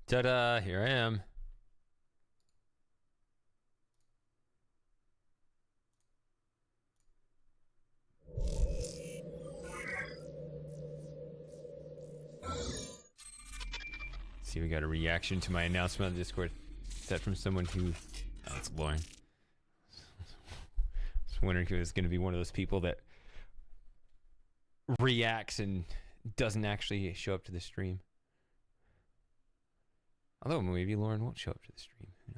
Ta-da! Here I am. See, we got a reaction to my announcement on Discord. Is that from someone who... Oh, it's Lauren. I was wondering if it was going to be one of those people that reacts and doesn't actually show up to the stream. Although maybe Lauren won't show up to the stream. Who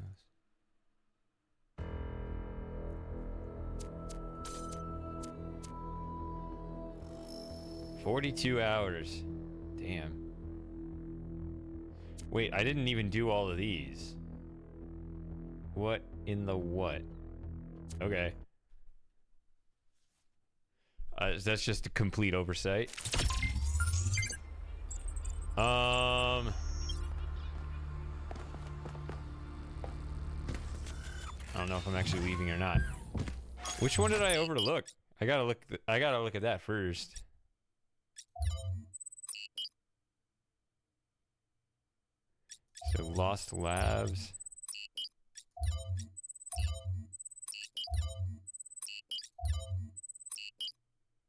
knows? 42 hours. Damn. Wait, I didn't even do all of these. What in the what? Okay. That's just a complete oversight. I don't know if I'm actually leaving or not. Which one did I overlook? I gotta look at that first. So Lost Labs.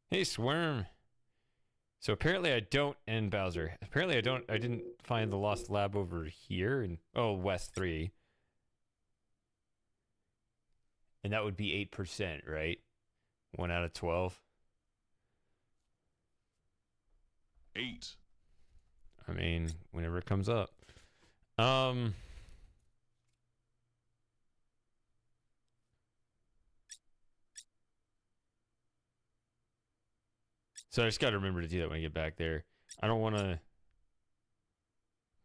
Hey Swarm. So apparently I don't end Bowser. Apparently I didn't find the Lost Lab over here in West 3. And that would be 8%, right? 1 out of 12. 8. I mean, whenever it comes up. So I just gotta remember to do that when I get back there. I don't want to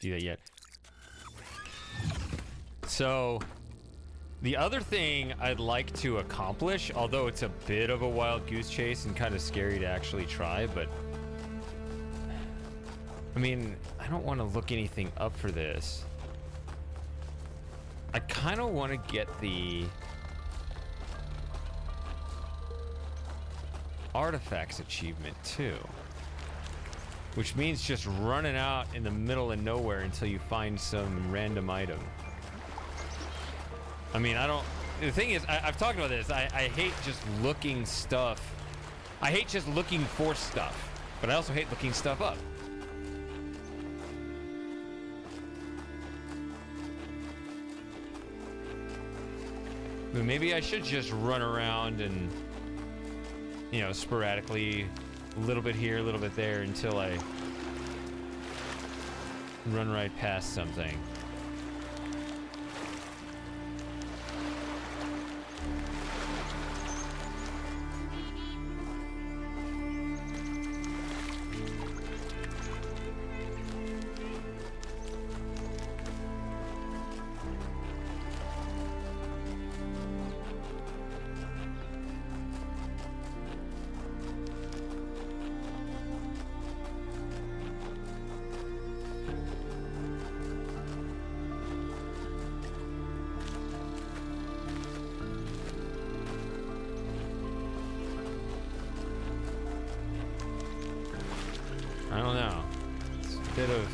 do that yet. So the other thing I'd like to accomplish, although it's a bit of a wild goose chase and kind of scary to actually try, but I mean, I don't want to look anything up for this. I kind of want to get the artifacts achievement too, which means just running out in the middle of nowhere until you find some random item. I mean, the thing is, I've talked about this. I hate just looking stuff. I hate just looking for stuff, but I also hate looking stuff up. But maybe I should just run around and, you know, sporadically, a little bit here, a little bit there, until I run right past something. I don't know. It's a bit of...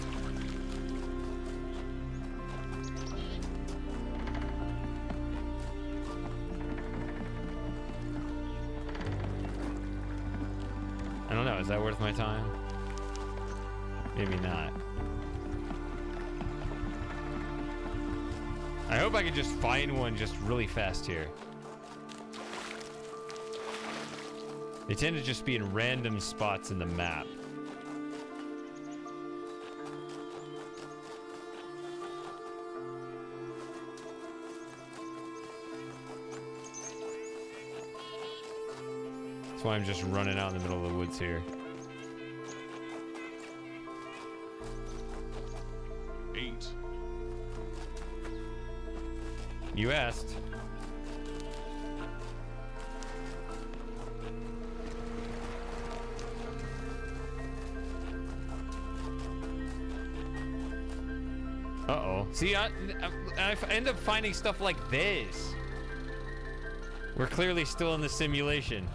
I don't know. Is that worth my time? Maybe not. I hope I can just find one just really fast here. They tend to just be in random spots in the map. That's why I'm just running out in the middle of the woods here. 8. You asked. Uh-oh. See, I end up finding stuff like this. We're clearly still in the simulation.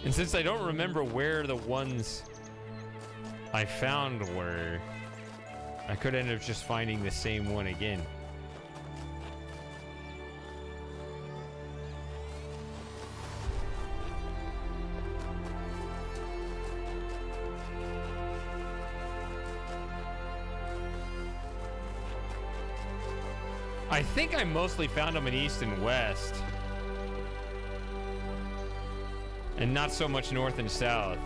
And since I don't remember where the ones I found were, I could end up just finding the same one again. I think I mostly found them in East and West. And not so much North and South.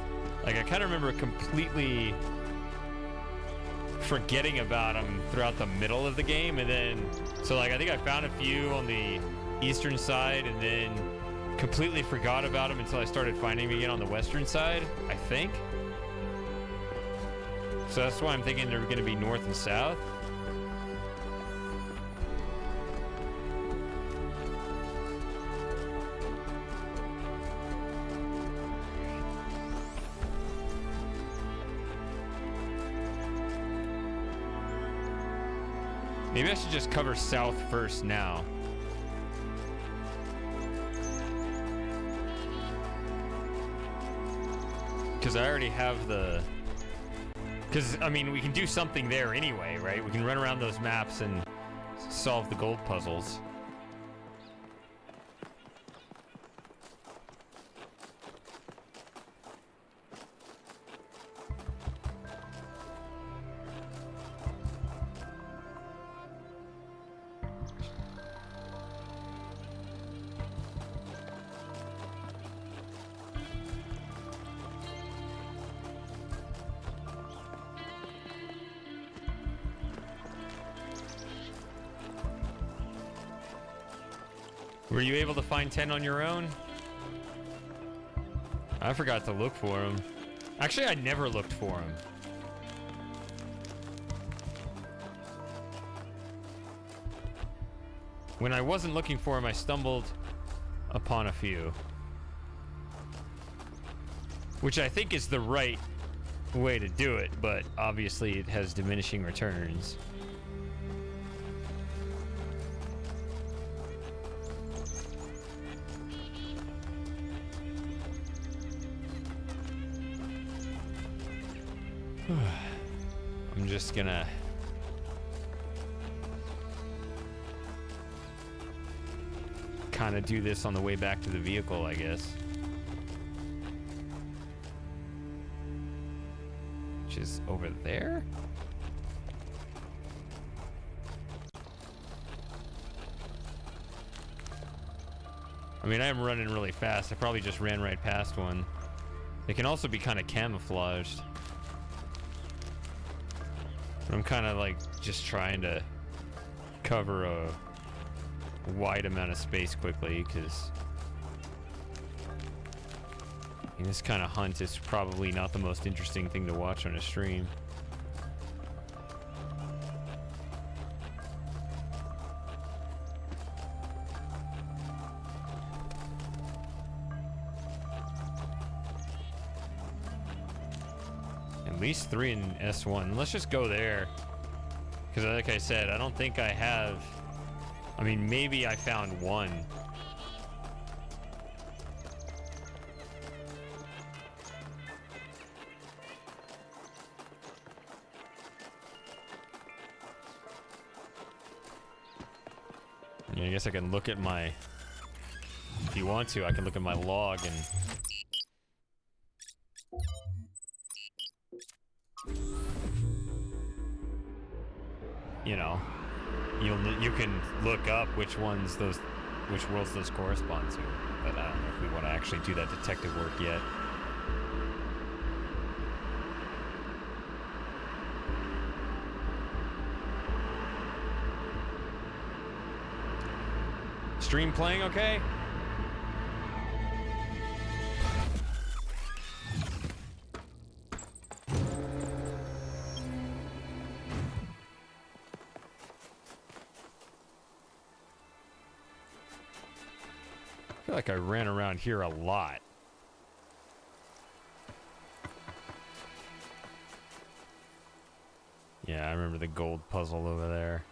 Like, I kind of remember completely forgetting about them throughout the middle of the game. And then, so like, I think I found a few on the Eastern side and then completely forgot about them until I started finding them again on the Western side, I think. So that's why I'm thinking they're going to be North and South. Maybe I should just cover South first now. Because I already have the... Because, I mean, we can do something there anyway, right? We can run around those maps and solve the gold puzzles. Were you able to find 10 on your own? I forgot to look for them. Actually, I never looked for them. When I wasn't looking for them, I stumbled upon a few. Which I think is the right way to do it, but obviously it has diminishing returns. I'm just gonna kind of do this on the way back to the vehicle, I guess. Which is over there? I mean, I am running really fast. I probably just ran right past one. It can also be kind of camouflaged. I'm kind of like just trying to cover a wide amount of space quickly because this kind of hunt is probably not the most interesting thing to watch on a stream. At least 3 in S1. Let's just go there. Because like I said, I don't think I have... I mean, maybe I found one. Yeah, I guess I can look at my... If you want to, I can look at my log and... You know, you can look up which worlds those correspond to, but I don't know if we want to actually do that detective work yet. Stream playing okay? I feel like I ran around here a lot. Yeah, I remember the gold puzzle over there.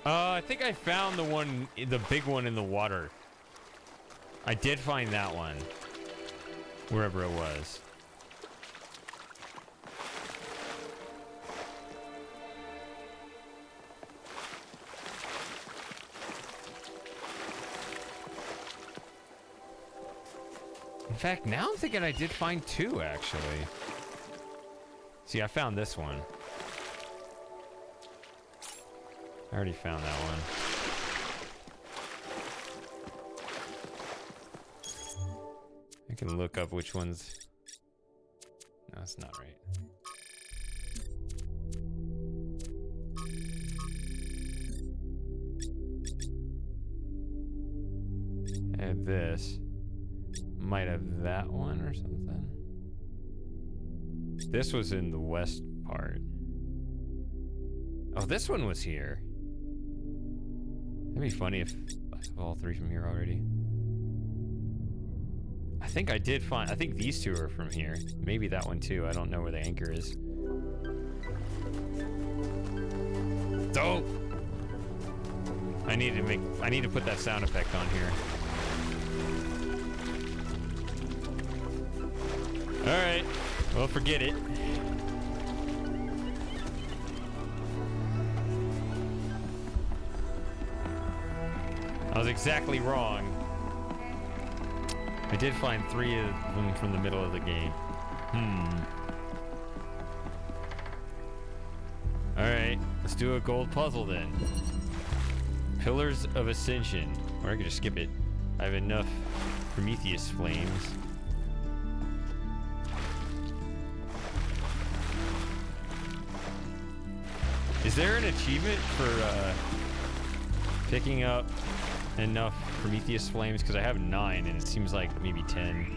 I think I found the big one in the water. I did find that one. Wherever it was. In fact, now I'm thinking I did find two, actually. See, I found this one. I already found that one. I can look up which ones. No, that's not right. I have this. Might have that one or something. This was in the west part. Oh, this one was here. That'd be funny if I have all three from here already. I think I did find... I think these two are from here. Maybe that one too. I don't know where the anchor is. Dope! I need to put that sound effect on here. Alright. Well, forget it. I was exactly wrong. I did find 3 of them from the middle of the game. Alright, let's do a gold puzzle then. Pillars of Ascension. Or I could just skip it. I have enough Prometheus flames. Is there an achievement for picking up enough Prometheus flames? Because I have 9 and it seems like maybe 10.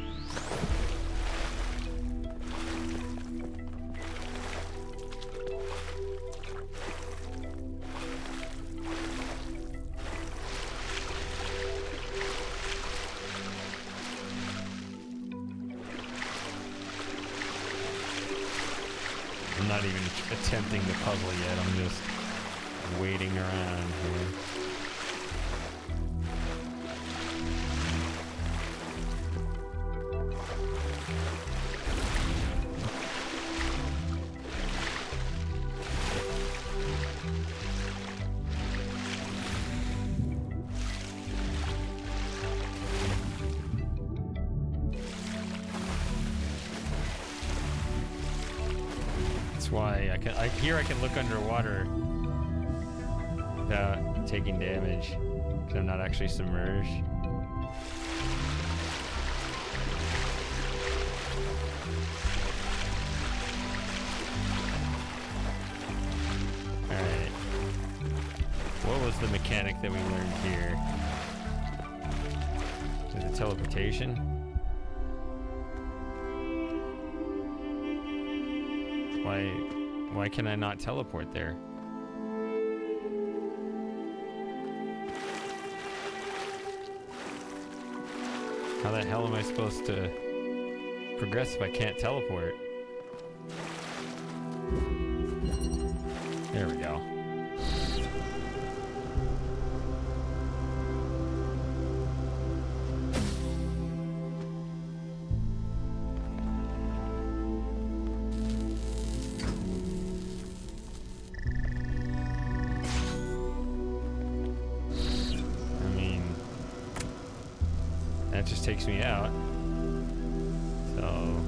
I'm not even attempting the puzzle yet. I'm just waiting around here. Why I can look underwater without taking damage because I'm not actually submerged. Alright. What was the mechanic that we learned here? Is it teleportation? Why can I not teleport there? How the hell am I supposed to progress if I can't teleport? There we go. That just takes me out. So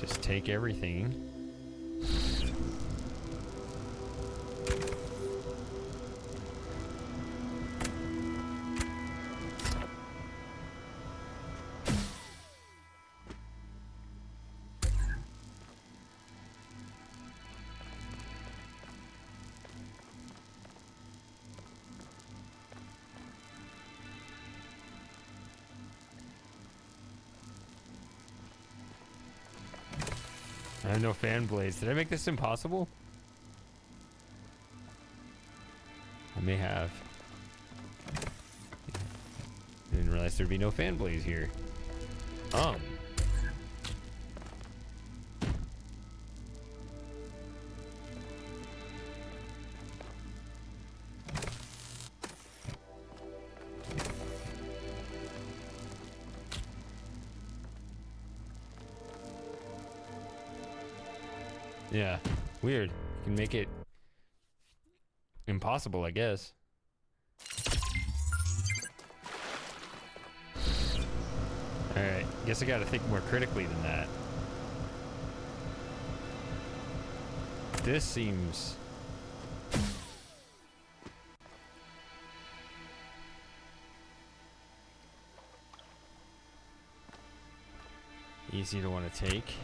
just take everything. I have no fan blades. Did I make this impossible? I may have. I didn't realize there'd be no fan blades here. Yeah, weird. You can make it impossible, I guess. Alright, guess I gotta think more critically than that. This seems... easy to want to take.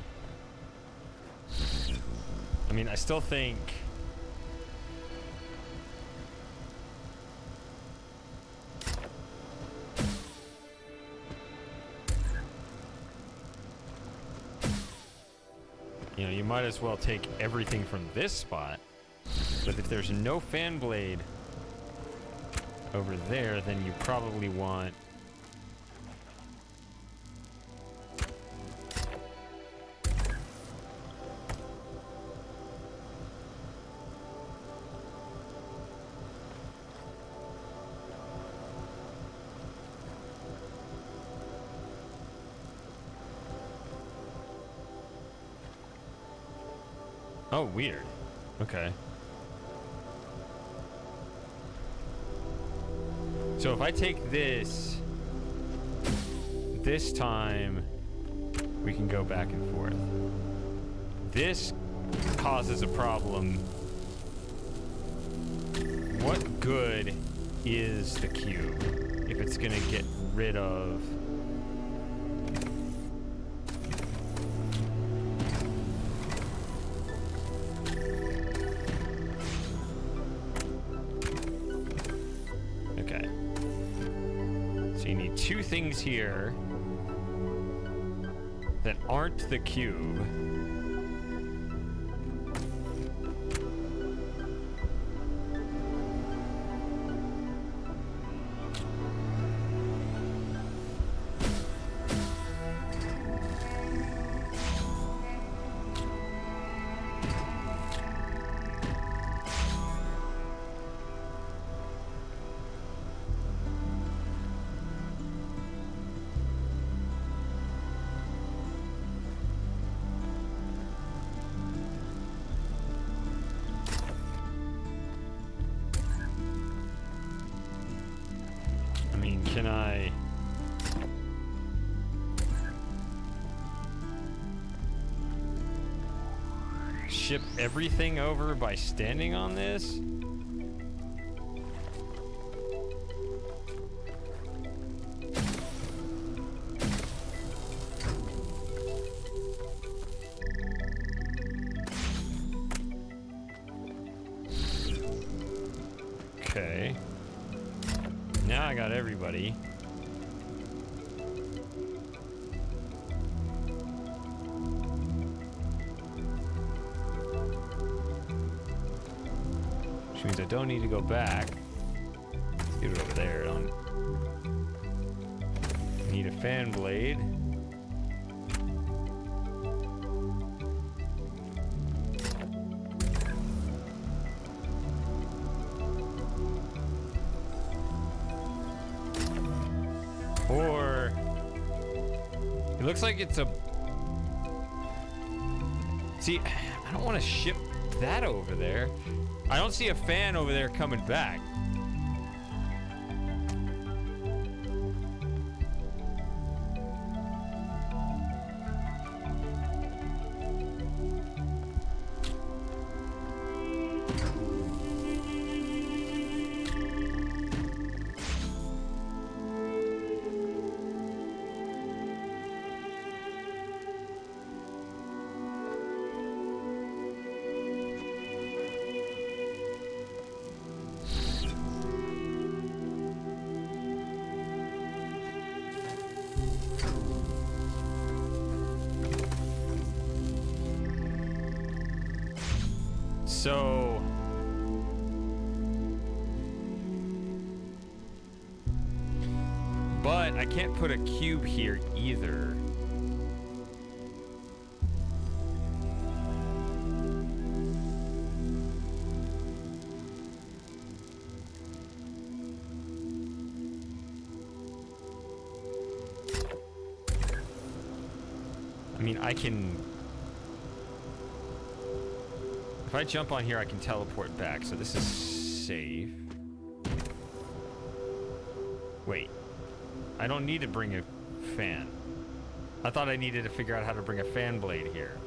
I mean, I still think... you know, you might as well take everything from this spot. But if there's no fan blade over there, then you probably want... oh, weird. Okay. So if I take this time, we can go back and forth. This causes a problem. What good is the cube if it's gonna get rid of... two things here that aren't the cube. Can I... ship everything over by standing on this? Okay. Now I got everybody. Which means I don't need to go back. Let's get it over there. I don't need a fan blade. Or it looks like it's a... see, I don't want to ship that over there. I don't see a fan over there coming back. So but I can't put a cube here either. I mean, I can... If I jump on here, I can teleport back, so this is safe. Wait. I don't need to bring a fan. I thought I needed to figure out how to bring a fan blade here.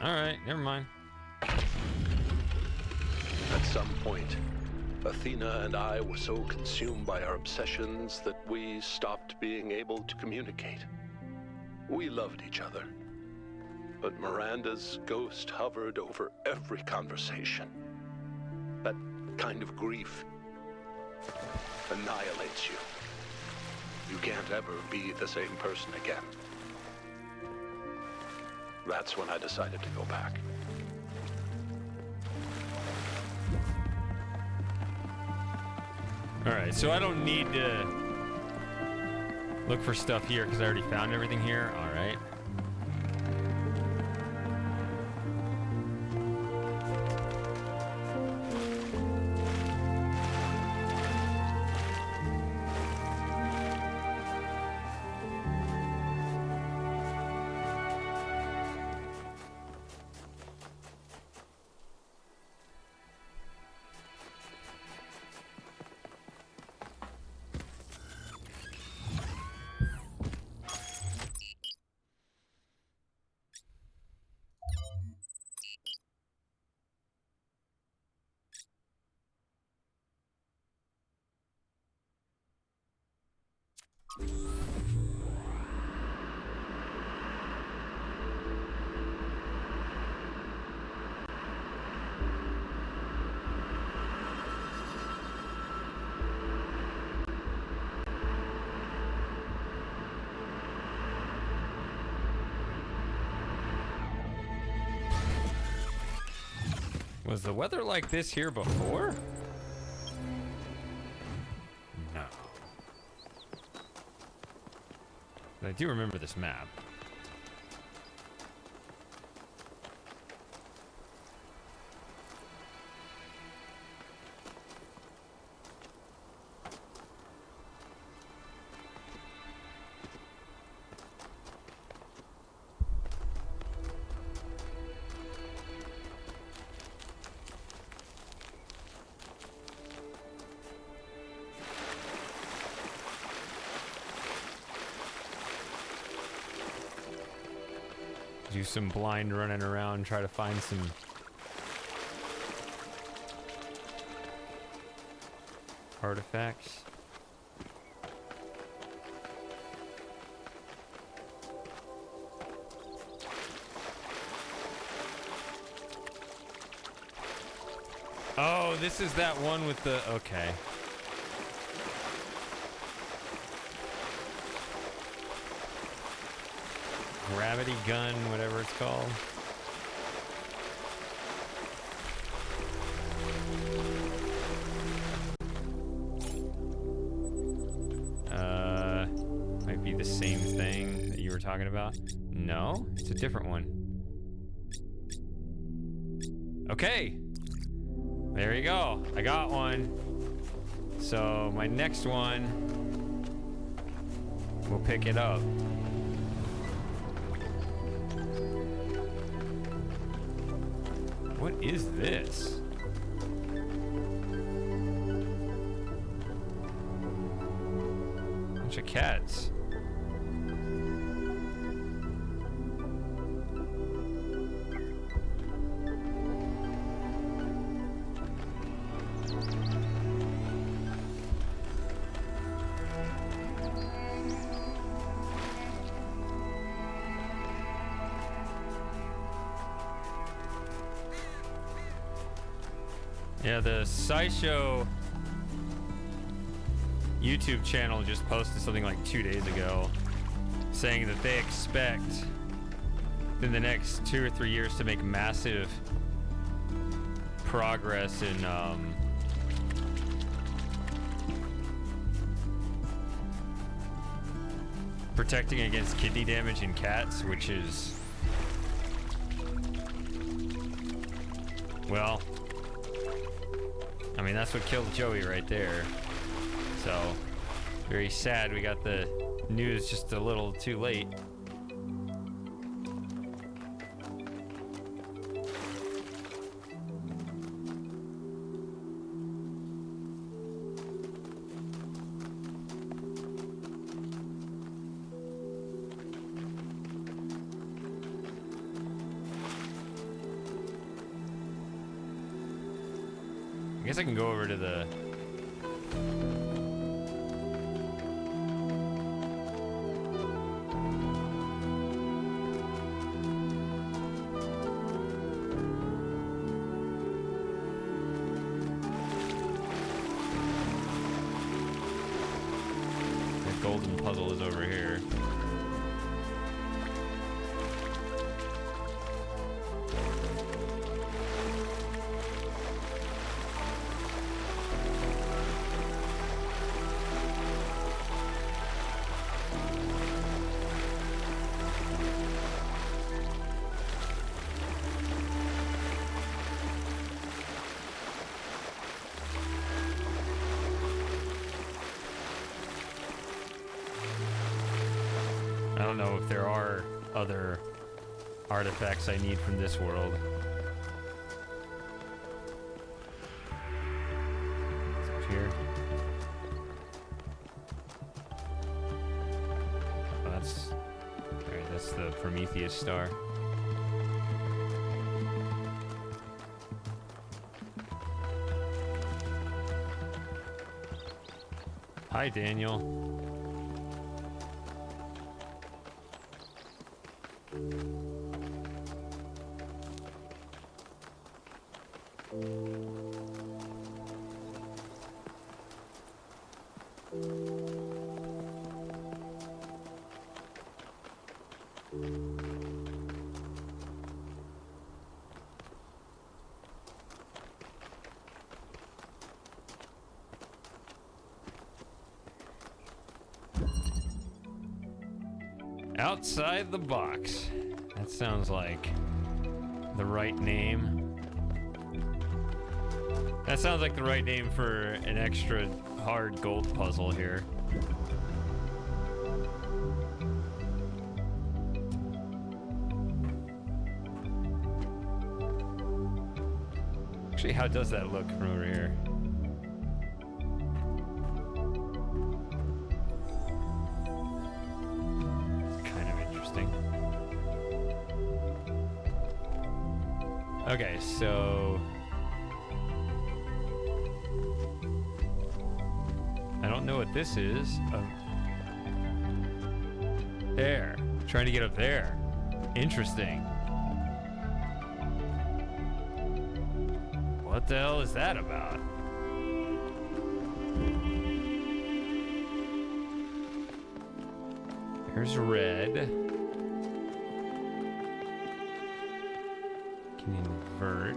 Alright, never mind. At some point, Athena and I were so consumed by our obsessions that we stopped being able to communicate. We loved each other, but Miranda's ghost hovered over every conversation. That kind of grief annihilates you. You can't ever be the same person again. That's when I decided to go back. Alright, so I don't need to look for stuff here because I already found everything here. Alright. Was the weather like this here before? No. But I do remember this map. Do some blind running around, try to find some artifacts. Oh, this is that one with the... Okay. Gravity gun, whatever it's called. Might be the same thing that you were talking about. No, it's a different one. Okay. There you go. I got one. So my next one, we'll pick it up. What is this? Bunch of cats. Yeah, the SciShow YouTube channel just posted something like 2 days ago saying that they expect within the next 2 or 3 years to make massive progress in protecting against kidney damage in cats, which is, well, I mean, that's what killed Joey right there. So, very sad we got the news just a little too late. I guess I can go over to the... The golden puzzle is over here. I don't know if there are other artifacts I need from this world. It's up here. Oh, that's... Alright, that's the Prometheus star. Hi, Daniel. Outside the box. That sounds like the right name. That sounds like the right name for an extra hard gold puzzle here. Actually, how does that look from over here? Okay, so I don't know what this is. There, trying to get up there. Interesting. What the hell is that about? Here's red. Can invert.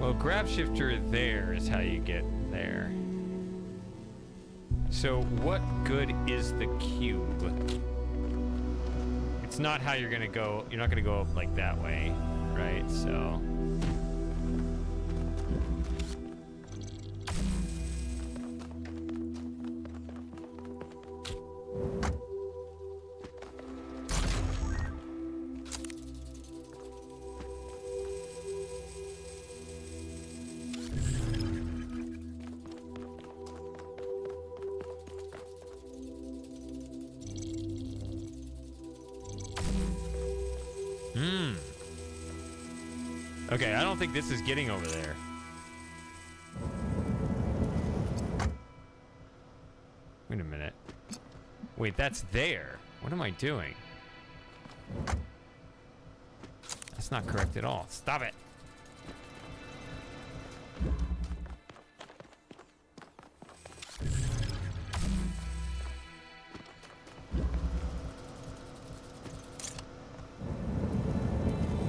Well, grab shifter there is how you get there. So what good is the cube? It's not how you're gonna go. You're not gonna go up like that way, right? So. Okay, I don't think this is getting over there. Wait a minute. Wait, that's there. What am I doing? That's not correct at all. Stop it.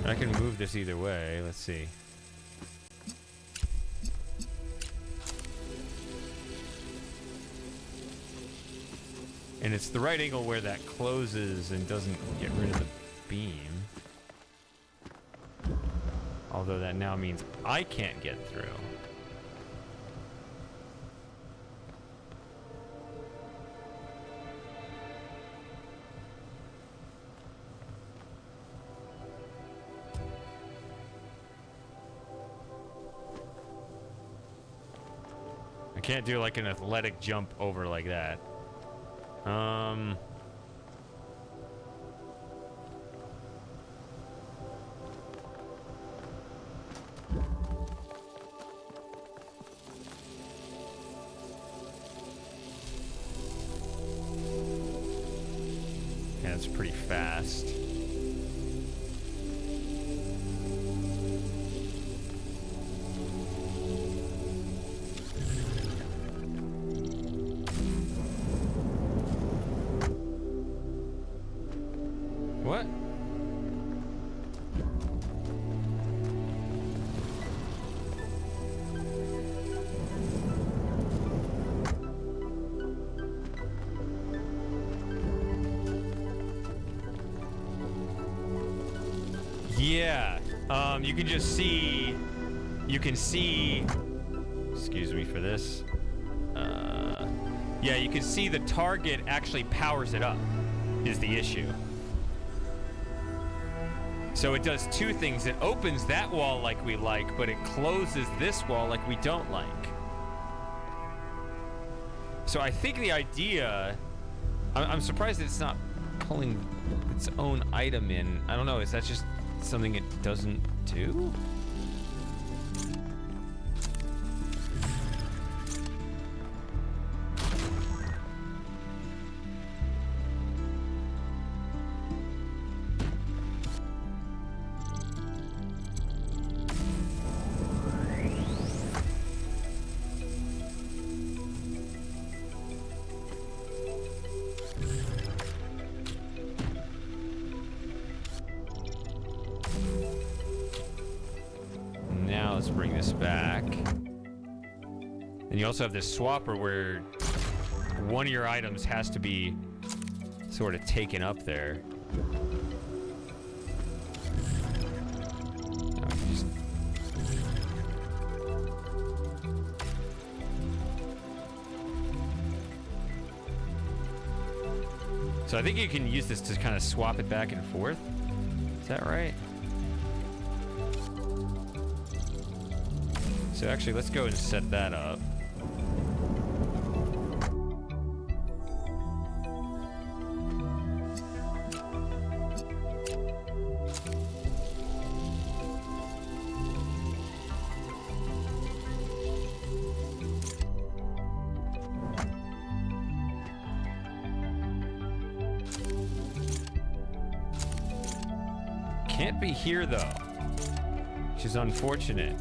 I can move this either way. Let's see. And it's the right angle where that closes and doesn't get rid of the beam. Although that now means I can't get through. I can't do like an athletic jump over like that. Yeah, it's pretty fast. What? Yeah, you can just see, you can see, excuse me for this, yeah, you can see the target actually powers it up, is the issue. So it does two things. It opens that wall like we like, but it closes this wall like we don't like. So I think the idea, I'm surprised it's not pulling its own item in. I don't know, is that just something it doesn't do? Now let's bring this back. And you also have this swapper where one of your items has to be sort of taken up there. So I think you can use this to kind of swap it back and forth. Is that right? So actually, let's go and set that up. Can't be here though, which is unfortunate.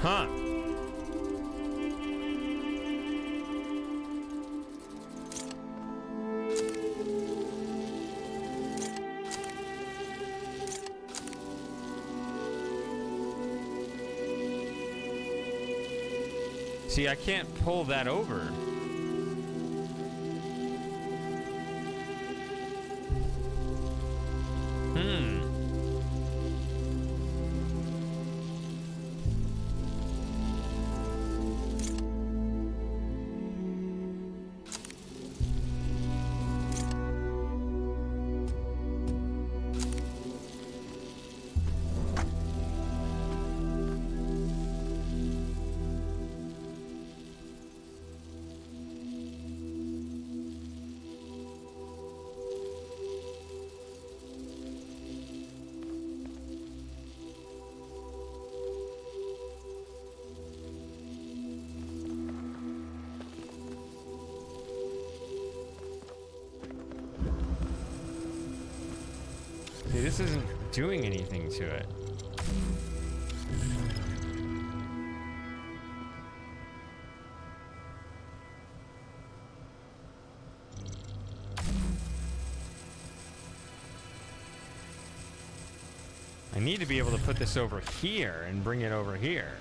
Huh. See, I can't pull that over. this isn't doing anything to it. I need to be able to put this over here and bring it over here.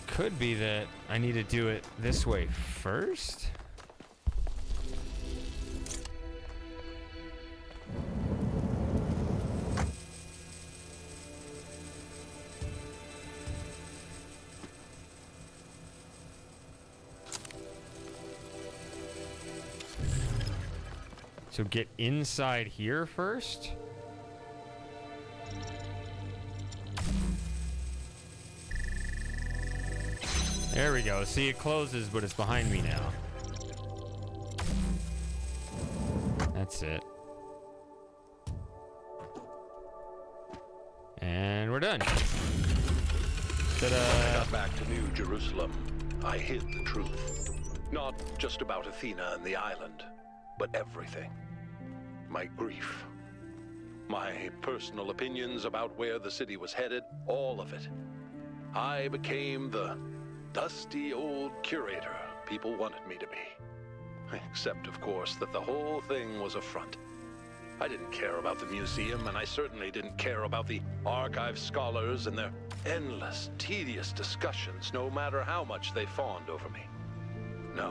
Could be that I need to do it this way first. So get inside here first. There we go. See, it closes, but it's behind me now. That's it. And we're done. When I got back to New Jerusalem, I hid the truth. Not just about Athena and the island, but everything. My grief. My personal opinions about where the city was headed, all of it. I became the dusty old curator people wanted me to be. Except, of course, that the whole thing was a front. I didn't care about the museum, and I certainly didn't care about the archive scholars and their endless, tedious discussions, no matter how much they fawned over me. No.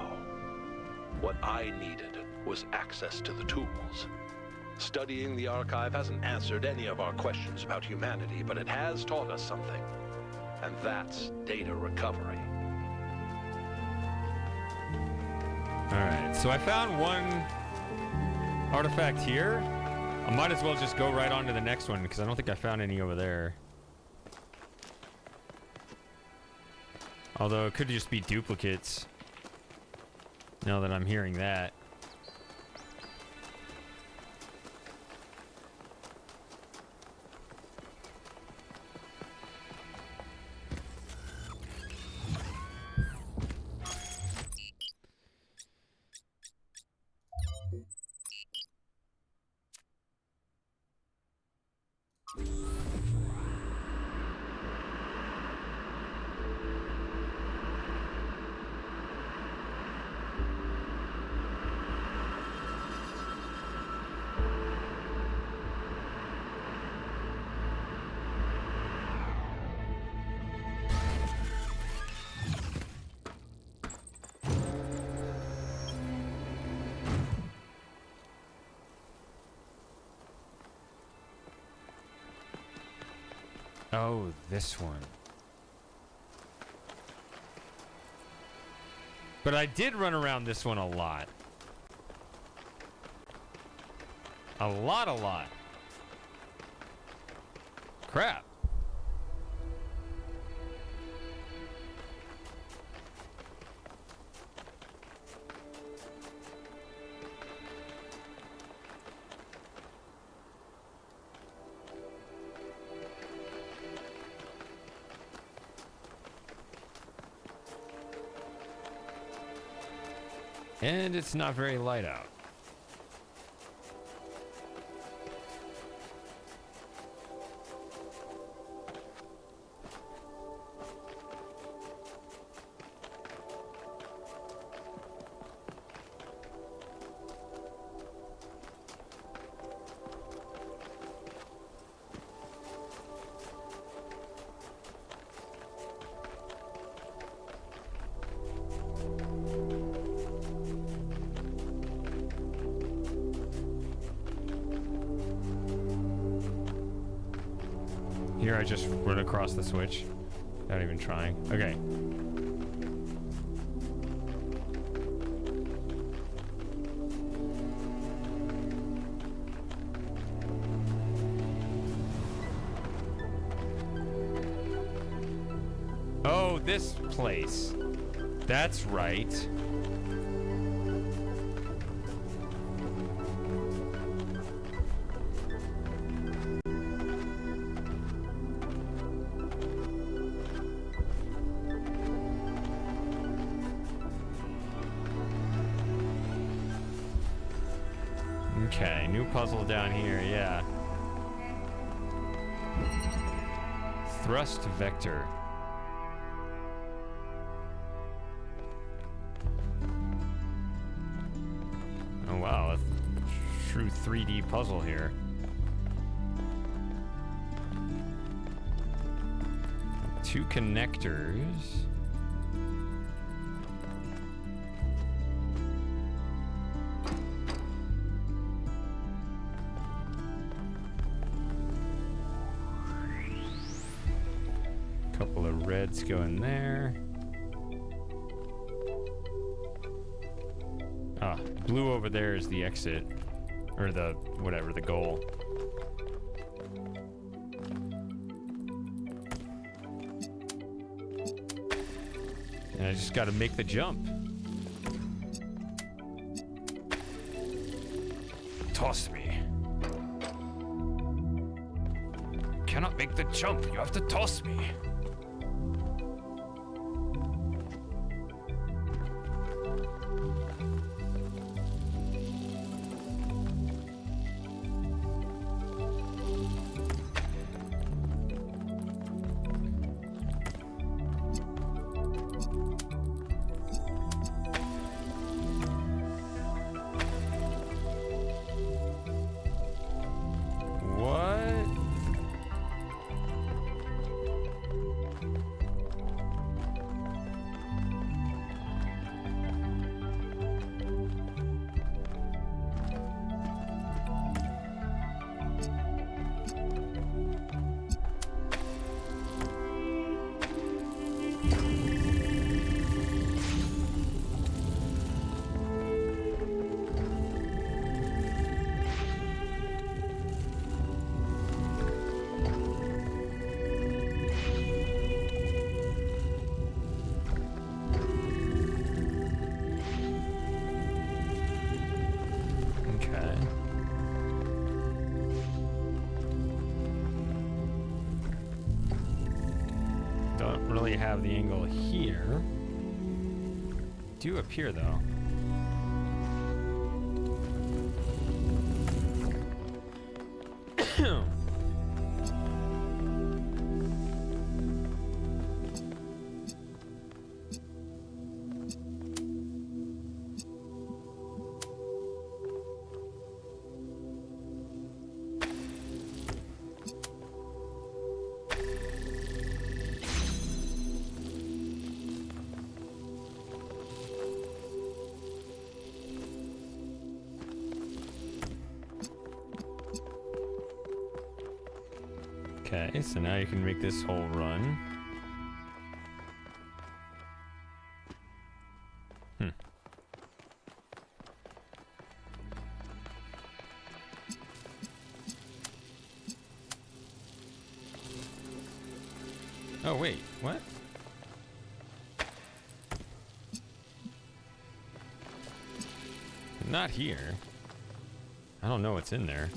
What I needed was access to the tools. Studying the archive hasn't answered any of our questions about humanity, but it has taught us something. And that's data recovery. Alright, so I found one artifact here. I might as well just go right on to the next one because I don't think I found any over there. Although it could just be duplicates. Now that I'm hearing that. Oh, this one. But I did run around this one a lot. A lot. Crap. And it's not very light out. Here I just run across the switch. Not even trying. Okay. Oh, this place. That's right. Okay, new puzzle down here, yeah. Thrust vector. Oh wow, a true 3D puzzle here. Two connectors. Couple of reds go in there. Ah, blue over there is the exit. Or the, whatever, the goal. And I just gotta make the jump. Toss me. Cannot make the jump, you have to toss me. Have the angle here. Do up here though. Okay, so now you can make this whole run. Oh, wait, what? Not here. I don't know what's in there.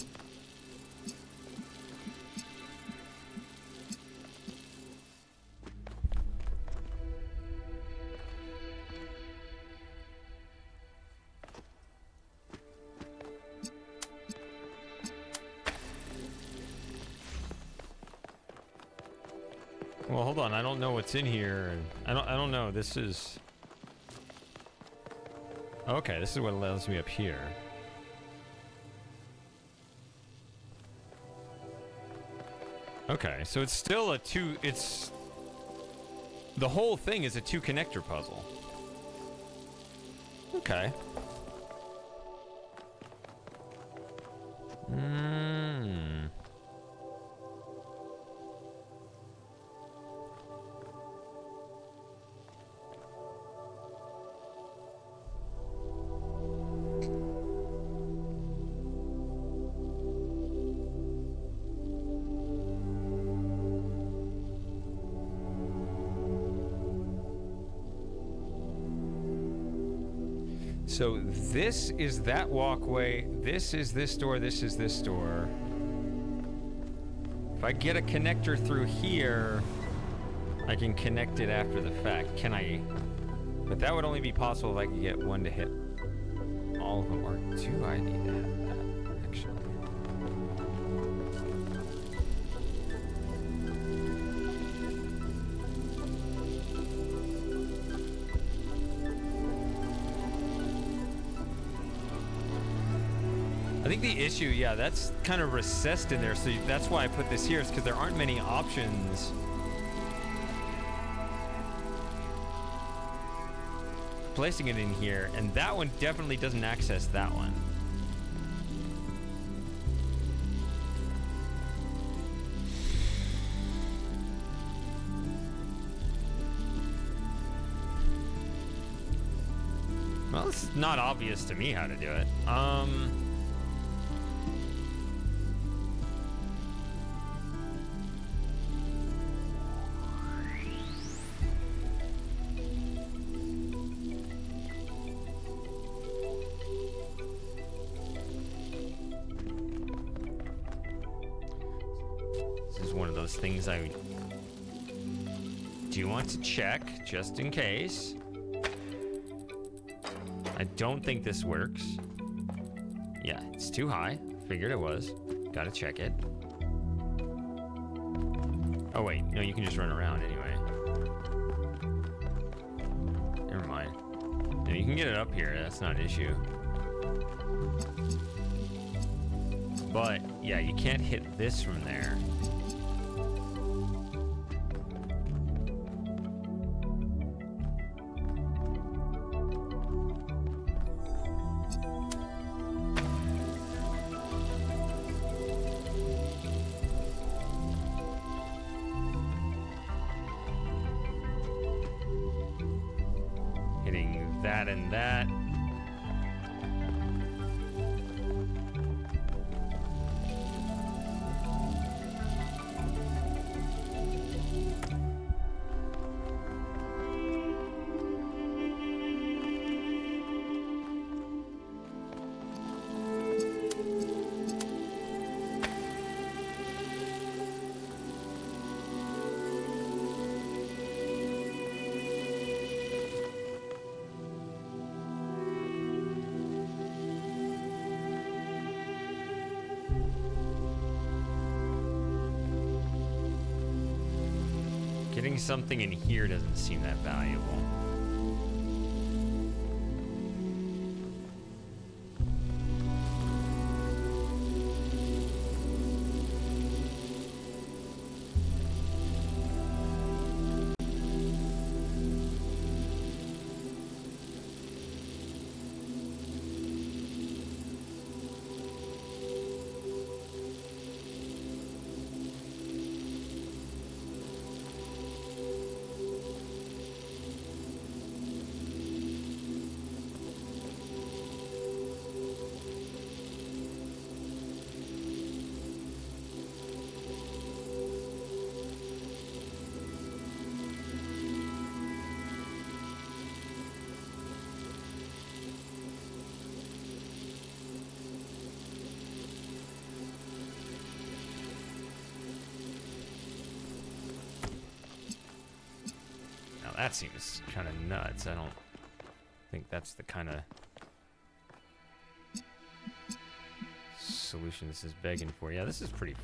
Well, hold on. I don't know what's in here. I don't know. This is... Okay, this is what allows me up here. Okay, so it's still a two... It's... The whole thing is a two connector puzzle. Okay. So this is that walkway, this is this door, this is this door. If I get a connector through here, I can connect it after the fact. Can I? But that would only be possible if I could get one to hit all of them. Or do I need to have that? I think the issue, yeah, that's kind of recessed in there, so that's why I put this here, is because there aren't many options. Placing it in here, and that one definitely doesn't access that one. Well, it's not obvious to me how to do it. This is one of those things I do want to check just in case. I don't think this works. Yeah, it's too high. Figured it was. Gotta check it. Oh wait, no, you can just run around anyway. Never mind. No, you can get it up here, that's not an issue. But, yeah, you can't hit this from there. Hitting that and that. Getting something in here doesn't seem that valuable. That seems kind of nuts. I don't think that's the kind of solution this is begging for. Yeah, this is pretty...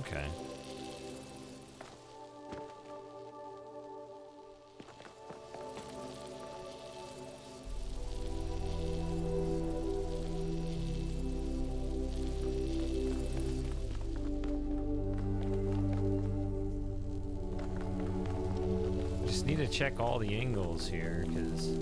Okay. Just need to check all the angles here, because...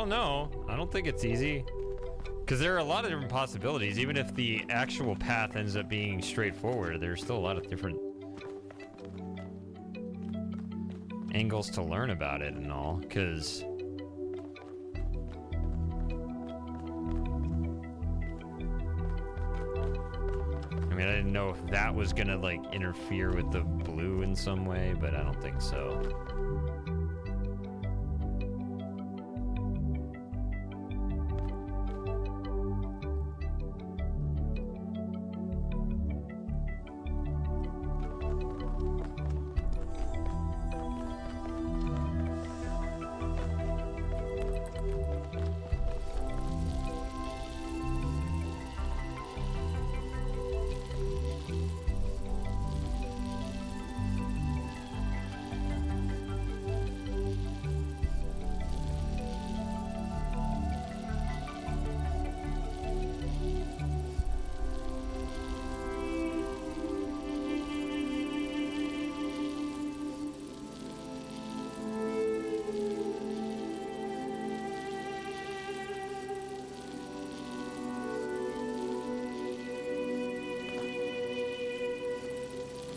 don't know. I don't think it's easy. Because there are a lot of different possibilities. Even if the actual path ends up being straightforward, there's still a lot of different angles to learn about it and all. Because I mean, I didn't know if that was gonna like interfere with the blue in some way, but I don't think so.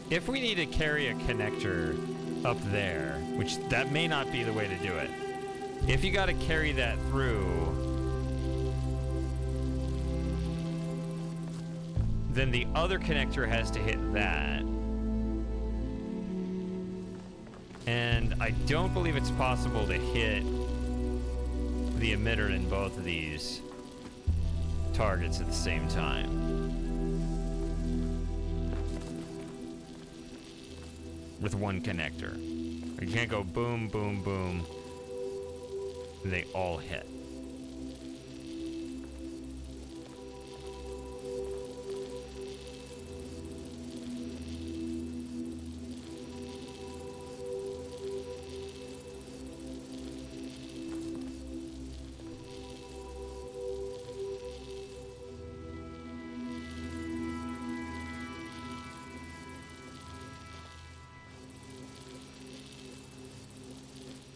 If we need to carry a connector up there, which that may not be the way to do it. If you got to carry that through, then the other connector has to hit that. And I don't believe it's possible to hit the emitter in both of these targets at the same time. With one connector. You can't go boom, boom, boom. And they all hit.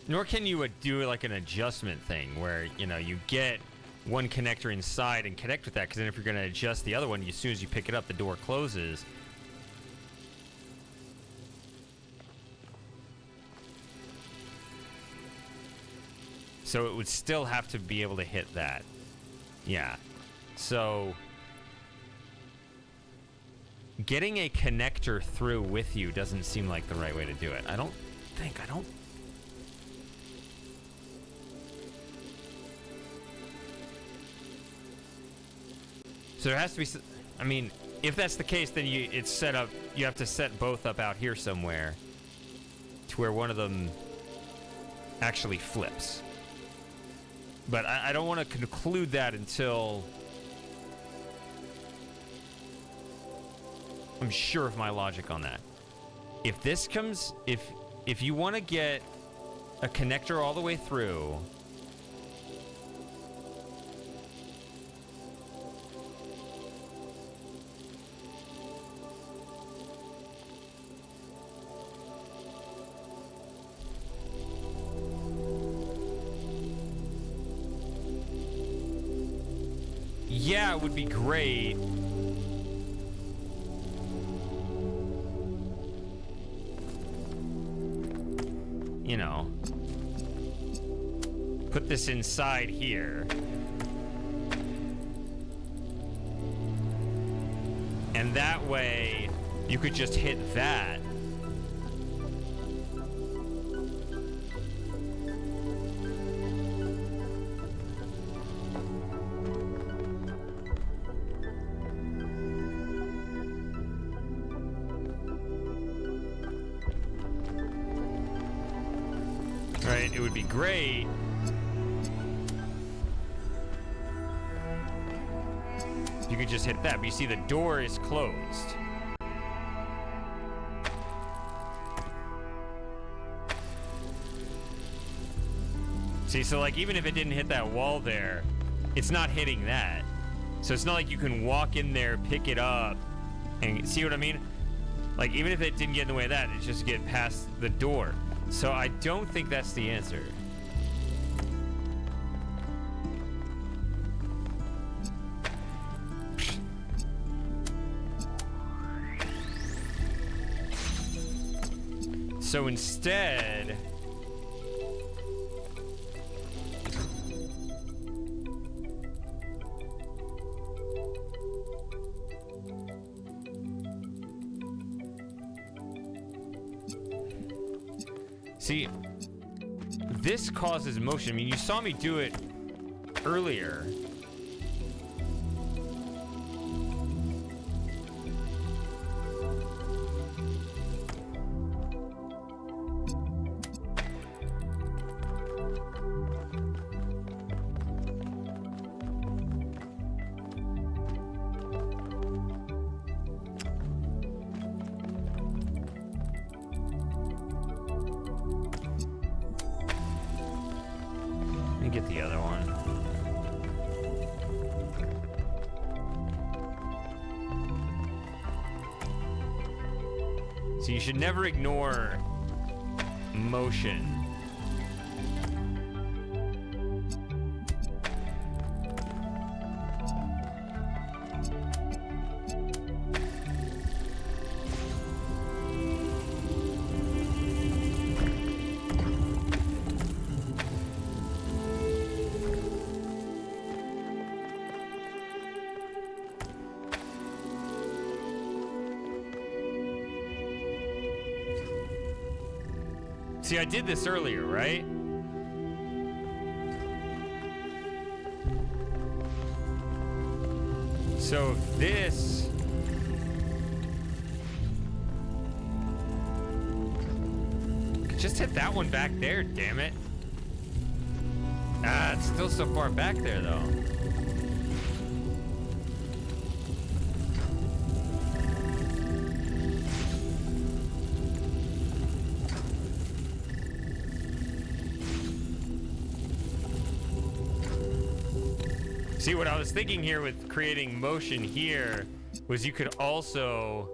Nor can you do like an adjustment thing where, you know, you get one connector inside and connect with that, because then if you're going to adjust the other one, as soon as you pick it up, the door closes. So it would still have to be able to hit that. Yeah. So getting a connector through with you doesn't seem like the right way to do it. I don't. So there has to be, I mean, if that's the case, then it's set up, you have to set both up out here somewhere to where one of them actually flips. But I don't want to conclude that until I'm sure of my logic on that. If this comes, if you want to get a connector all the way through, yeah, it would be great. You know, put this inside here. And that way, you could just hit that. Right, it would be great. You could just hit that, but you see the door is closed. See, so like even if it didn't hit that wall there, it's not hitting that. So it's not like you can walk in there, pick it up, and see what I mean? Like even if it didn't get in the way of that, it's just get past the door. So I don't think that's the answer. So instead... See, this causes motion. I mean, you saw me do it earlier. Get the other one. So you should never ignore motion. See, I did this earlier, right? So this... Just hit that one back there, damn it. Ah, it's still so far back there, though. See, what I was thinking here with creating motion here was you could also...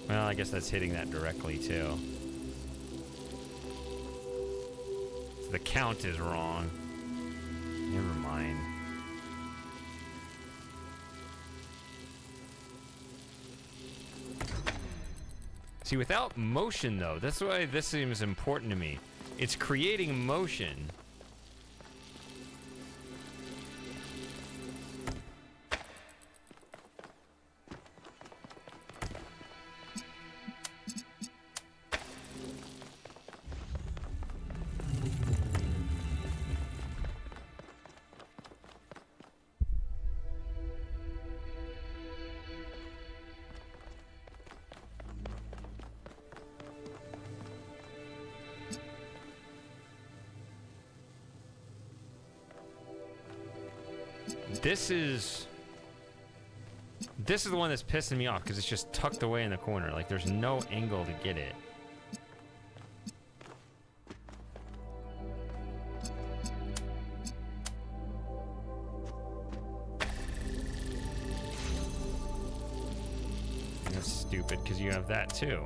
Well, I guess that's hitting that directly, too. So the count is wrong. Never mind. See, without motion, though, that's why this seems important to me. It's creating motion. This is the one that's pissing me off because it's just tucked away in the corner. Like, there's no angle to get it. And that's stupid because you have that too.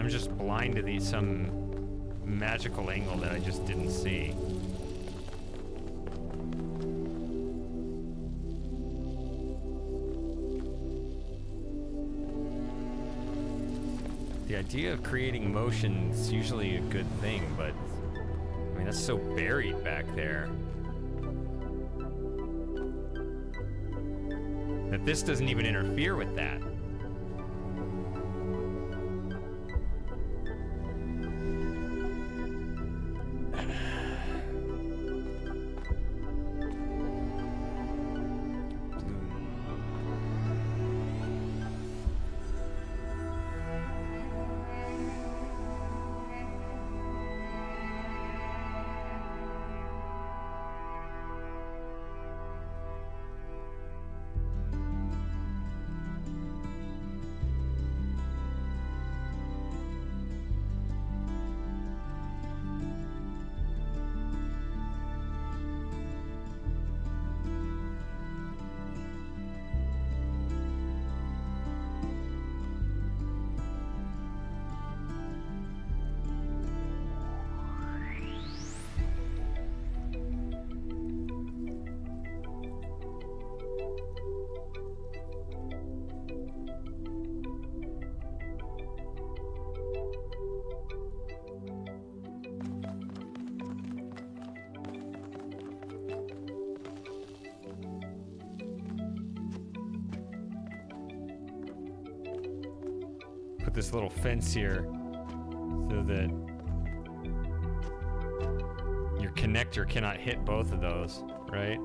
I'm just blind to some magical angle that I just didn't see. The idea of creating motion is usually a good thing, but I mean, that's so buried back there that this doesn't even interfere with that. put this little fence here so that your connector cannot hit both of those, right?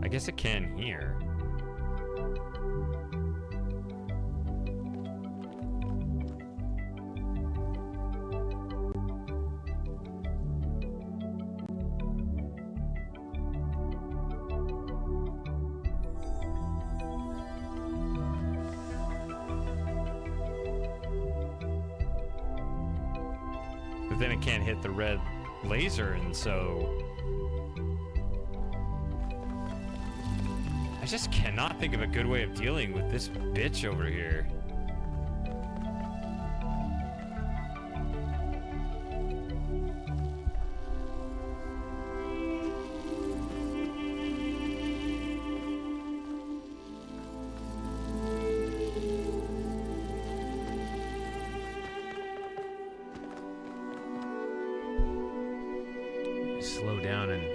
I guess it can here. But then it can't hit the red laser, and so I just cannot think of a good way of dealing with this bitch over here. Slow down and I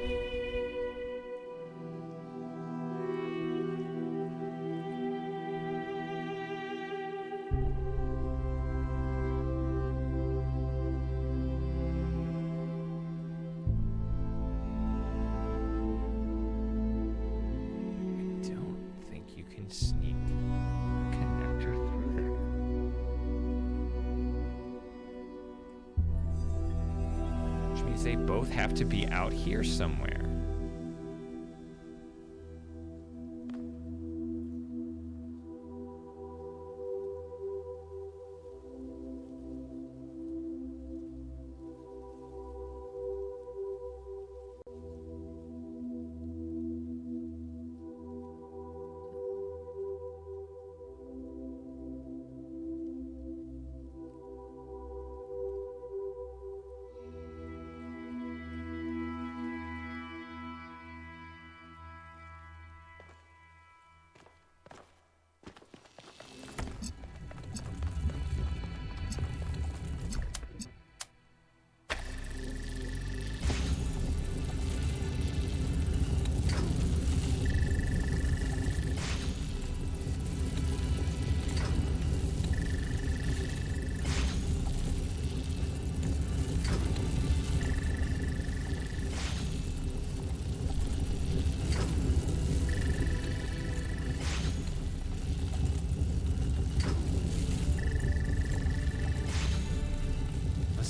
don't think you can sneak a connector through there. Which means they both have to be out here somewhere.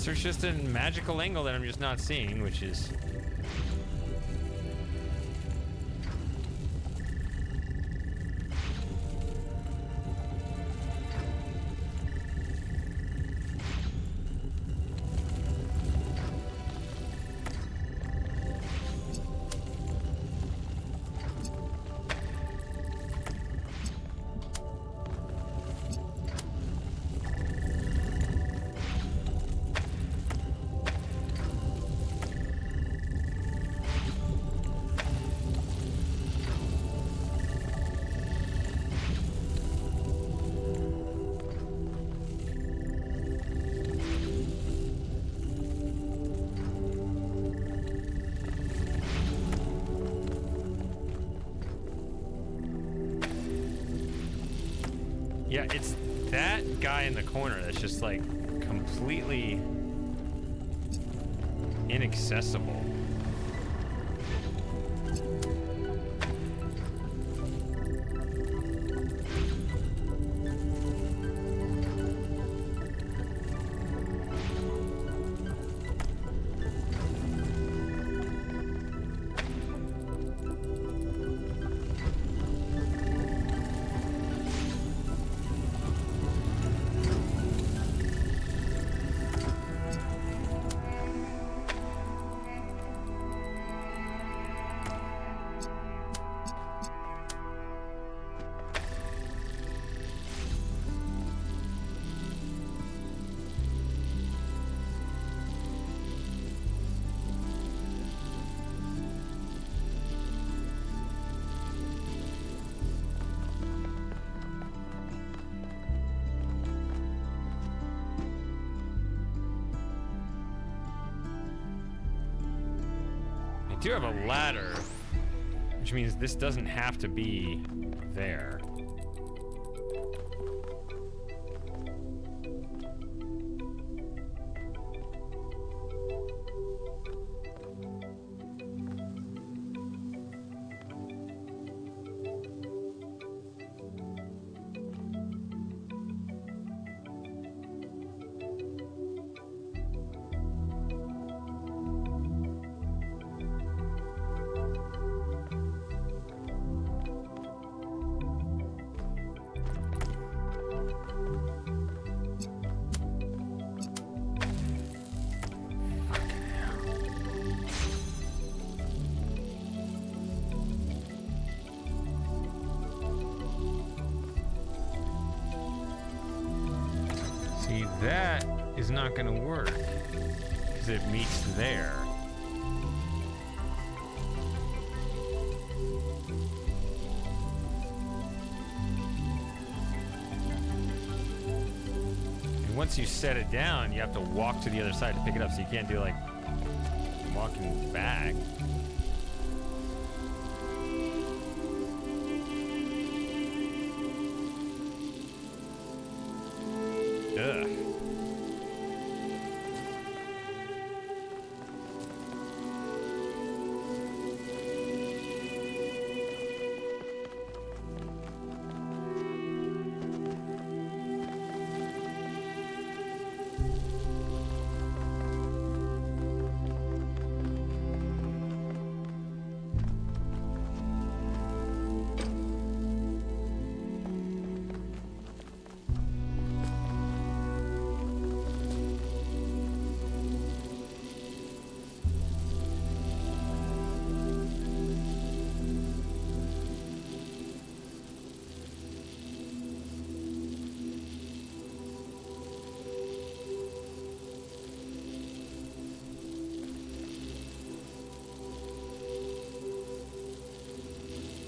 There's just a magical angle that I'm just not seeing, which is yeah, it's that guy in the corner that's just like completely inaccessible. I do have a ladder, which means this doesn't have to be there. that is not going to work because it meets there. And once you set it down, you have to walk to the other side to pick it up, so you can't do like walking back. Ugh.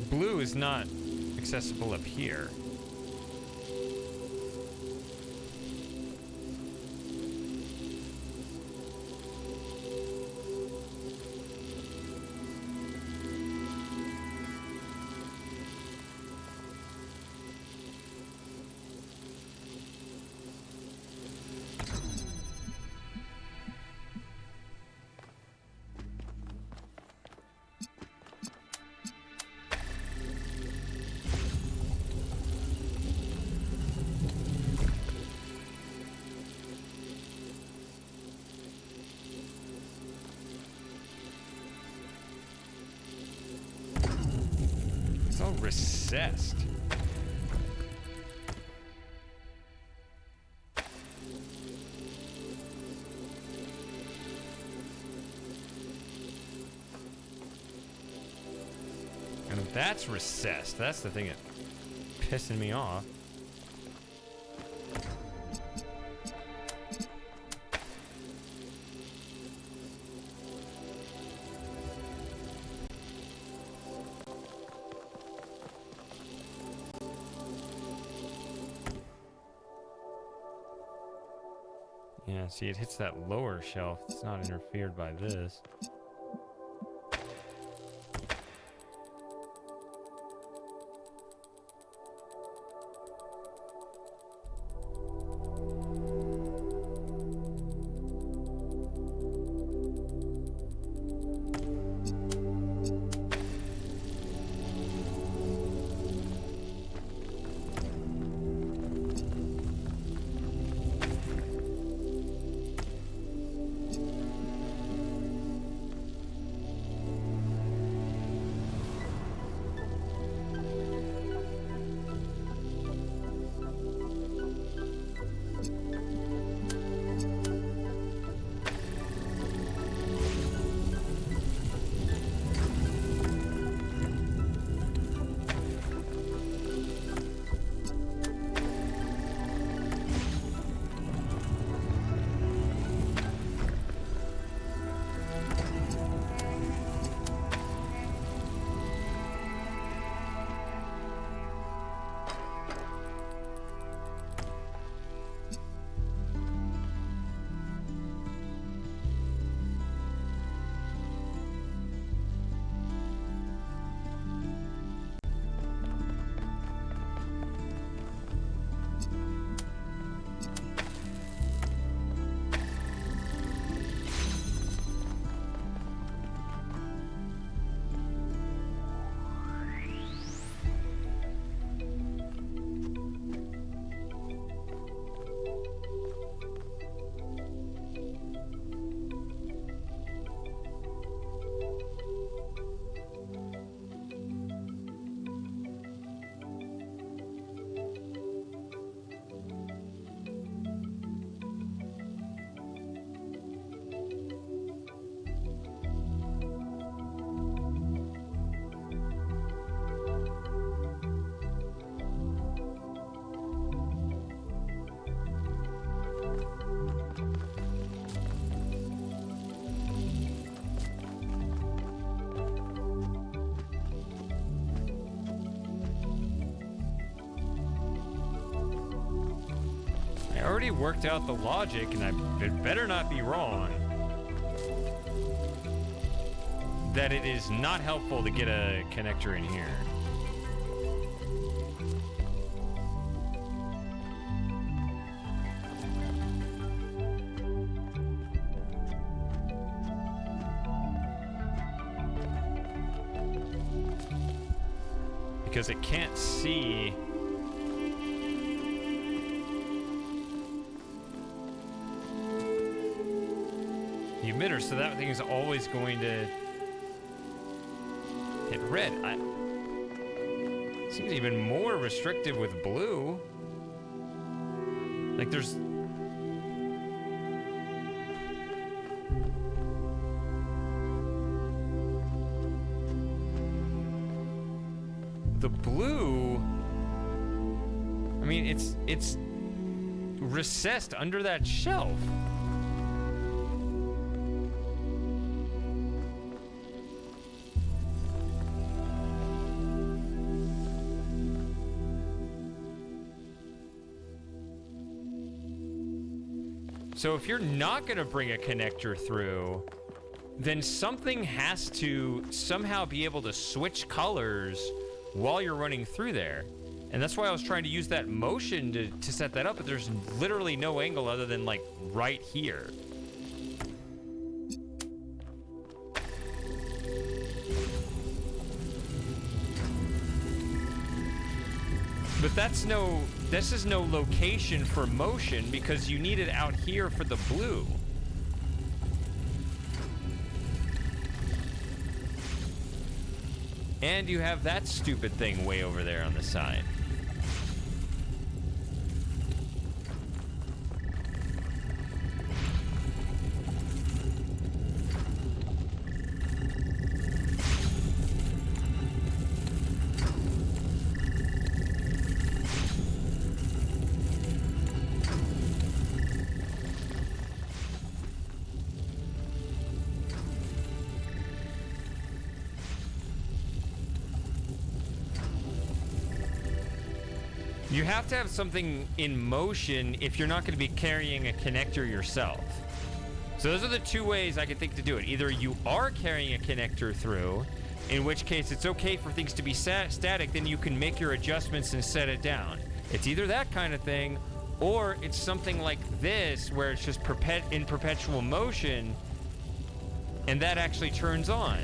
Blue is not accessible up here. It's all recessed. And that's recessed. That's the thing that's pissing me off. Yeah, see, it hits that lower shelf. It's not interfered by this. already worked out the logic, and it better not be wrong, that it is not helpful to get a connector in here. Because it can't see the emitter, so that thing is always going to hit red. Seems even more restrictive with blue. Like there's the blue. I mean, it's recessed under that shelf. So if you're not going to bring a connector through, then something has to somehow be able to switch colors while you're running through there. And that's why I was trying to use that motion to set that up, but there's literally no angle other than like right here. But this is no location for motion because you need it out here for the blue. And you have that stupid thing way over there on the side. You have to have something in motion if you're not going to be carrying a connector yourself. So those are the two ways I can think to do it. Either you are carrying a connector through, in which case it's okay for things to be static, then you can make your adjustments and set it down. It's either that kind of thing, or it's something like this, where it's just in perpetual motion, and that actually turns on.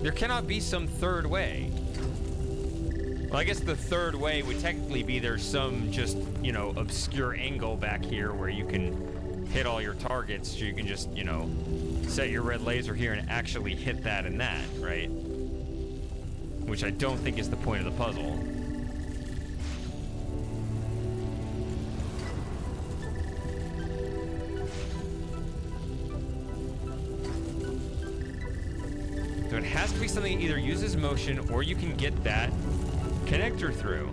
There cannot be some third way. Well, I guess the third way would technically be there's some just, you know, obscure angle back here where you can hit all your targets. So you can just, you know, set your red laser here and actually hit that and that, right? Which I don't think is the point of the puzzle. So it has to be something that either uses motion or you can get that connector through.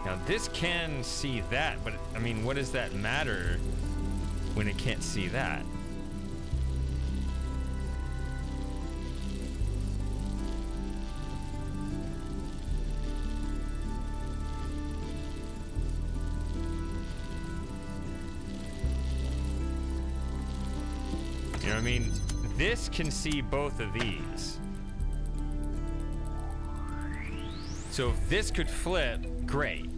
Now this can see that, but I mean, what does that matter when it can't see that? You know what I mean? This can see both of these. So if this could flip, great.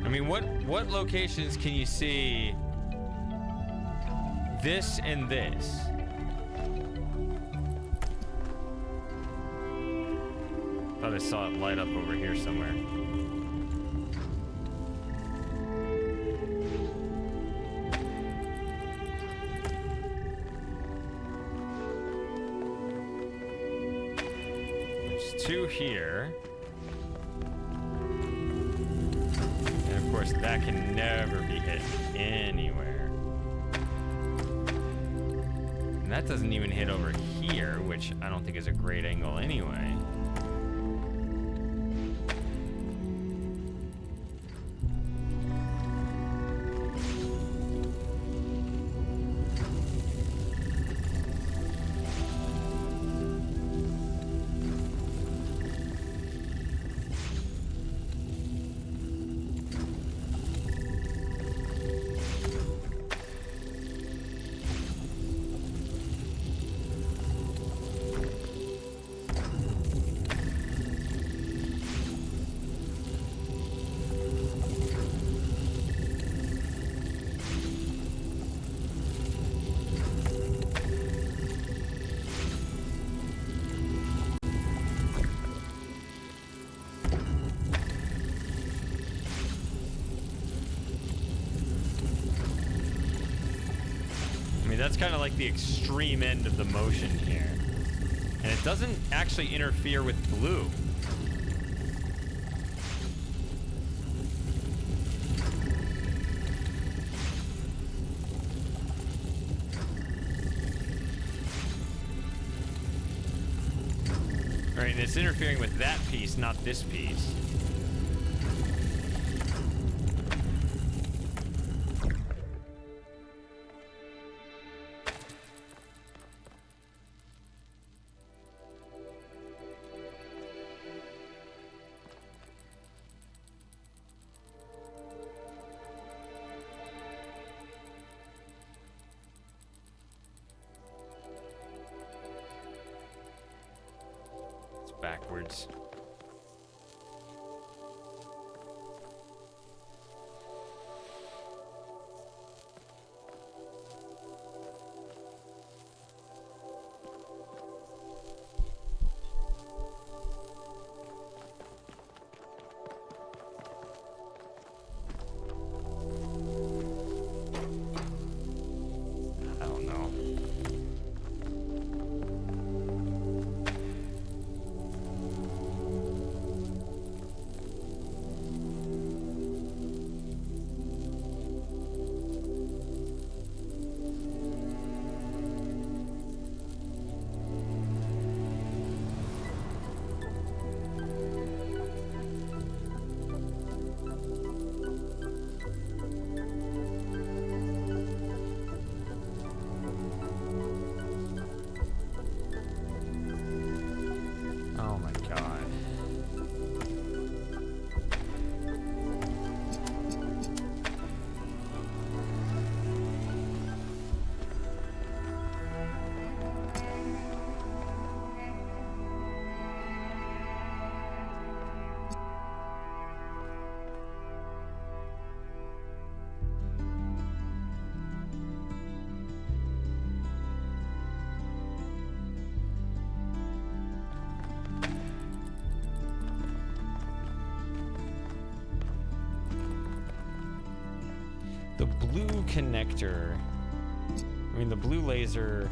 I mean, what locations can you see this and this? Thought I saw it light up over here somewhere. There's two here. And of course, that can never be hit anywhere. And that doesn't even hit over here, which I don't think is a great angle anyway. That's kind of like the extreme end of the motion here. And it doesn't actually interfere with blue. All right, and it's interfering with that piece, not this piece. Backwards. I don't know. Oh my God. The blue connector, I mean the blue laser.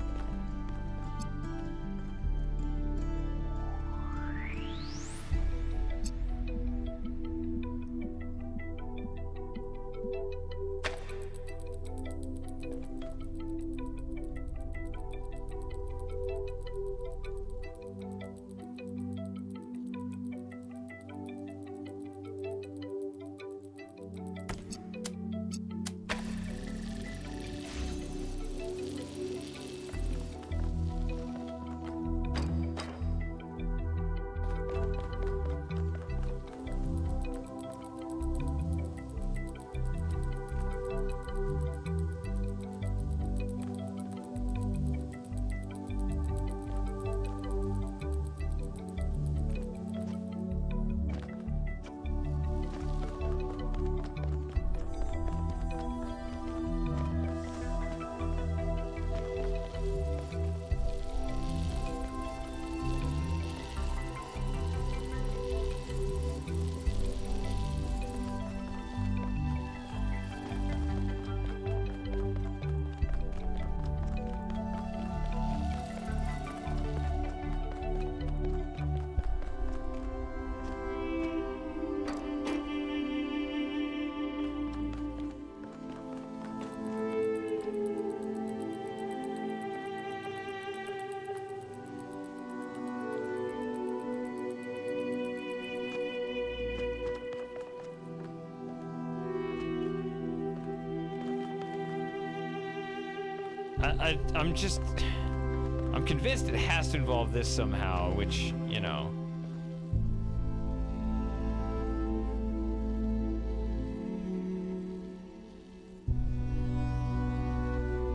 I'm convinced it has to involve this somehow, which, you know.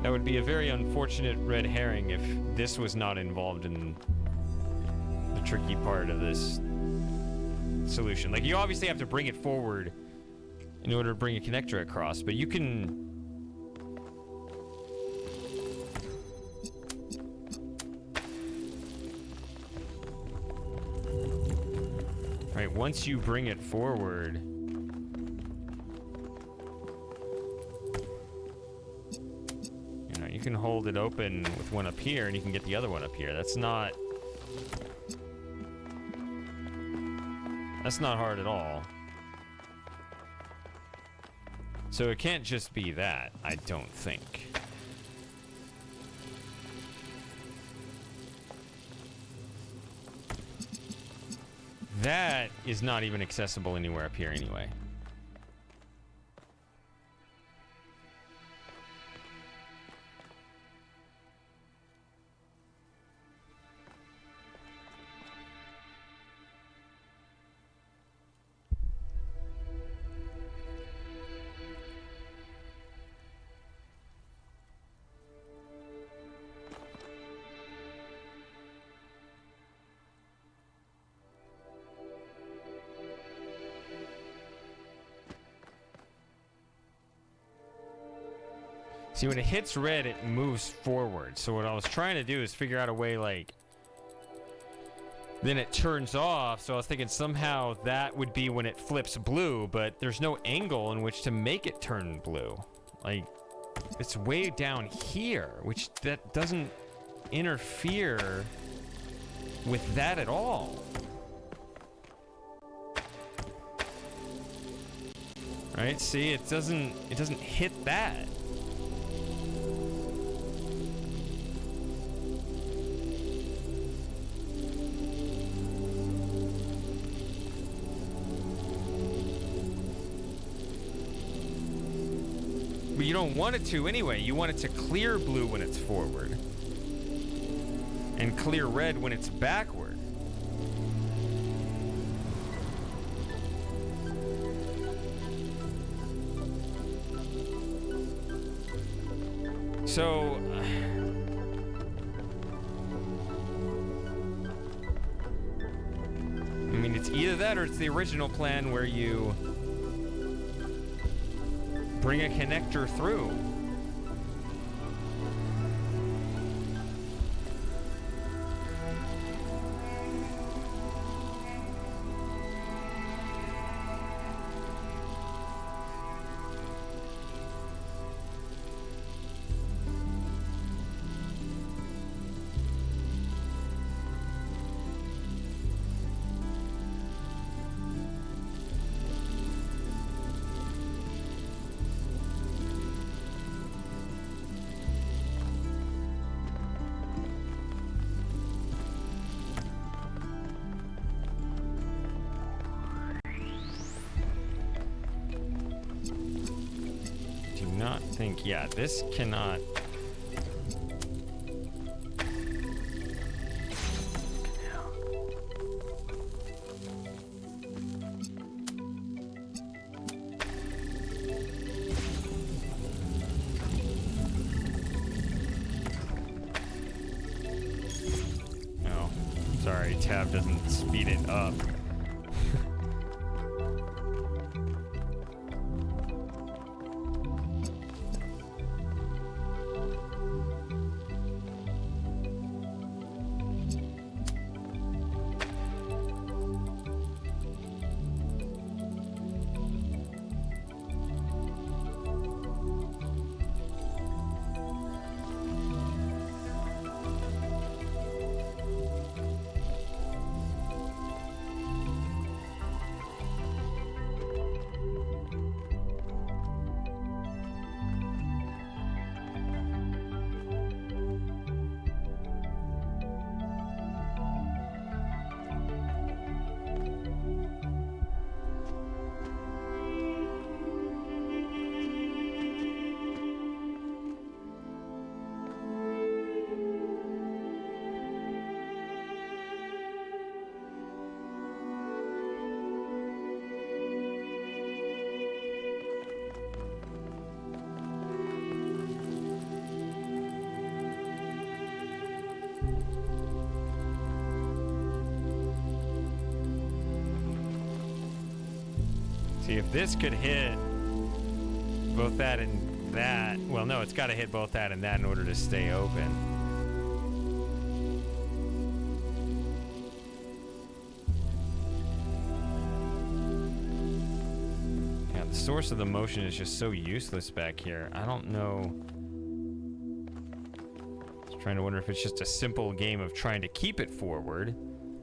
That would be a very unfortunate red herring if this was not involved in the tricky part of this solution. Like, you obviously have to bring it forward in order to bring a connector across, but you can... Right, once you bring it forward... You know, you can hold it open with one up here, and you can get the other one up here. That's not hard at all. So it can't just be that, I don't think. That is not even accessible anywhere up here anyway. See, when it hits red, it moves forward. So what I was trying to do is figure out a way, like... Then it turns off, so I was thinking somehow that would be when it flips blue, but there's no angle in which to make it turn blue. Like, it's way down here, which that doesn't interfere with that at all. Right? See, it doesn't hit that. But you don't want it to anyway. You want it to clear blue when it's forward. And clear red when it's backward. So... I mean, it's either that or it's the original plan where you... bring a connector through. Yeah, this cannot... Oh, sorry, tab doesn't speed it up. See if this could hit both that and that. Well, no, it's got to hit both that and that in order to stay open. Yeah, the source of the motion is just so useless back here. I don't know. I was trying to wonder if it's just a simple game of trying to keep it forward.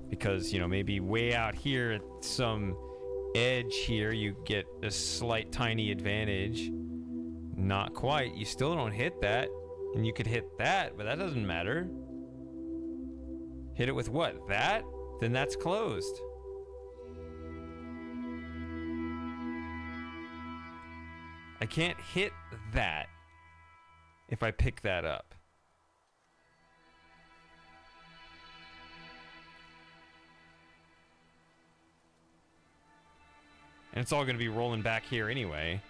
Because, you know, maybe way out here at some edge here, you get a slight tiny advantage. Not quite. You still don't hit that. And you could hit that, but that doesn't matter. Hit it with what? That? Then that's closed. I can't hit that if I pick that up. And it's all going to be rolling back here anyway.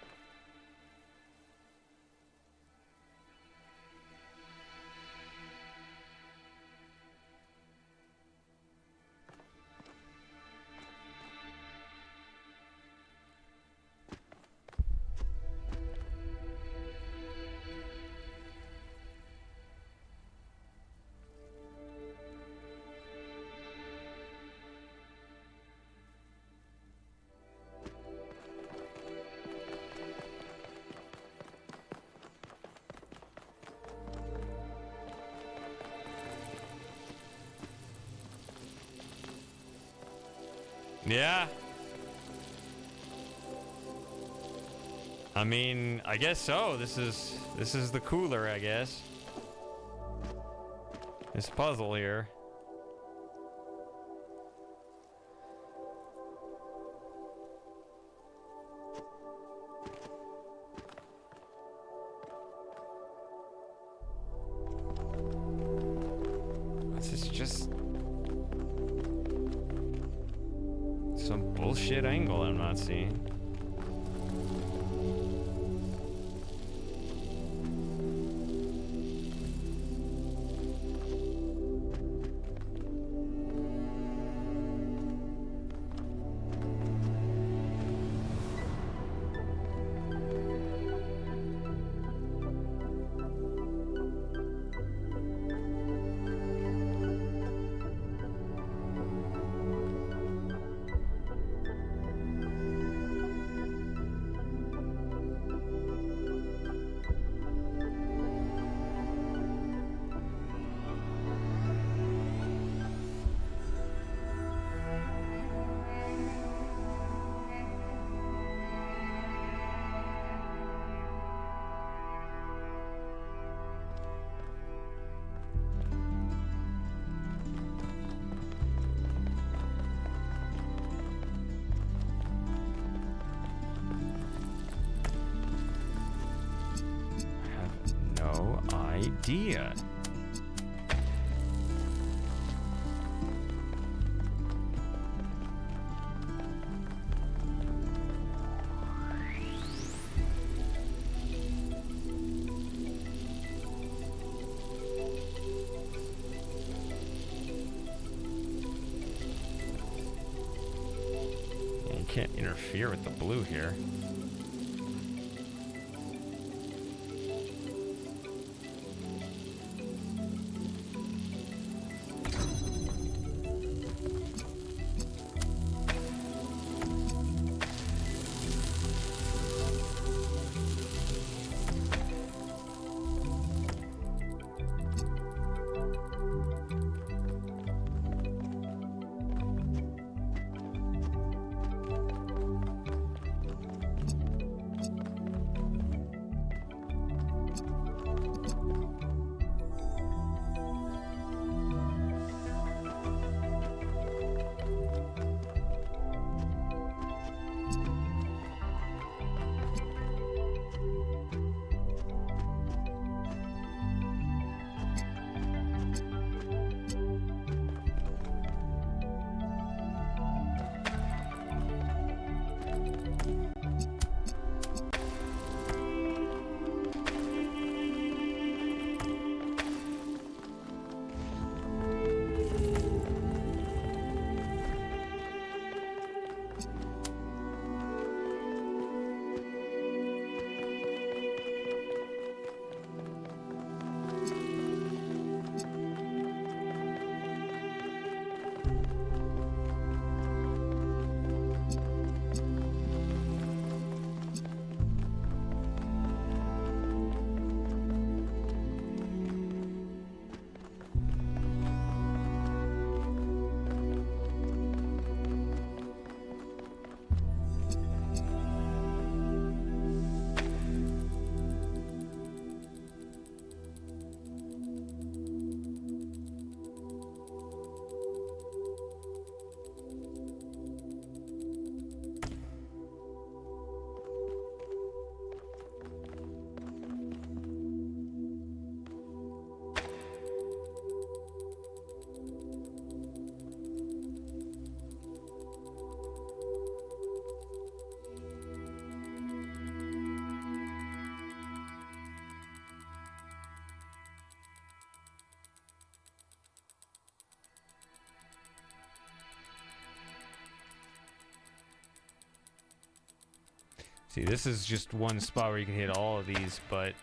Yeah. I mean, I guess so. This is the cooler, I guess. This puzzle here. This is just some bullshit angle I'm not seeing. Idea. You can't interfere with the blue here. See, this is just one spot where you can hit all of these, but...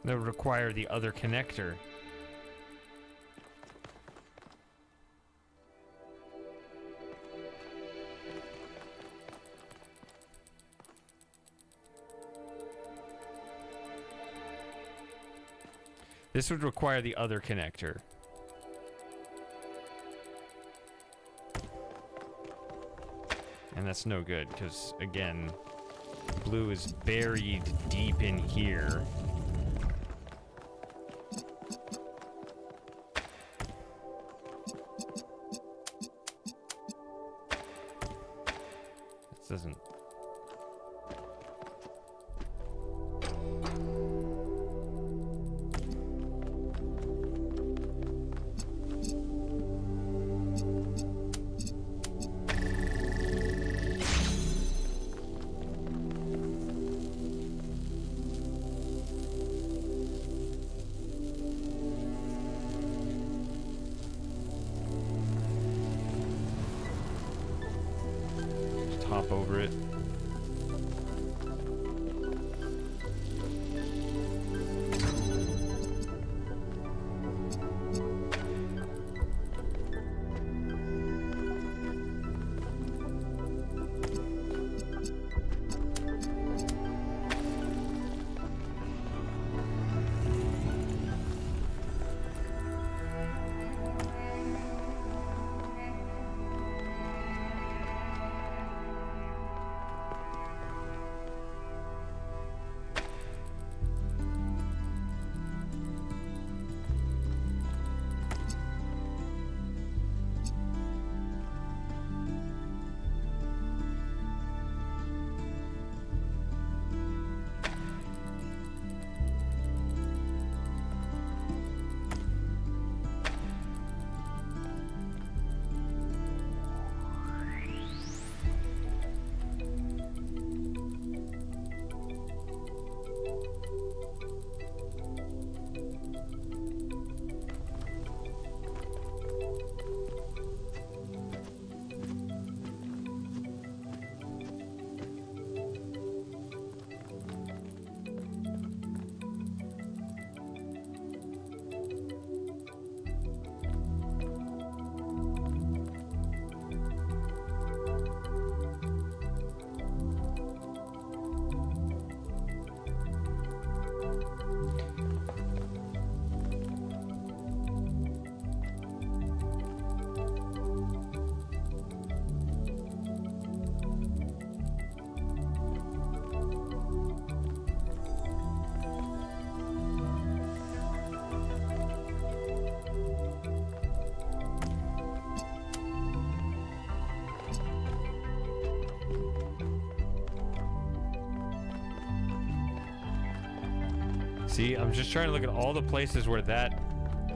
that would require the other connector. This would require the other connector. And that's no good, because, again, blue is buried deep in here. This doesn't... hop over it. See, I'm just trying to look at all the places where that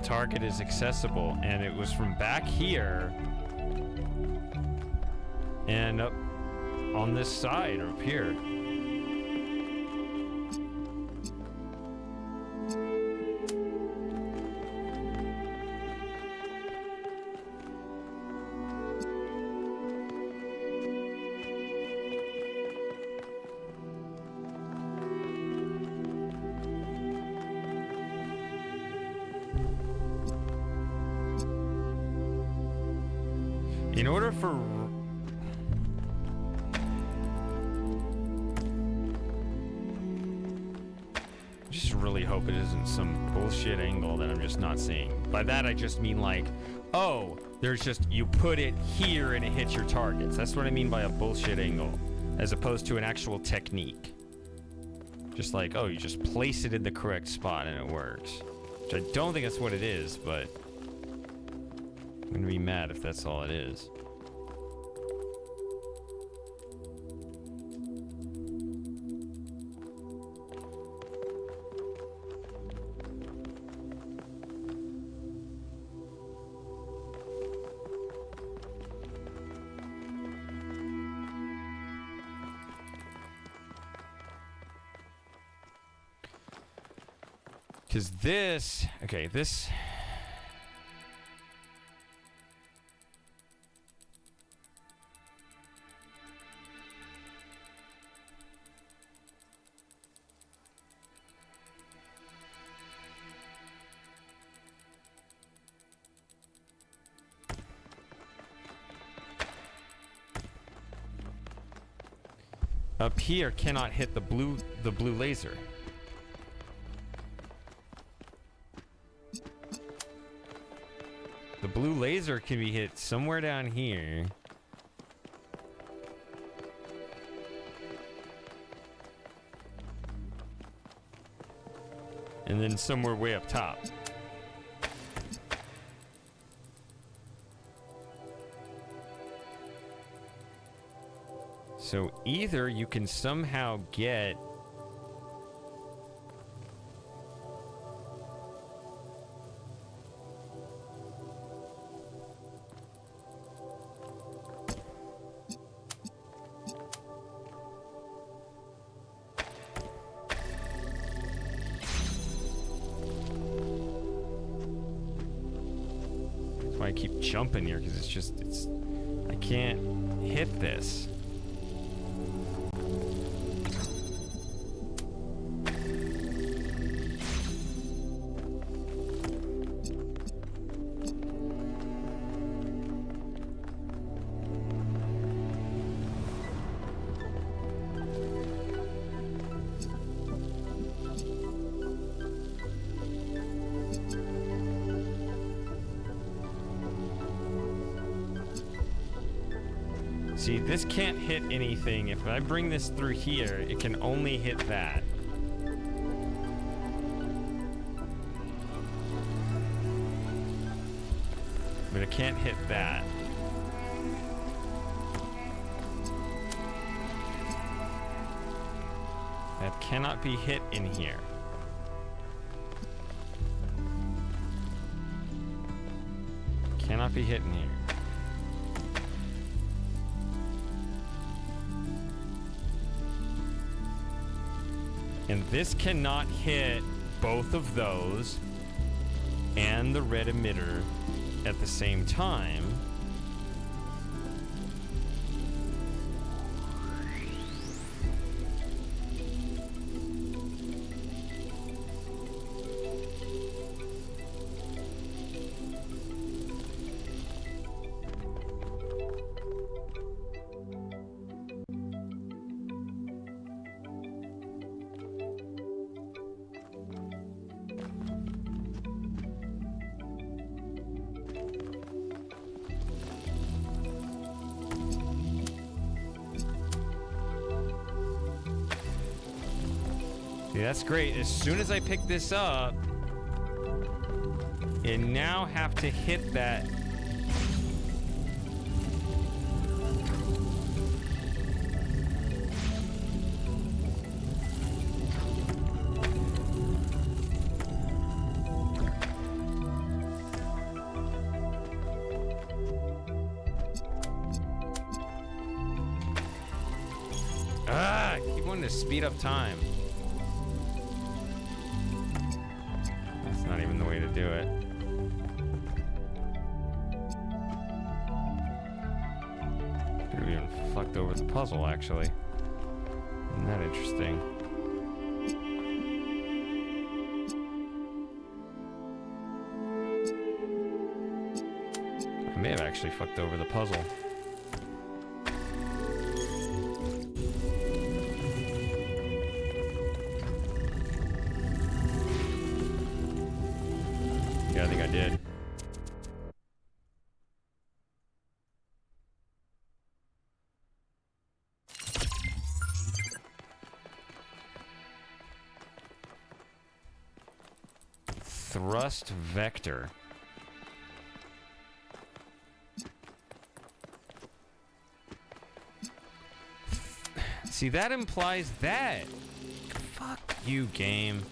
target is accessible, and it was from back here and up on this side or up here. In order for... just really hope it isn't some bullshit angle that I'm just not seeing. By that I just mean like, oh, there's just, you put it here and it hits your targets. That's what I mean by a bullshit angle, as opposed to an actual technique. Just like, oh, you just place it in the correct spot and it works. Which I don't think that's what it is, but... I'm gonna be mad if that's all it is. Because this... Okay, this... Up here cannot hit the blue laser. The blue laser can be hit somewhere down here. And then somewhere way up top. So either you can somehow get... That's why I keep jumping here, because it's... I can't hit this. See, this can't hit anything. If I bring this through here, it can only hit that. But it can't hit that. That cannot be hit in here. Cannot be hit in here. And this cannot hit both of those and the red emitter at the same time. See, that's great. As soon as I pick this up, it now have to hit that. I keep wanting to speed up time. That's not even the way to do it. Could have even fucked over the puzzle, actually. Isn't that interesting? I may have actually fucked over the puzzle. Yeah, I think I did. Thrust vector. See, that implies that. Fuck you, game.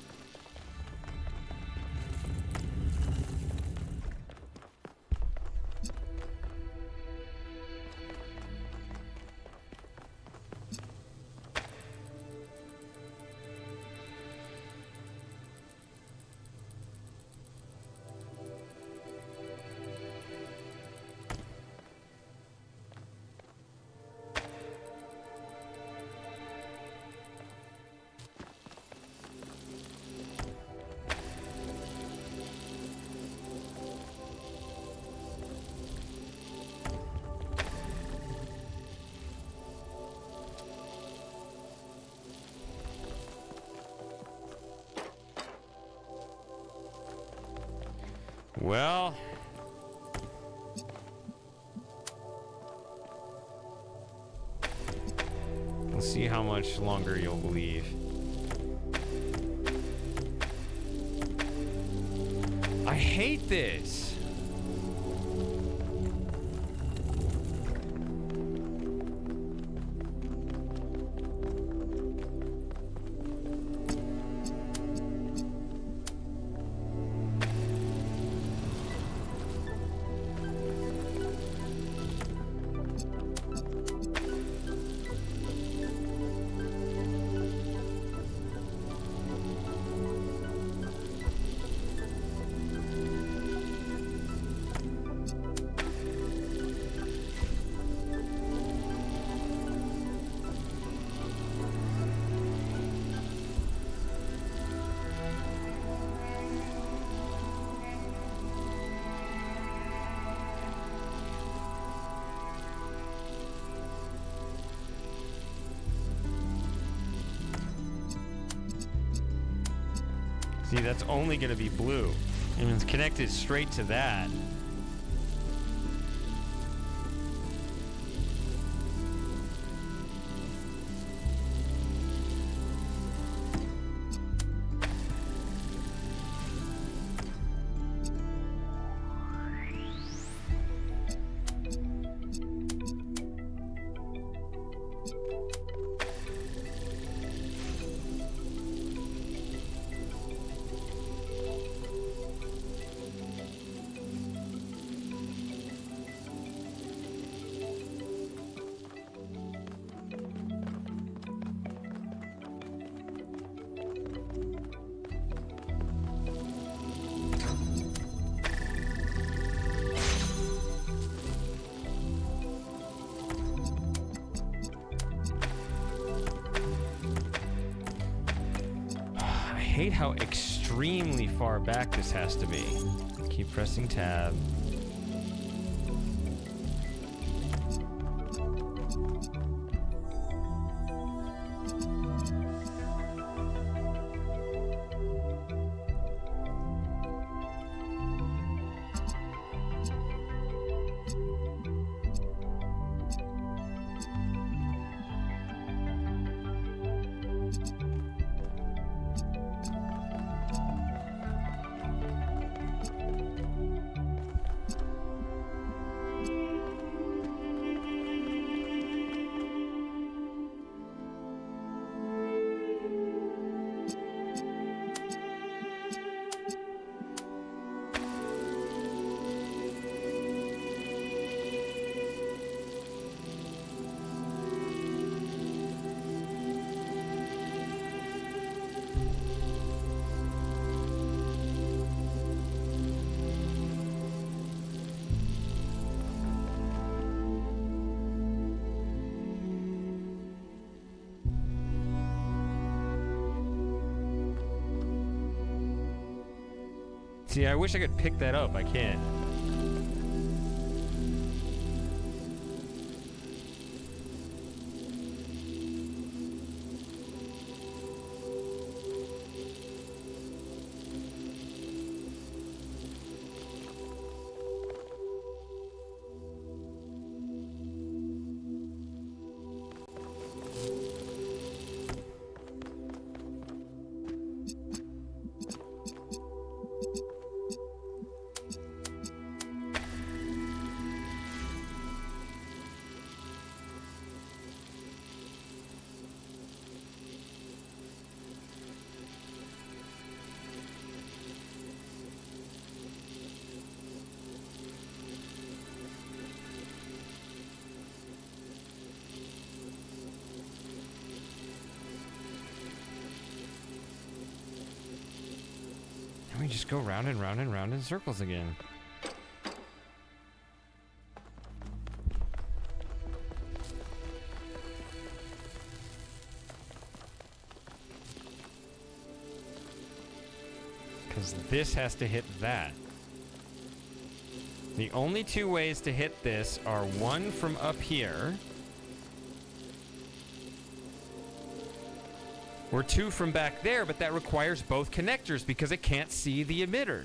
Well, we'll see how much longer you'll believe. I hate this. See, that's only going to be blue. And it's connected straight to that. I hate how extremely far back this has to be. Keep pressing tab. See, I wish I could pick that up. I can't. We just go round and round and round in circles again. Because this has to hit that. The only two ways to hit this are one from up here, or two from back there, but that requires both connectors because it can't see the emitter.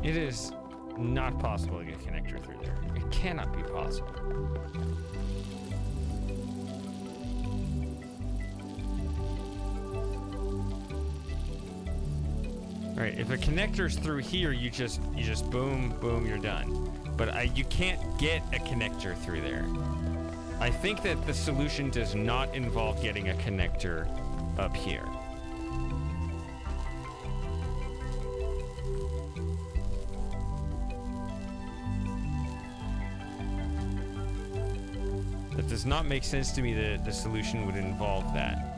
It is not possible to get a connector through there. It cannot be possible. All right, if a connector's through here, you just boom, boom, you're done. But you can't get a connector through there. I think that the solution does not involve getting a connector up here. That does not make sense to me that the solution would involve that.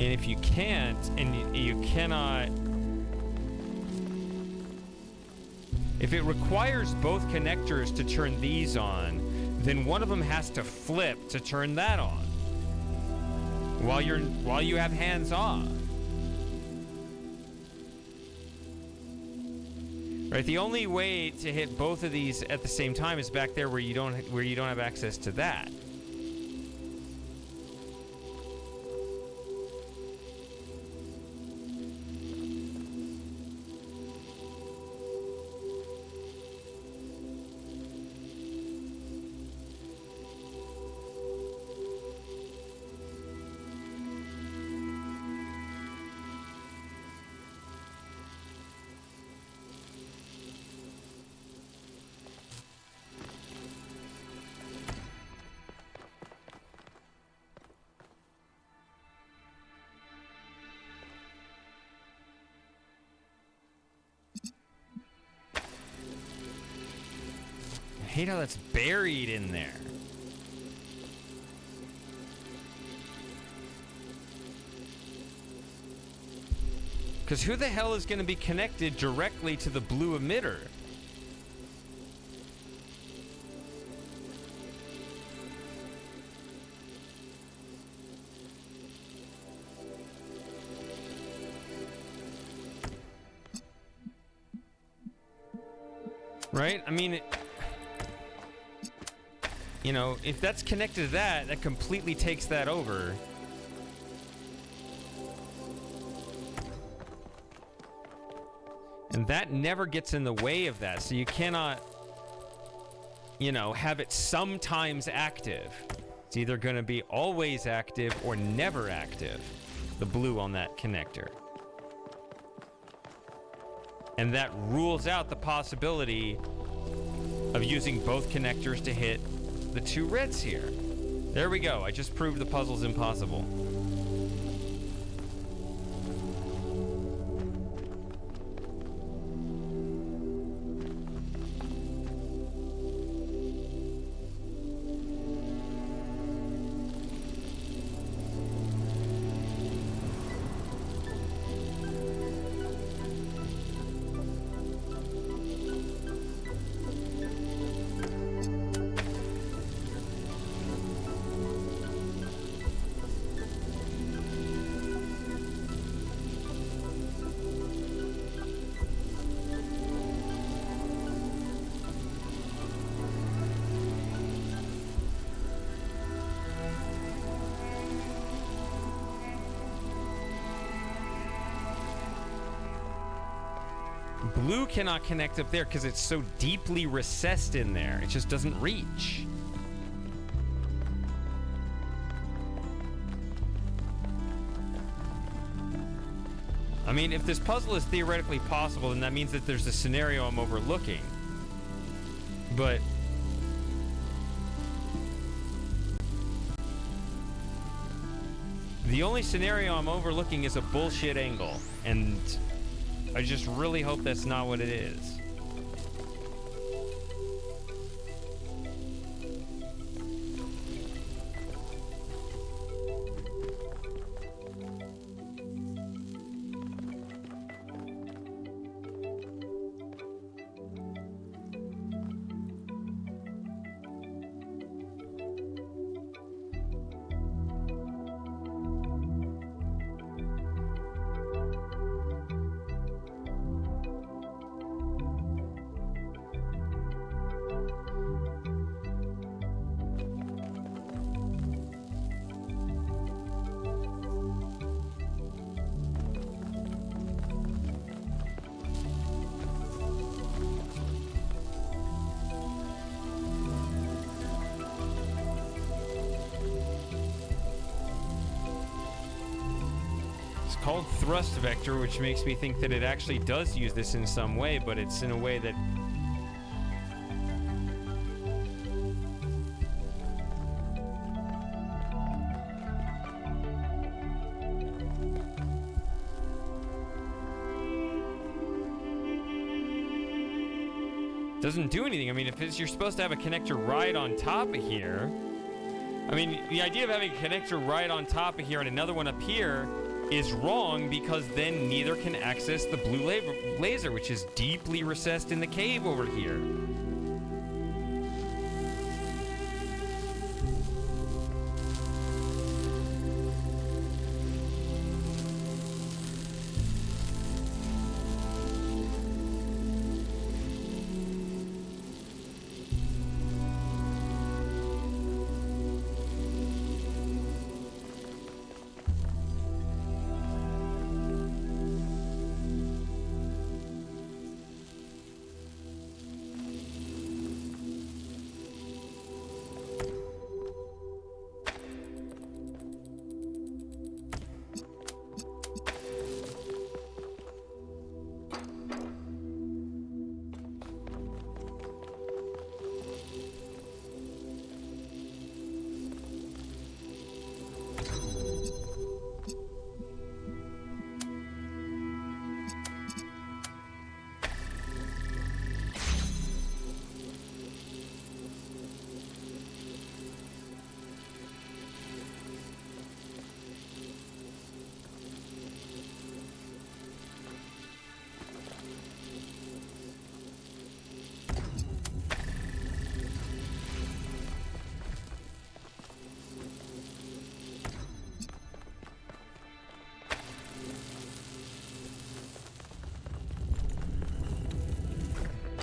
And if you can't, and you cannot... If it requires both connectors to turn these on, then one of them has to flip to turn that on. While you have hands off. Right? The only way to hit both of these at the same time is back there where you don't have access to that. I hate how that's buried in there. Because who the hell is going to be connected directly to the blue emitter? Right? I mean... You know, if that's connected to that, that completely takes that over. And that never gets in the way of that, so you cannot, you know, have it sometimes active. It's either going to be always active or never active, the blue on that connector. And that rules out the possibility of using both connectors to hit the two reds here. There we go. I just proved the puzzle's impossible. Blue cannot connect up there because it's so deeply recessed in there. It just doesn't reach. I mean, if this puzzle is theoretically possible, then that means that there's a scenario I'm overlooking. But... the only scenario I'm overlooking is a bullshit angle, and I just really hope that's not what it is. called thrust vector, which makes me think that it actually does use this in some way, but it's in a way that... doesn't do anything. I mean, if you're supposed to have a connector right on top of here, I mean, the idea of having a connector right on top of here and another one up here is wrong, because then neither can access the blue laser, which is deeply recessed in the cave over here.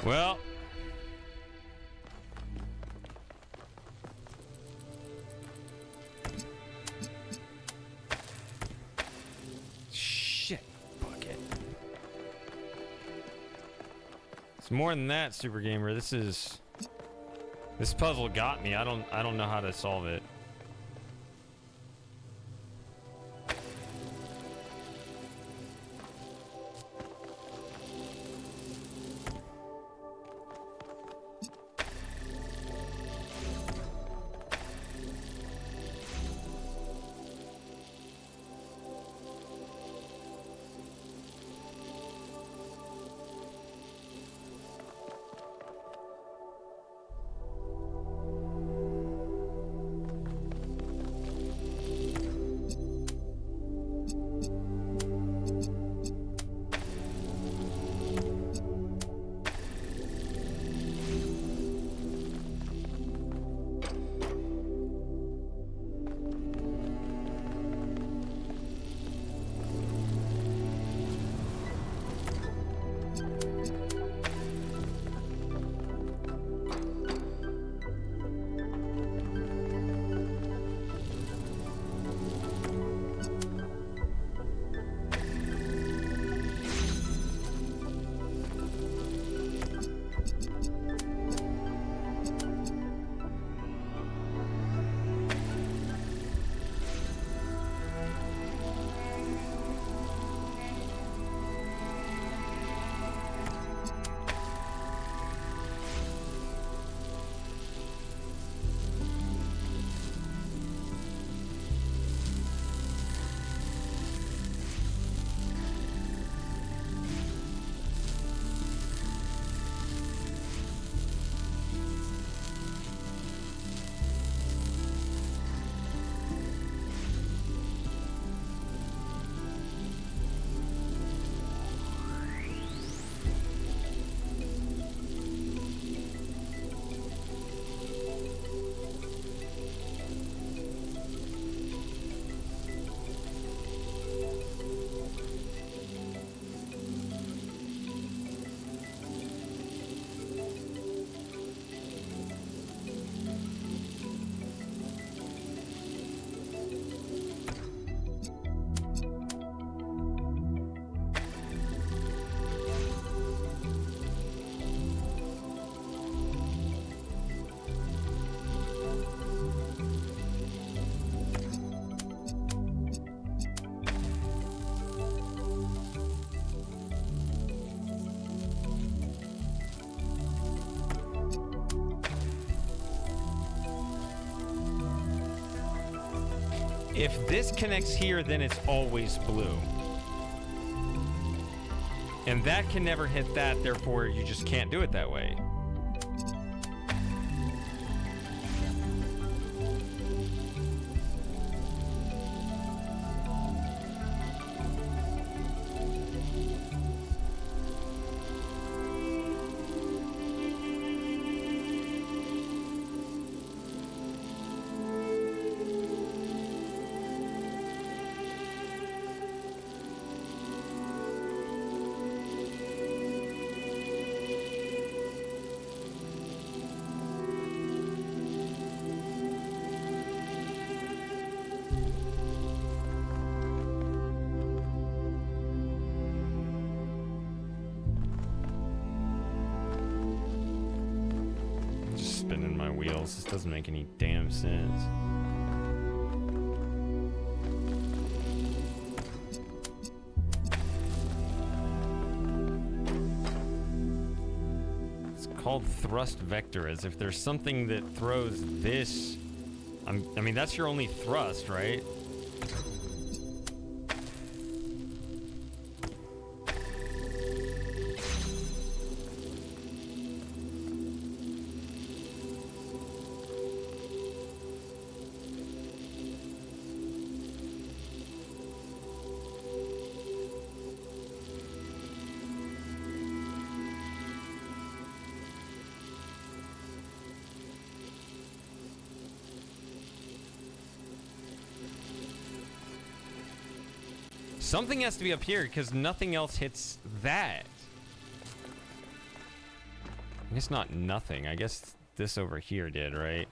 Well, shit, bucket. It's more than that, Super Gamer. This puzzle got me. I don't know how to solve it. If this connects here, then it's always blue. And that can never hit that, therefore you just can't do it that way. Spinning my wheels. This doesn't make any damn sense. It's called thrust vector, as if there's something that throws this. I mean, that's your only thrust, right? Something has to be up here because nothing else hits that. I guess not nothing. I guess this over here did, right?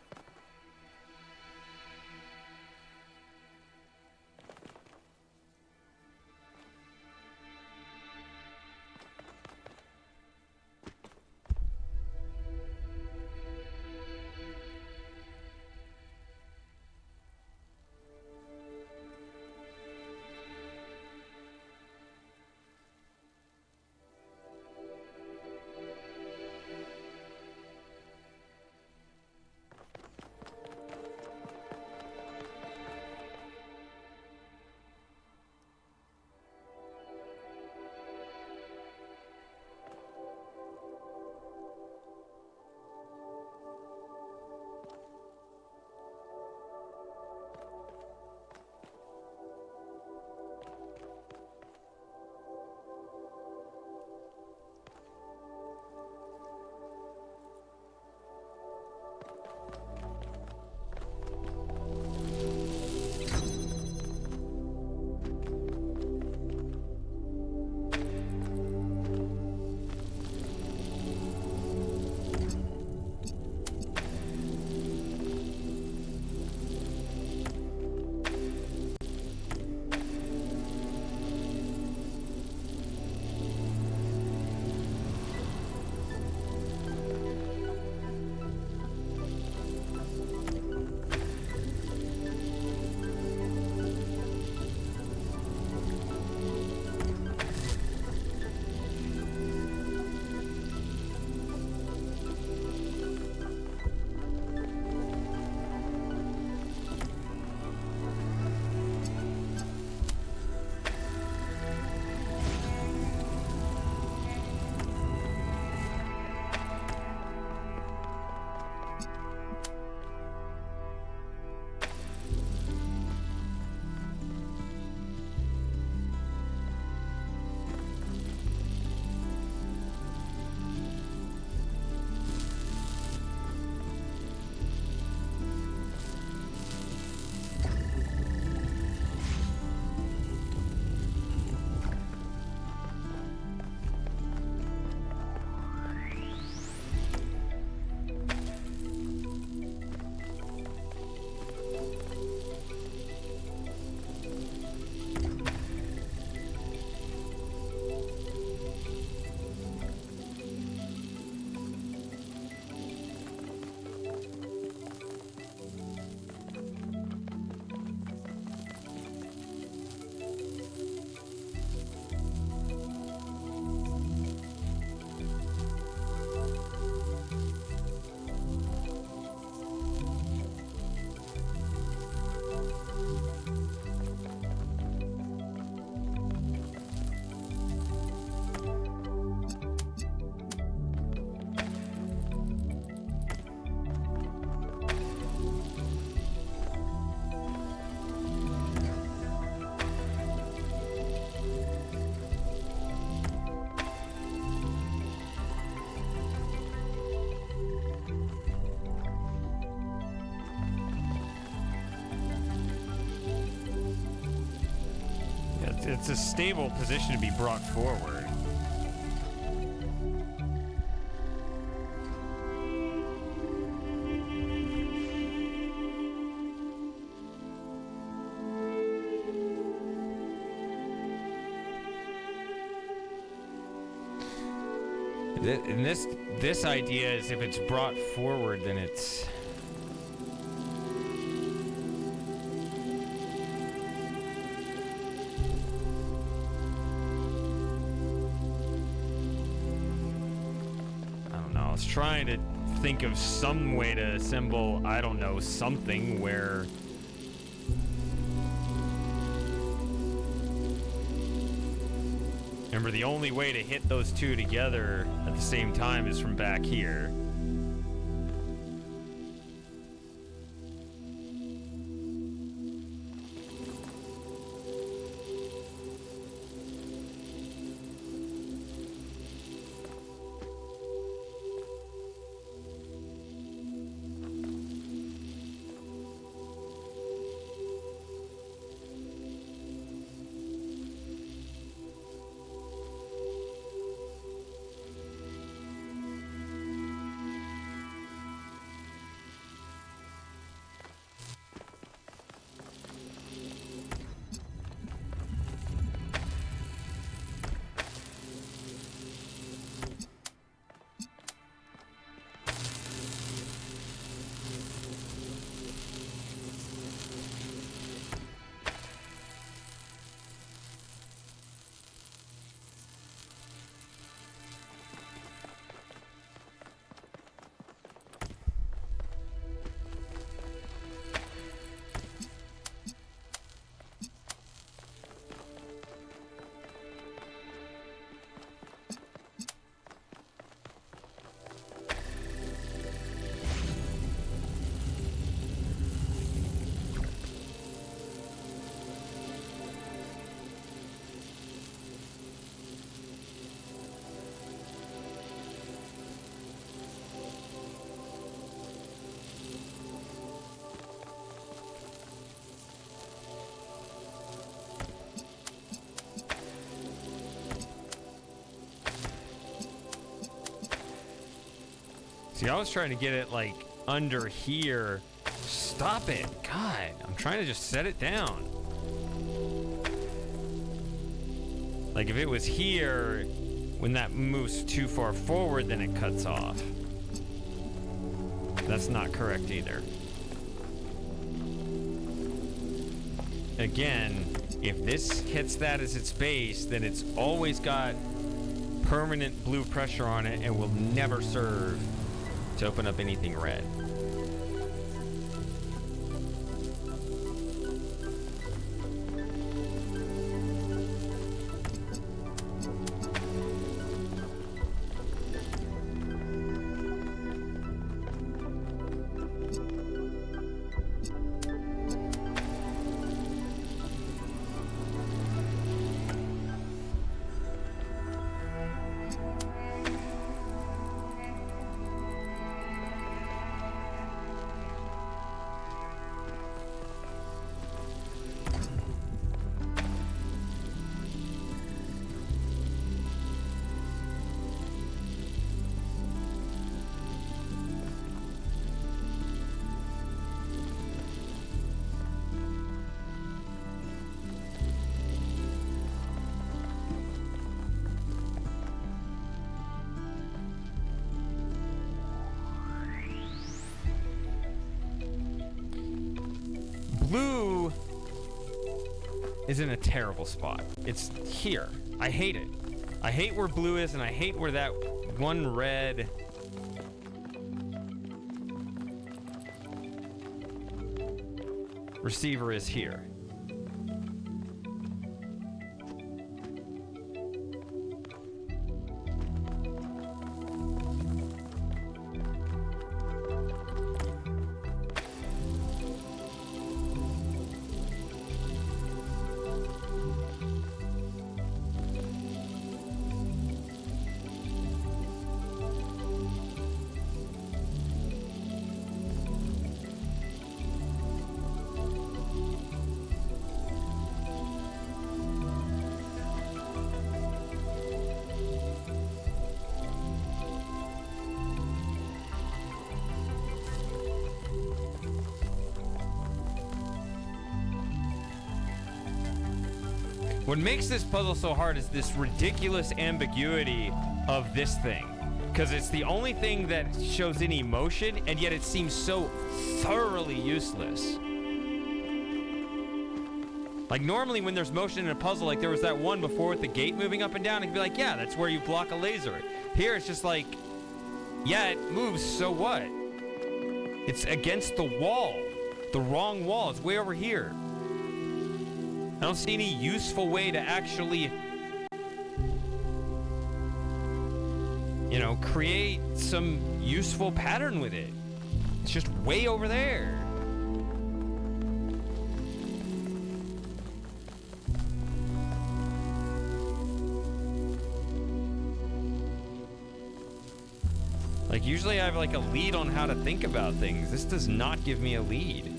it's a stable position to be brought forward. And this idea is if it's brought forward, then it's... I don't know. I was trying to think of some way to assemble, I don't know, something where... Remember, the only way to hit those two together at the same time is from back here. See, I was trying to get it, like, under here. Stop it. God, I'm trying to just set it down. Like, if it was here, when that moves too far forward, then it cuts off. That's not correct either. Again, if this hits that as its base, then it's always got permanent blue pressure on it and will never serve to open up anything red. Blue is in a terrible spot. It's here. I hate it. I hate where blue is, and I hate where that one red receiver is here. What makes this puzzle so hard is this ridiculous ambiguity of this thing. Because it's the only thing that shows any emotion, and yet it seems so thoroughly useless. Like normally when there's motion in a puzzle, like there was that one before with the gate moving up and down, it'd be like, yeah, that's where you block a laser. Here it's just like, yeah, it moves, so what? It's against the wall. The wrong wall. It's way over here. I don't see any useful way to actually, you know, create some useful pattern with it. It's just way over there. Like, usually I have like a lead on how to think about things. This does not give me a lead.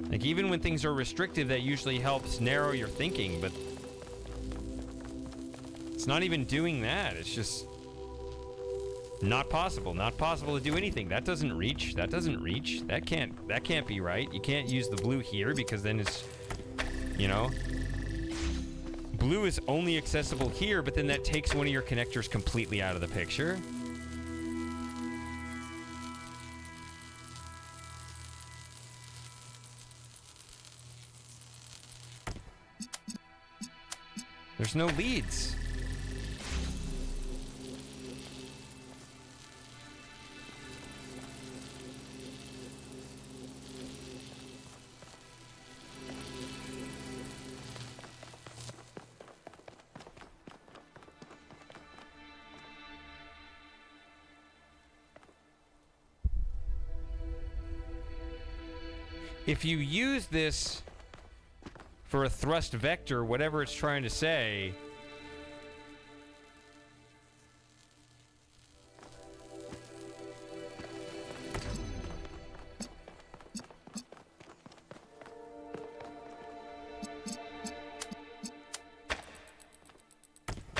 Like, even when things are restrictive, that usually helps narrow your thinking, but it's not even doing that. It's just not possible. Not possible to do anything. That doesn't reach. That doesn't reach. That can't be right. You can't use the blue here because then it's, you know, blue is only accessible here, but then that takes one of your connectors completely out of the picture. There's no leads. If you use this for a thrust vector, whatever it's trying to say,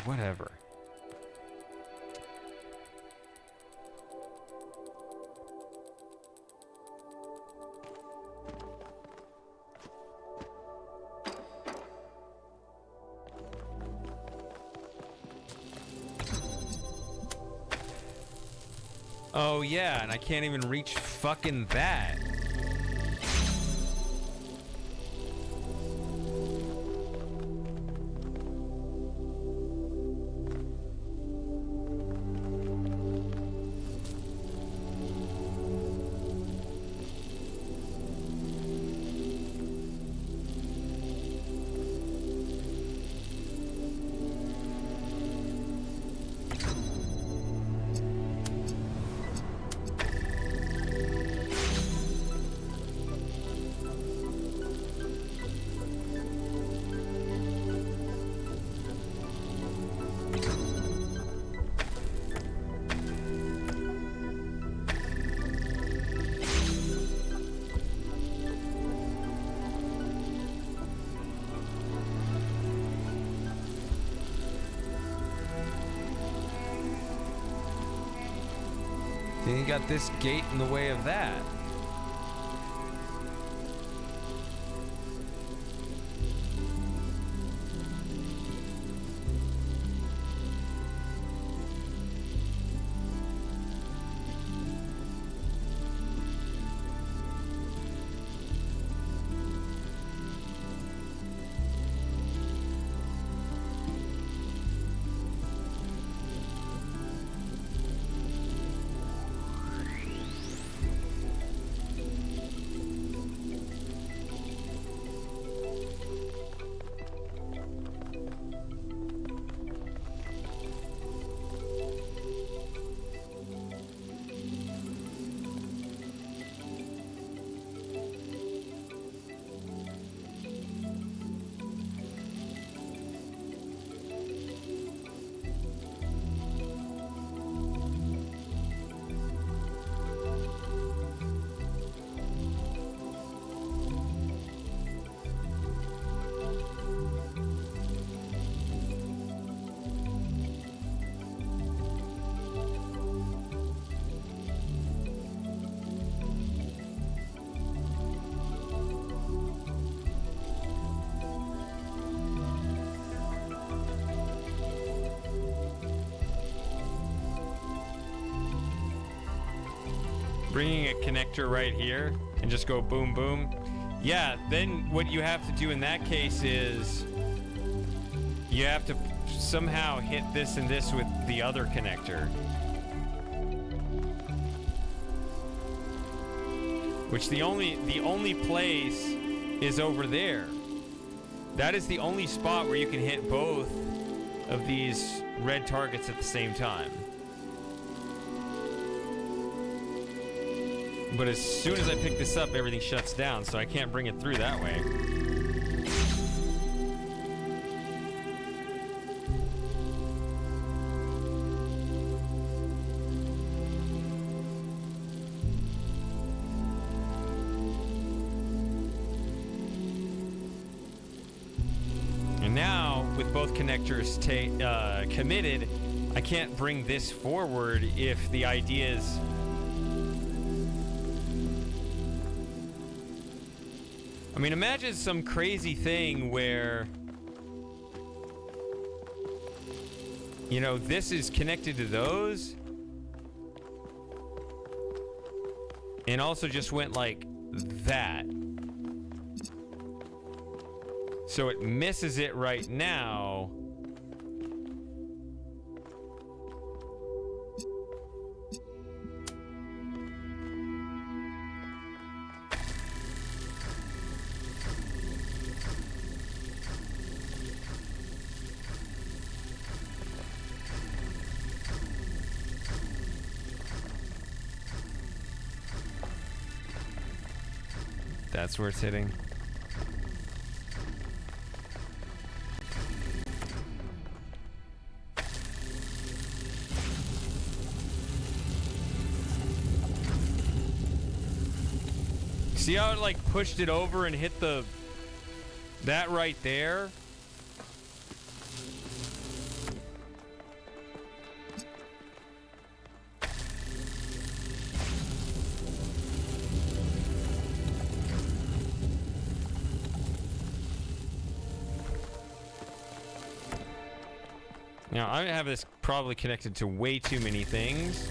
whatever. Oh yeah, and I can't even reach fucking that. Then you got this gate in the way of that. bringing a connector right here and just go boom, boom. Yeah, then what you have to do in that case is you have to somehow hit this and this with the other connector. Which the only place is over there. That is the only spot where you can hit both of these red targets at the same time. But as soon as I pick this up, everything shuts down, so I can't bring it through that way. And now, with both connectors committed, I can't bring this forward if the idea is... I mean, imagine some crazy thing where, you know, this is connected to those and also just went like that. So it misses it right now. That's where it's hitting. See how it like pushed it over and hit that right there? Now, I have this probably connected to way too many things.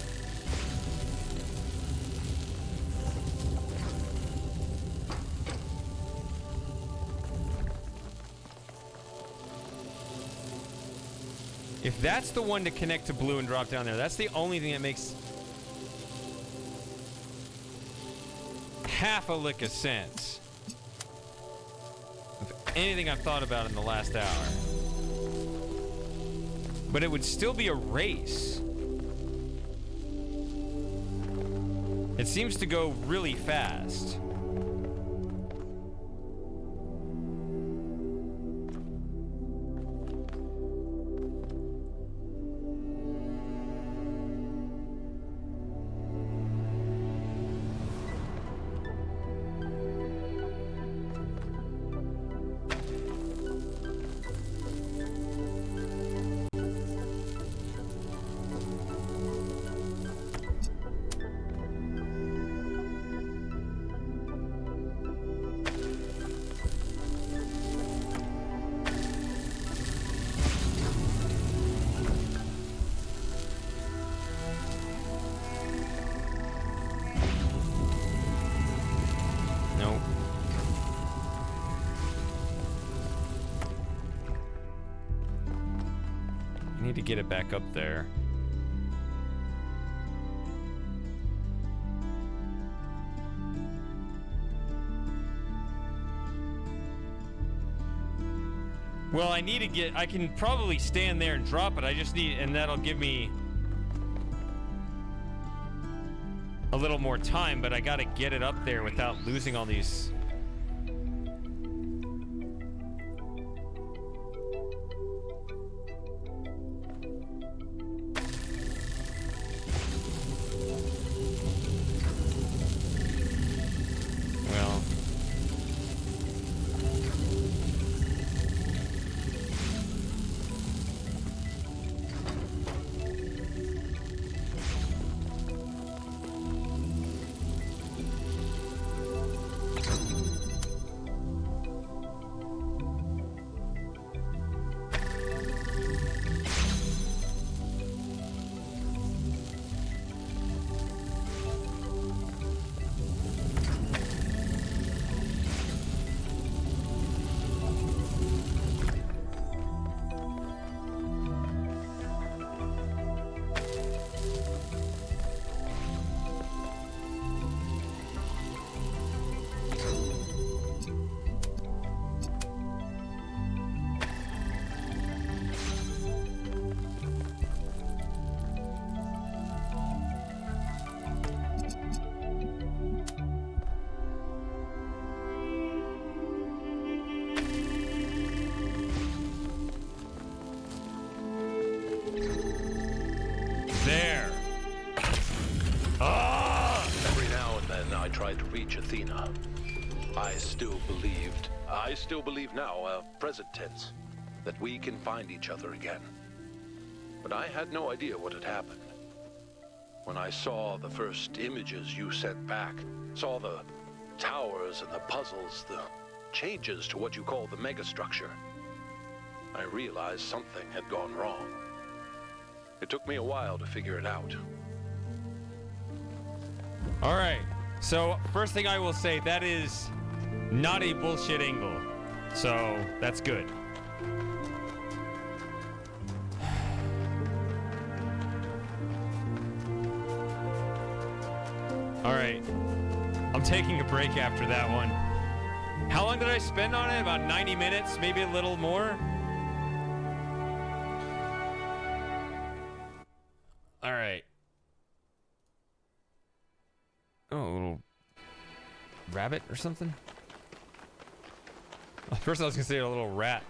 If that's the one to connect to blue and drop down there, that's the only thing that makes half a lick of sense of anything I've thought about in the last hour. But it would still be a race. It seems to go really fast. To get it back up there. Well, I need to get, I can probably stand there and drop it. I just need, and that'll give me a little more time, but I gotta get it up there without losing all these. tried to reach Athena. I still believe now, present tense, that we can find each other again. But I had no idea what had happened. When I saw the first images you sent back, saw the towers and the puzzles, the changes to what you call the megastructure, I realized something had gone wrong. It took me a while to figure it out. All right. So first thing I will say, that is not a bullshit angle. So that's good. All right. I'm taking a break after that one. How long did I spend on it? About 90 minutes, maybe a little more. All right. Oh, a little rabbit or something? First I was gonna say a little rat.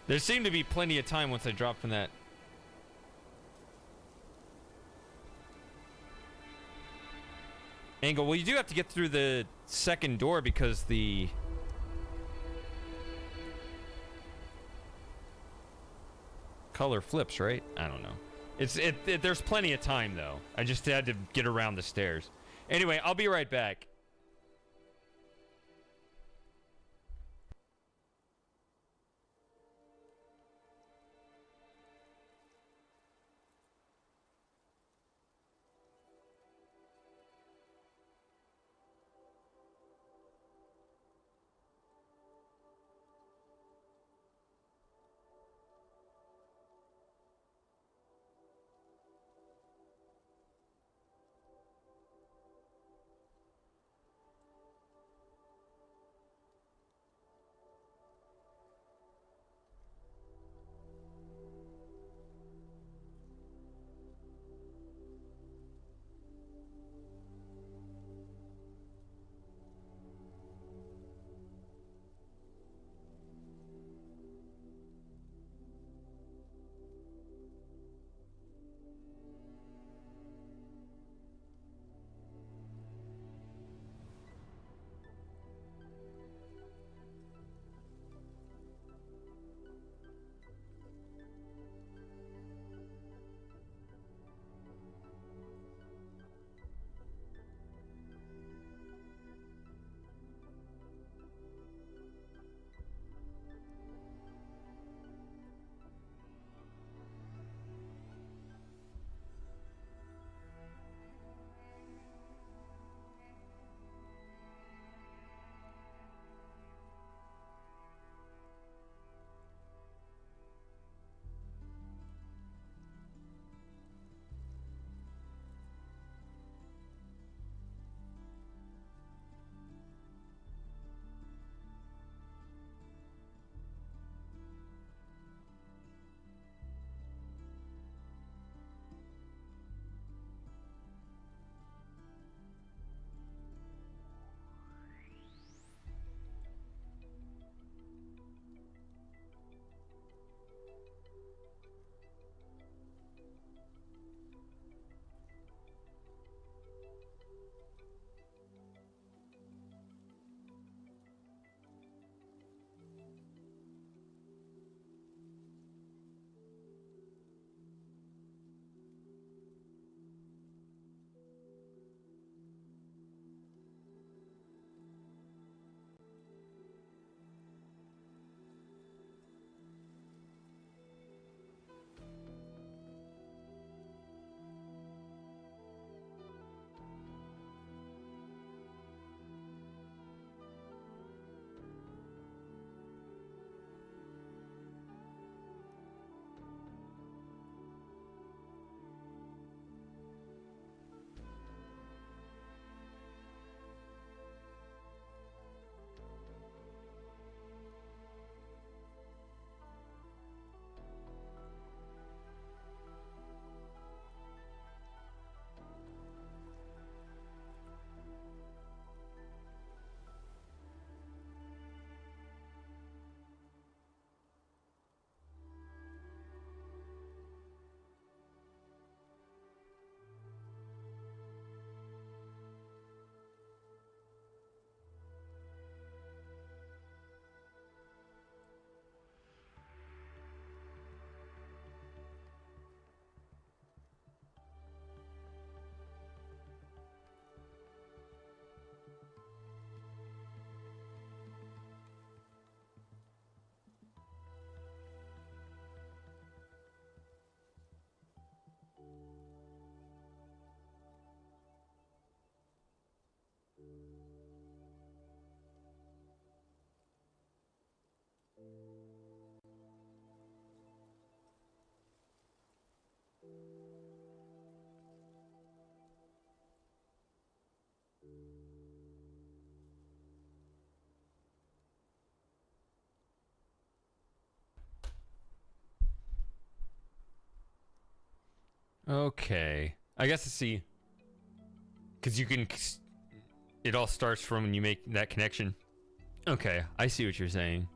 There seemed to be plenty of time once I dropped from that. Angle. Well, you do have to get through the second door because the color flips, right? I don't know. There's plenty of time though. I just had to get around the stairs. Anyway, I'll be right back. Okay. I guess to see. Because you can... It all starts from when you make that connection. Okay, I see what you're saying.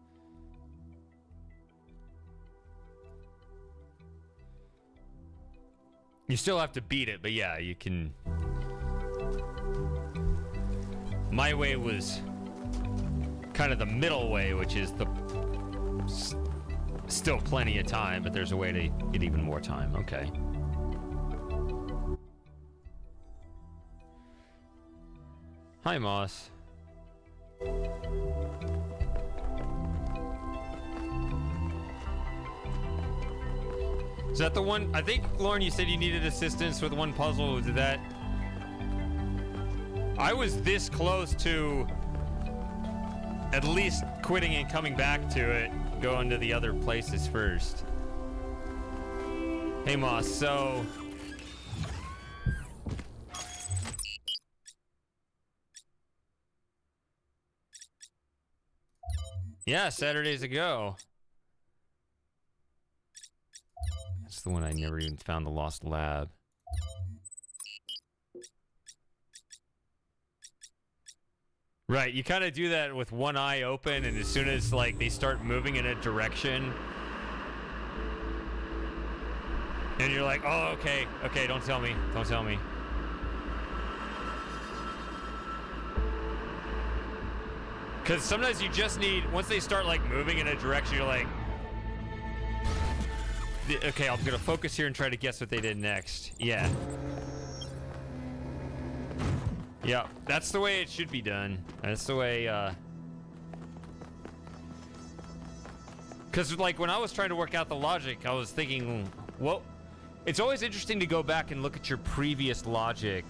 You still have to beat it, but yeah, you can... My way was kind of the middle way, which is the... Still plenty of time, but there's a way to get even more time. Okay. Hi, Moss. Is that the one? I think, Lauren, you said you needed assistance with one puzzle. Did that? I was this close to at least quitting and coming back to it, going to the other places first. Hey, Moss, so... Yeah, Saturdays ago. That's the one I never even found, the lost lab. Right, you kind of do that with one eye open, and as soon as like they start moving in a direction, and you're like, oh, okay, don't tell me. Because sometimes you just need, once they start like moving in a direction, you're like, okay, I'm gonna focus here and try to guess what they did next. Yeah. Yeah, that's the way it should be done. That's the way, because like when I was trying to work out the logic, I was thinking, well, it's always interesting to go back and look at your previous logic.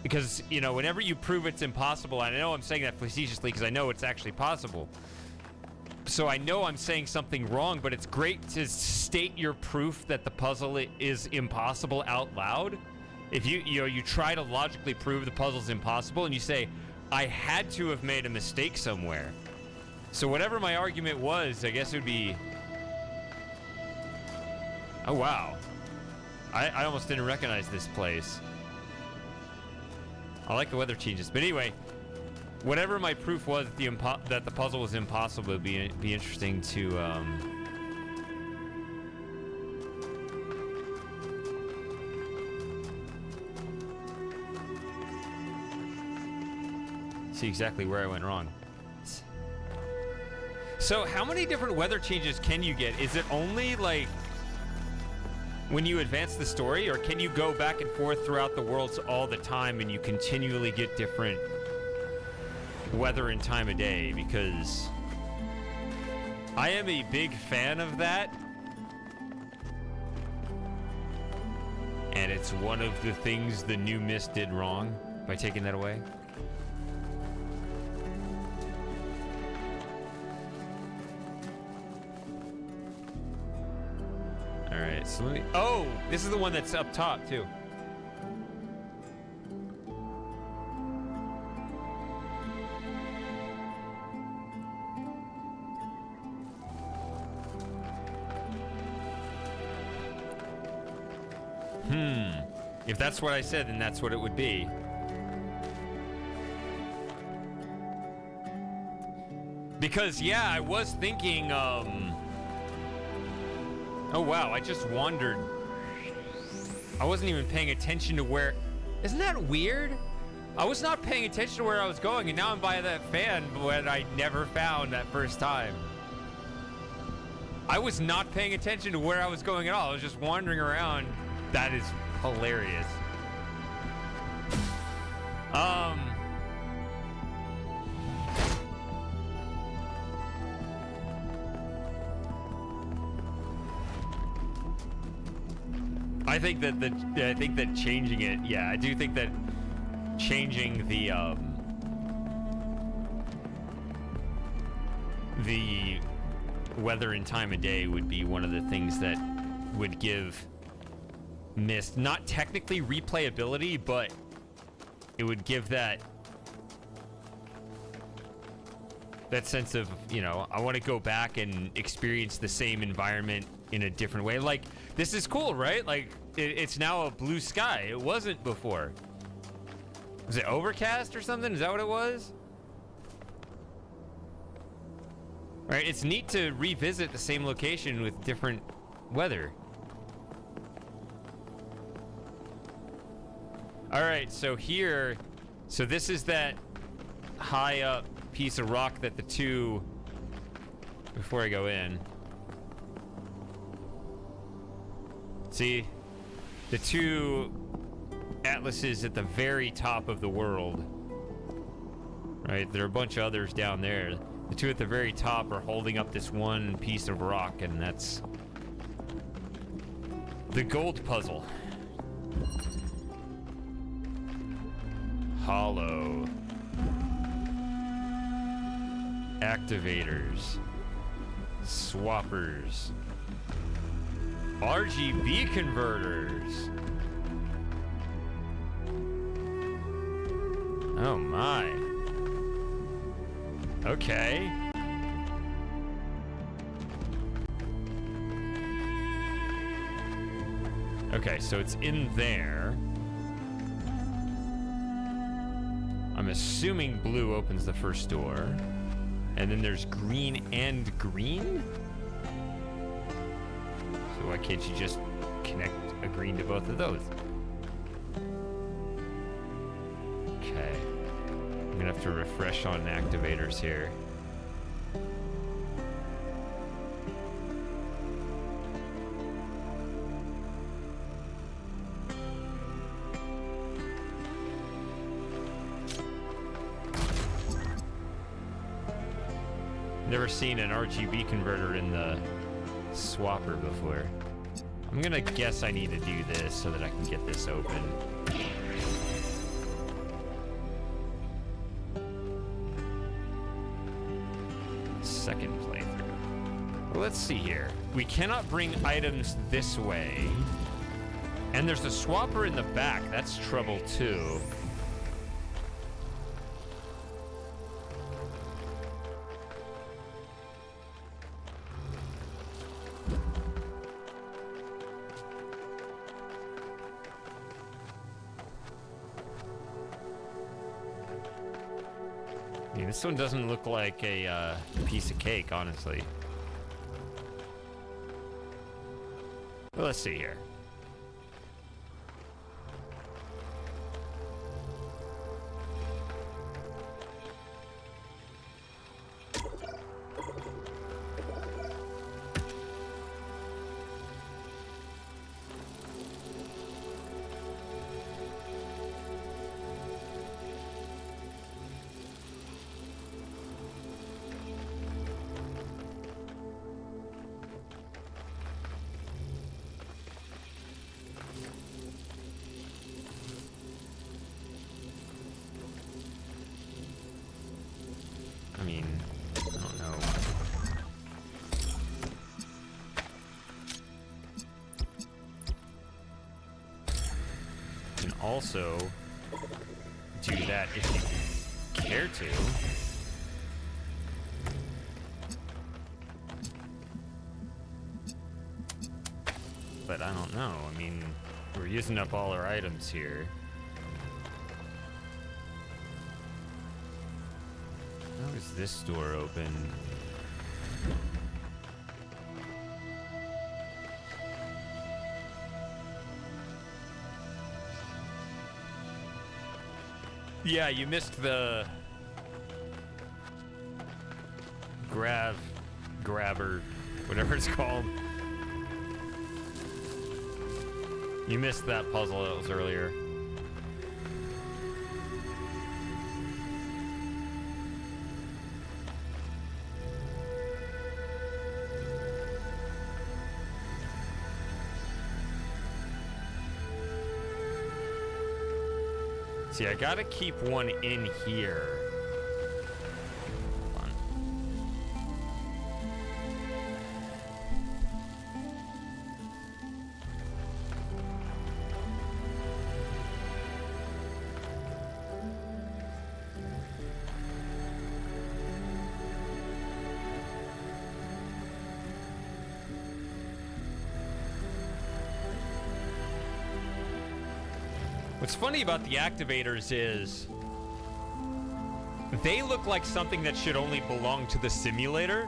Because, you know, whenever you prove it's impossible, and I know I'm saying that facetiously because I know it's actually possible. So I know I'm saying something wrong, but it's great to state your proof that the puzzle is impossible out loud. If you try to logically prove the puzzle's impossible and you say, I had to have made a mistake somewhere. So whatever my argument was, I guess it would be... Oh, wow. I almost didn't recognize this place. I like the weather changes. But anyway, whatever my proof was that the puzzle was impossible, would be interesting to see exactly where I went wrong. So how many different weather changes can you get? Is it only like when you advance the story, or can you go back and forth throughout the worlds all the time and you continually get different weather and time of day? Because I am a big fan of that, and it's one of the things the new Myst did wrong by taking that away. Alright, so let me... Oh! This is the one that's up top, too. If that's what I said, then that's what it would be. Because, yeah, I was thinking, Oh, wow, I just wandered. I wasn't even paying attention to where... Isn't that weird? I was not paying attention to where I was going, and now I'm by that fan when I never found that first time. I was not paying attention to where I was going at all. I was just wandering around. That is hilarious. I think that changing it, yeah, I do think that changing the weather and time of day would be one of the things that would give Myst not technically replayability, but it would give that sense of, you know, I want to go back and experience the same environment in a different way. Like, this is cool, right? Like, it's now a blue sky. It wasn't before. Was it overcast or something? Is that what it was? All right, it's neat to revisit the same location with different weather. All right, so here, so this is that high up piece of rock that the two, before I go in, see, the two atlases at the very top of the world, right? There are a bunch of others down there. The two at the very top are holding up this one piece of rock, and that's the gold puzzle. Hollow. Activators. Swappers. RGB converters. Oh my. Okay. Okay, so it's in there. I'm assuming blue opens the first door. And then there's green and green? So why can't you just connect a green to both of those? Okay. I'm gonna have to refresh on activators here. Never seen an RGB converter in the swapper before. I'm gonna guess I need to do this so that I can get this open. Second playthrough. Well, let's see here. We cannot bring items this way. And there's a swapper in the back. That's trouble too. This one doesn't look like a piece of cake, honestly. Well, let's see here. I mean, I don't know. You can also do that if you care to. But I don't know. I mean, we're using up all our items here. How is this door open? Yeah, you missed the grabber, whatever it's called. You missed that puzzle that was earlier. See, I gotta keep one in here. Hold on. What's funny about the activators is they look like something that should only belong to the simulator.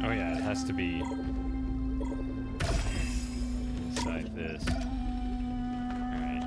Oh yeah, it has to be inside this. All right.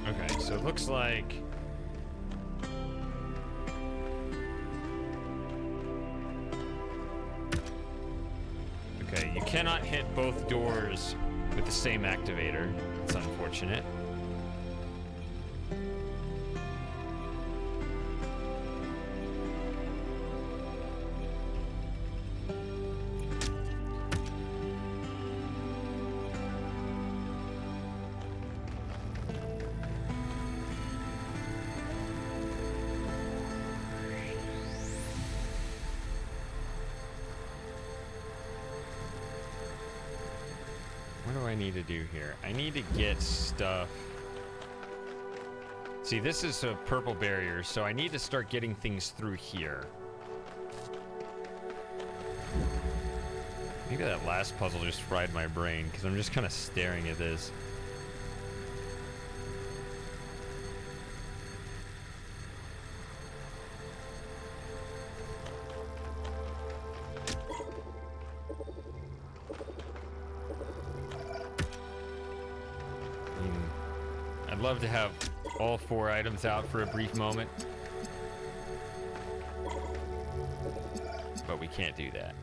Okay, so it looks like okay, you cannot hit both doors with the same activator. It's unfortunate. What do I need to do here? I need to get stuff. See, this is a purple barrier, so I need to start getting things through here. Maybe that last puzzle just fried my brain, because I'm just kind of staring at this. I'd love to have all 4 items out for a brief moment, but we can't do that.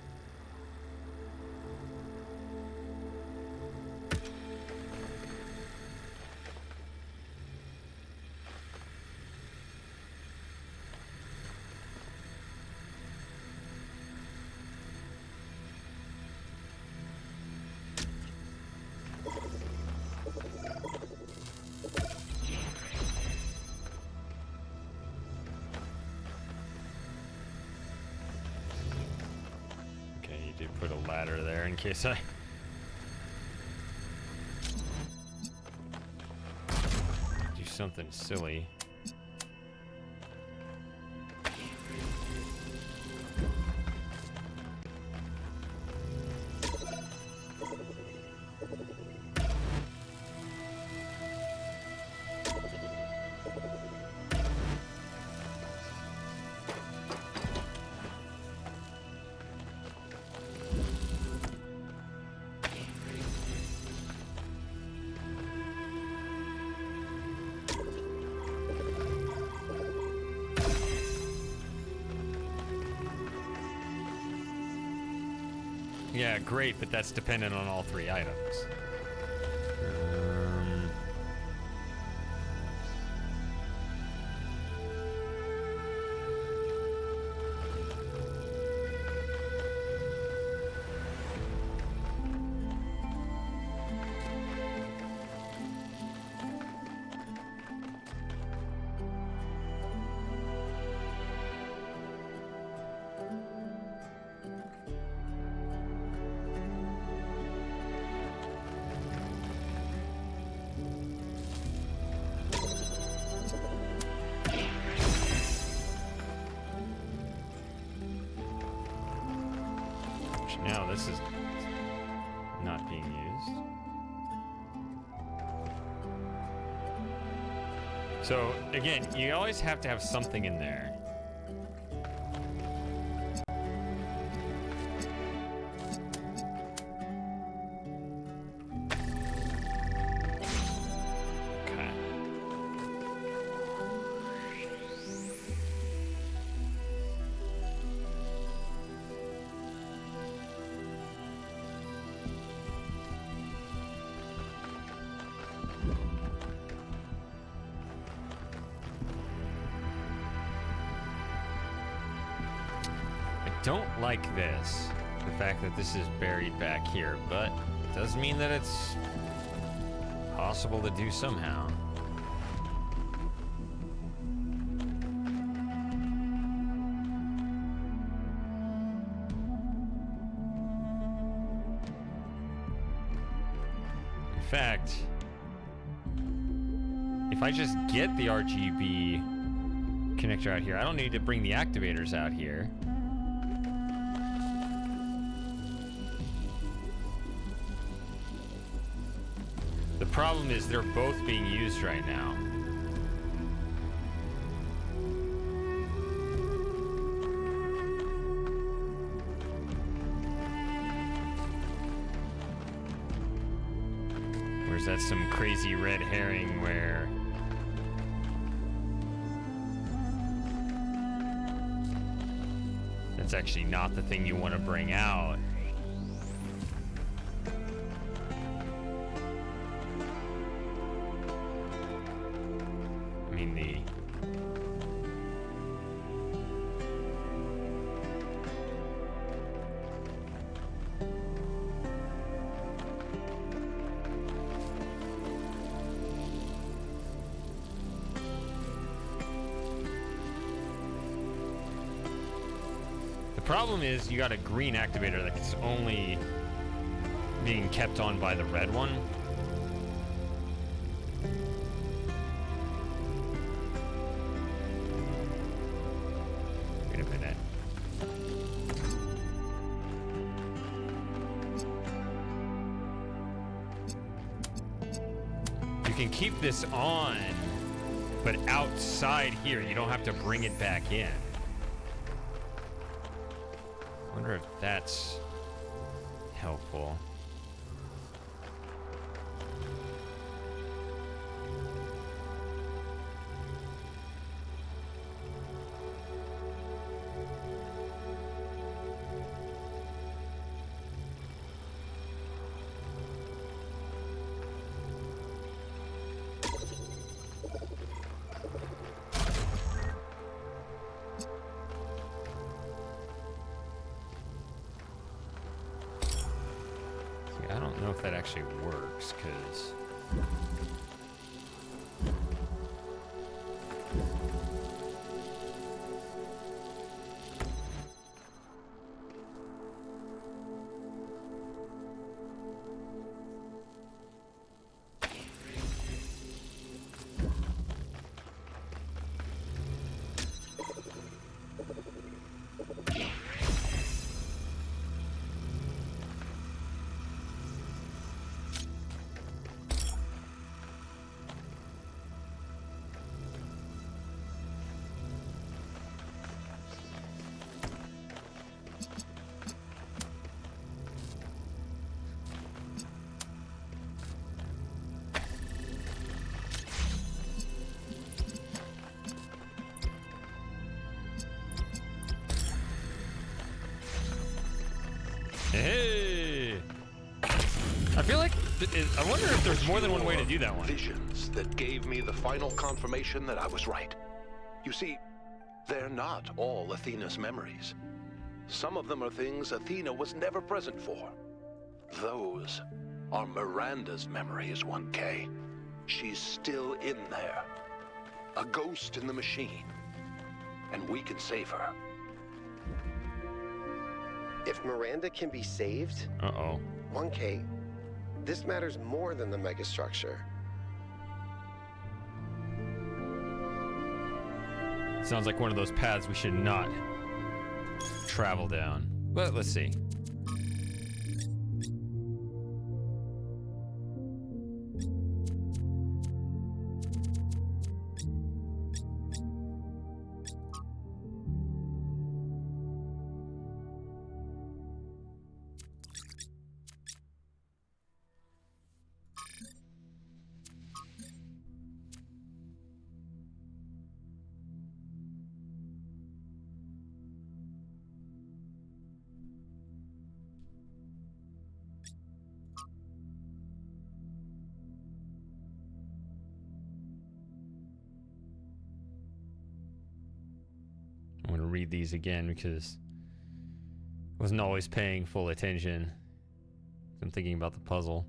Put a ladder there in case I do something silly. Yeah, great, but that's dependent on all 3 items. Now this is not being used. So again, you always have to have something in there. Okay. I don't like this, the fact that this is buried back here, but it does mean that it's possible to do somehow. In fact, if I just get the RGB connector out here, I don't need to bring the activators out here. The problem is they're both being used right now. Or is that some crazy red herring where that's actually not the thing you want to bring out? The problem is you got a green activator that's only being kept on by the red one. Wait a minute. You can keep this on, but outside here, you don't have to bring it back in. I wonder if that's helpful. I don't know if that actually works, because hey! I feel like I wonder if there's more than one way to do that one. Visions that gave me the final confirmation that I was right. You see, they're not all Athena's memories. Some of them are things Athena was never present for. Those are Miranda's memories, 1K. She's still in there. A ghost in the machine. And we can save her. If Miranda can be saved, 1K, this matters more than the megastructure. Sounds like one of those paths we should not travel down. But let's see. read these again because I wasn't always paying full attention. I'm thinking about the puzzle.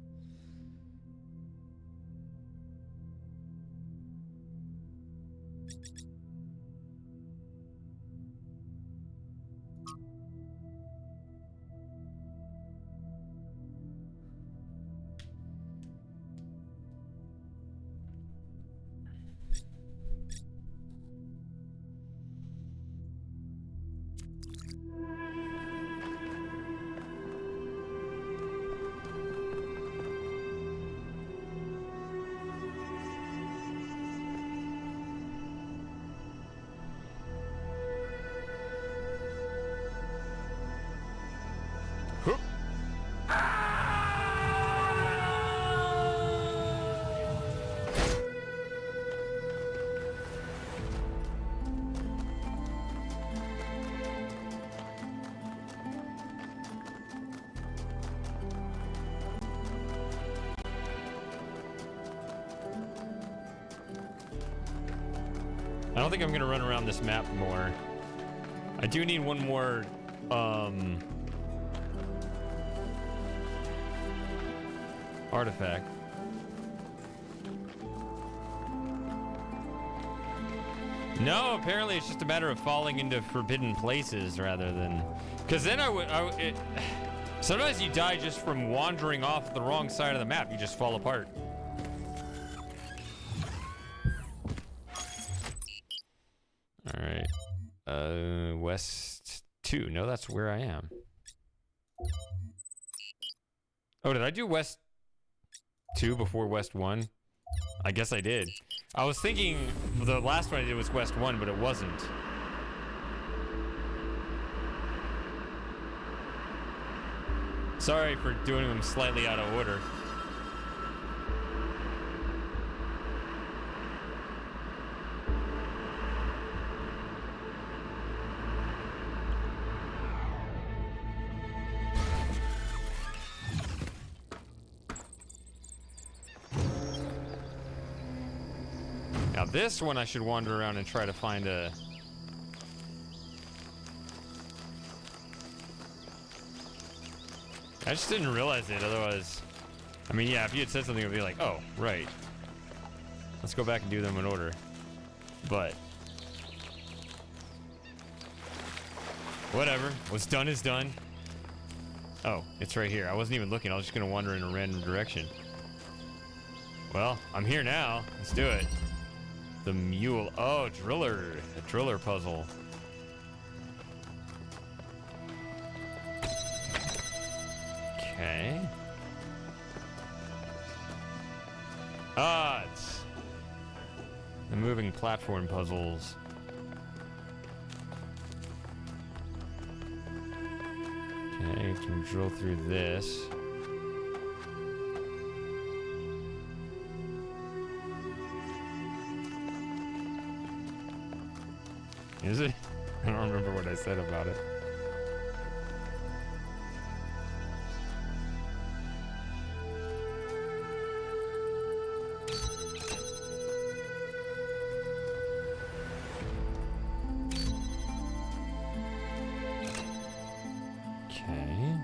I don't think I'm gonna run around this map more. I do need one more, artifact. No, apparently it's just a matter of falling into forbidden places rather than... Because then sometimes you die just from wandering off the wrong side of the map. You just fall apart. Alright. West 2. No, that's where I am. Oh, did I do West 2 before West 1? I guess I did. I was thinking the last one I did was West 1, but it wasn't. Sorry for doing them slightly out of order. Now this one I should wander around and try to find a... I just didn't realize it, otherwise... I mean, yeah, if you had said something, I'd be like, oh, right. Let's go back and do them in order. But... whatever. What's done is done. Oh, it's right here. I wasn't even looking. I was just gonna wander in a random direction. Well, I'm here now. Let's do it. The mule. Oh, driller. A driller puzzle. Okay. Ah, it's the moving platform puzzles. Okay, can drill through this. Is it? I don't remember what I said about it. Okay.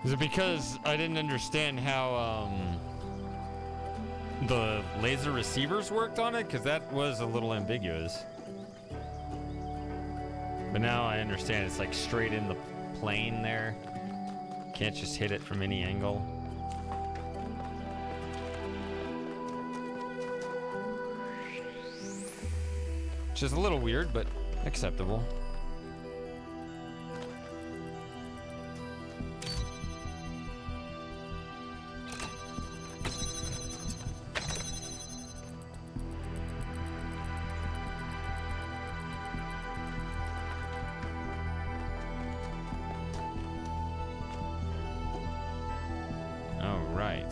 Is it because I didn't understand how the laser receivers worked on it? Because that was a little ambiguous. But now I understand it's like straight in the plane there. Can't just hit it from any angle. Which is a little weird, but acceptable.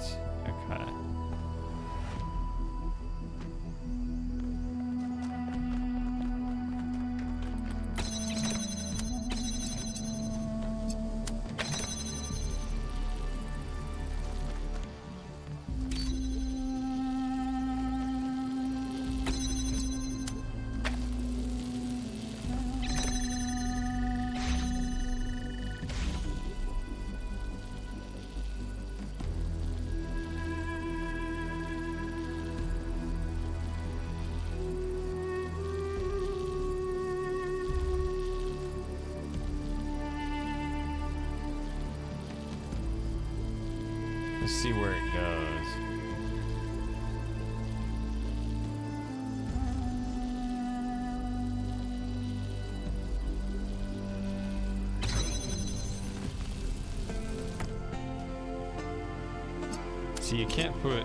Okay. Let's see where it goes. See, you can't put...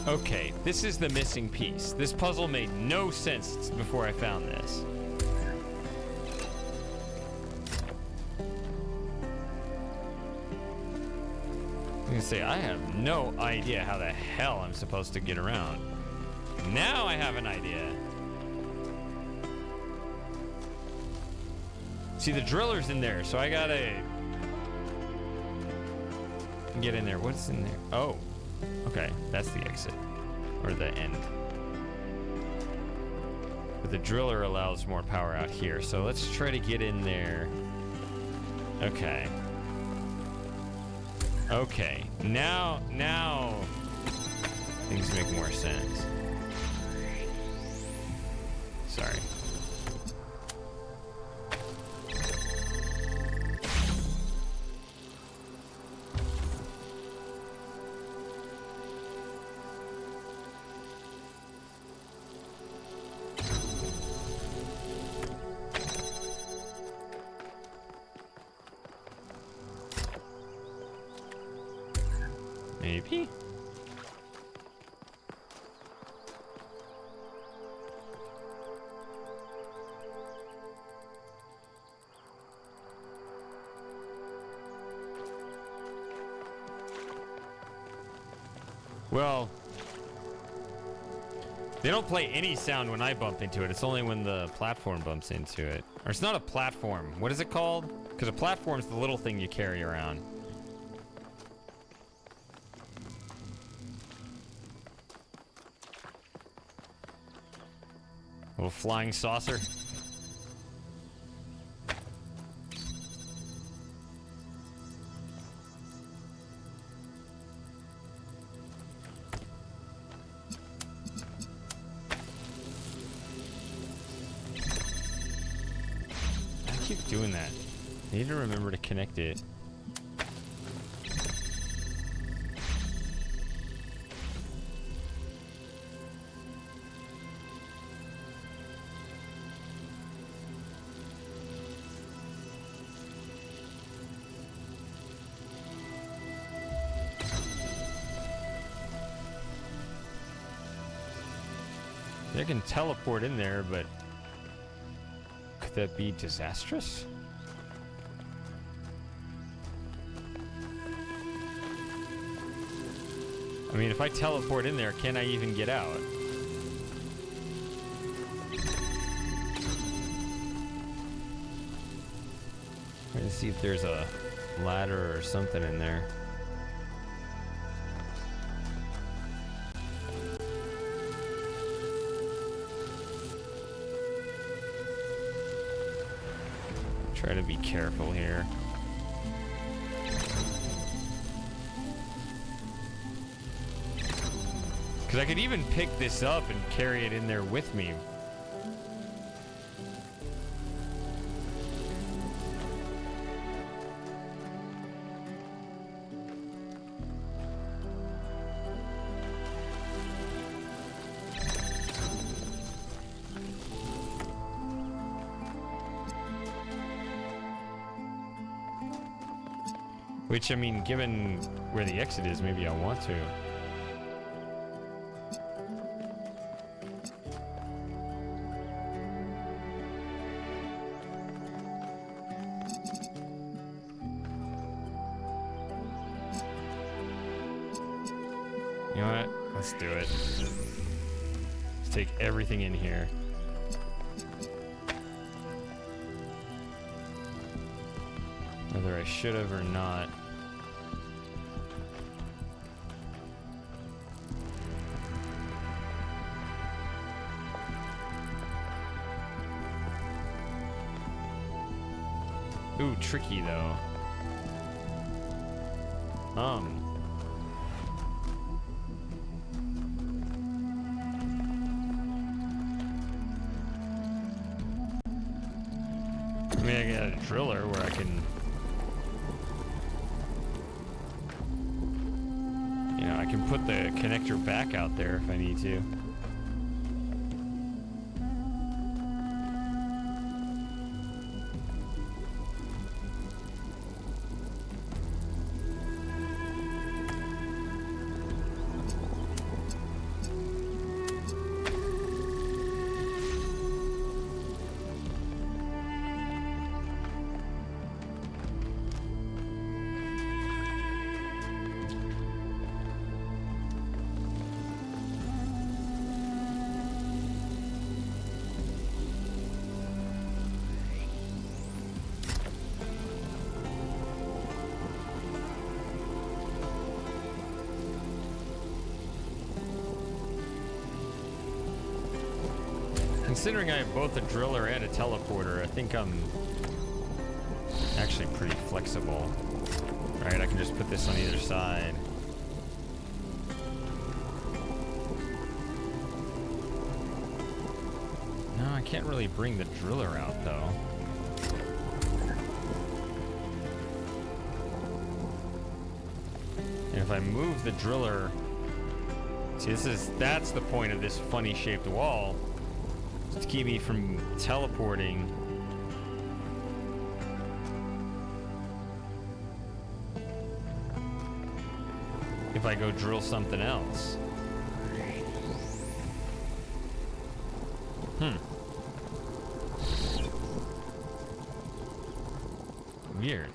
Okay, this is the missing piece. This puzzle made no sense before I found this. I was gonna say, I have no idea how the hell I'm supposed to get around. Now I have an idea. See, the driller's in there, so I gotta get in there. What's in there? Oh, okay, that's the exit, or the end. But the driller allows more power out here, so let's try to get in there. Okay. Okay, now things make more sense. Sorry. Maybe? Well, they don't play any sound when I bump into it. It's only when the platform bumps into it. Or it's not a platform. What is it called? Because a platform's the little thing you carry around. A little flying saucer. I keep doing that. I need to remember to connect it. I can teleport in there, but could that be disastrous? I mean, if I teleport in there, can I even get out? Trying to see if there's a ladder or something in there. Try to be careful here. Because I could even pick this up and carry it in there with me. Which, I mean, given where the exit is, maybe I want to. You know what? Let's do it. Let's take everything in here. Whether I should have or not. Ooh, tricky though. I mean, I got a driller where I can, you know, I can put the connector back out there if I need to. Considering I have both a driller and a teleporter, I think I'm actually pretty flexible. Alright, I can just put this on either side. No, I can't really bring the driller out though. And if I move the driller, see, that's the point of this funny shaped wall. To keep me from teleporting. If I go drill something else. Weird.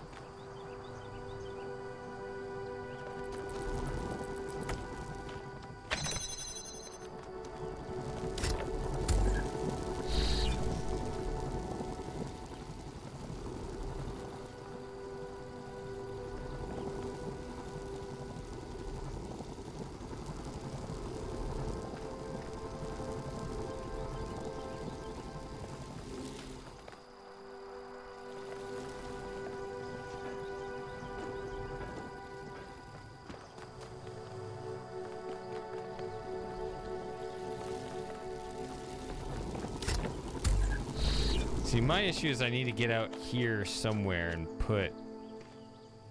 See, my issue is I need to get out here somewhere and put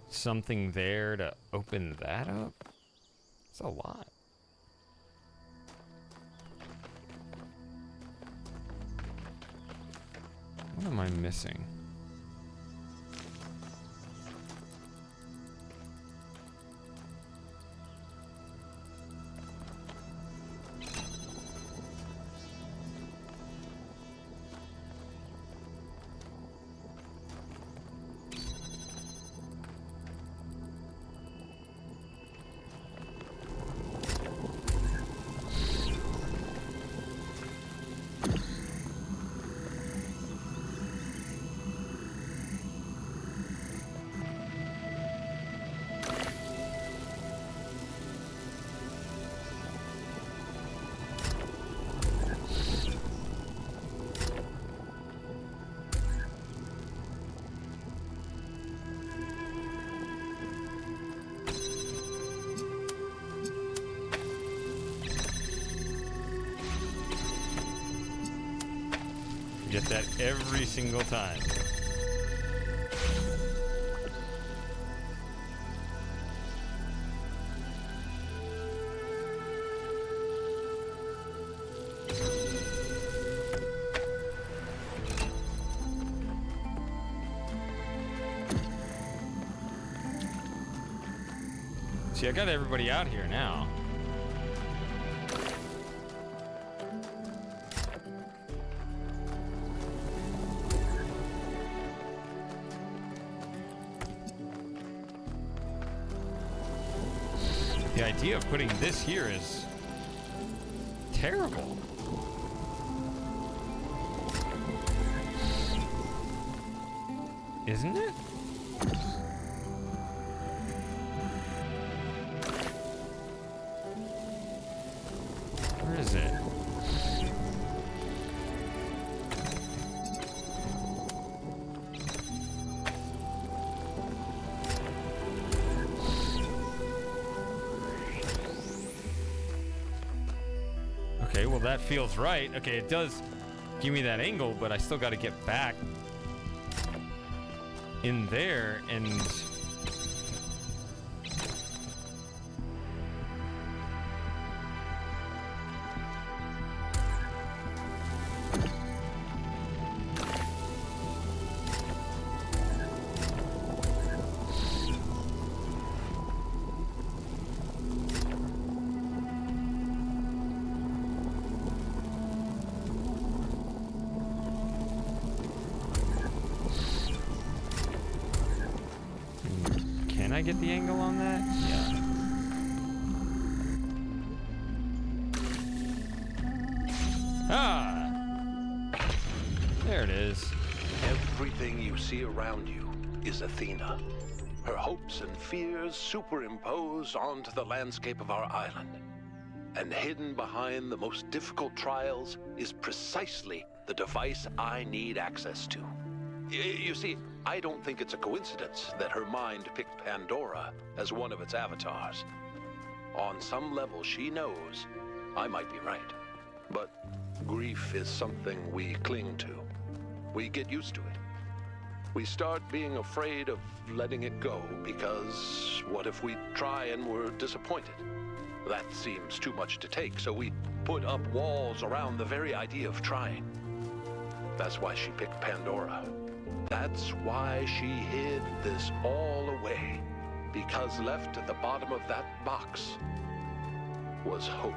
something there to open that up. It's a lot. What am I missing? Get that every single time. See, I got everybody out here now. The idea of putting this here is terrible. Isn't it? Where is it? Okay, well that feels right. Okay, it does give me that angle, but I still got to get back in there and can I get the angle on that? Yeah. Ah! There it is. Everything you see around you is Athena. Her hopes and fears superimposed onto the landscape of our island. And hidden behind the most difficult trials is precisely the device I need access to. You see, I don't think it's a coincidence that her mind picked Pandora as one of its avatars. On some level, she knows I might be right. But grief is something we cling to. We get used to it. We start being afraid of letting it go because what if we try and we're disappointed? That seems too much to take, so we put up walls around the very idea of trying. That's why she picked Pandora. That's why she hid this all away, because left at the bottom of that box was hope.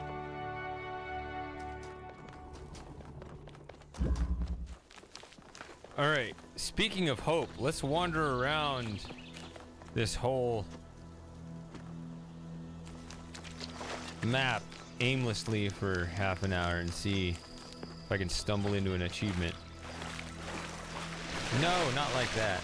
All right, speaking of hope, let's wander around this whole map aimlessly for half an hour and see if I can stumble into an achievement. No, not like that.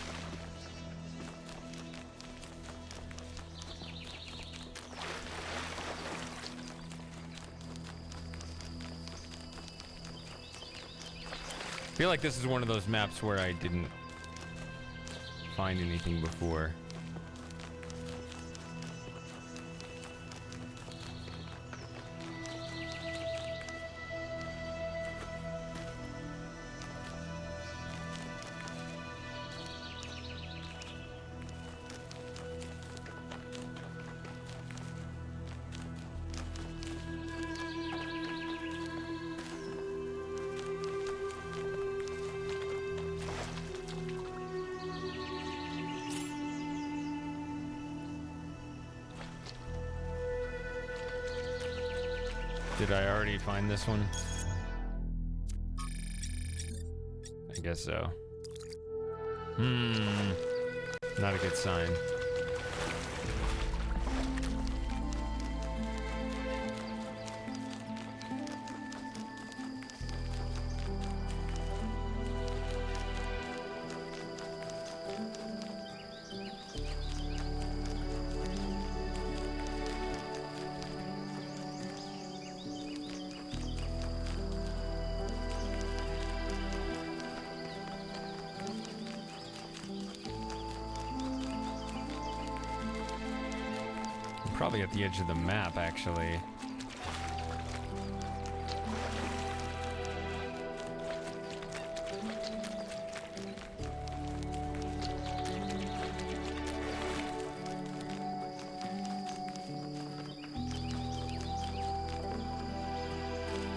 I feel like this is one of those maps where I didn't find anything before. Did I already find this one? I guess so. Not a good sign. Probably at the edge of the map, actually.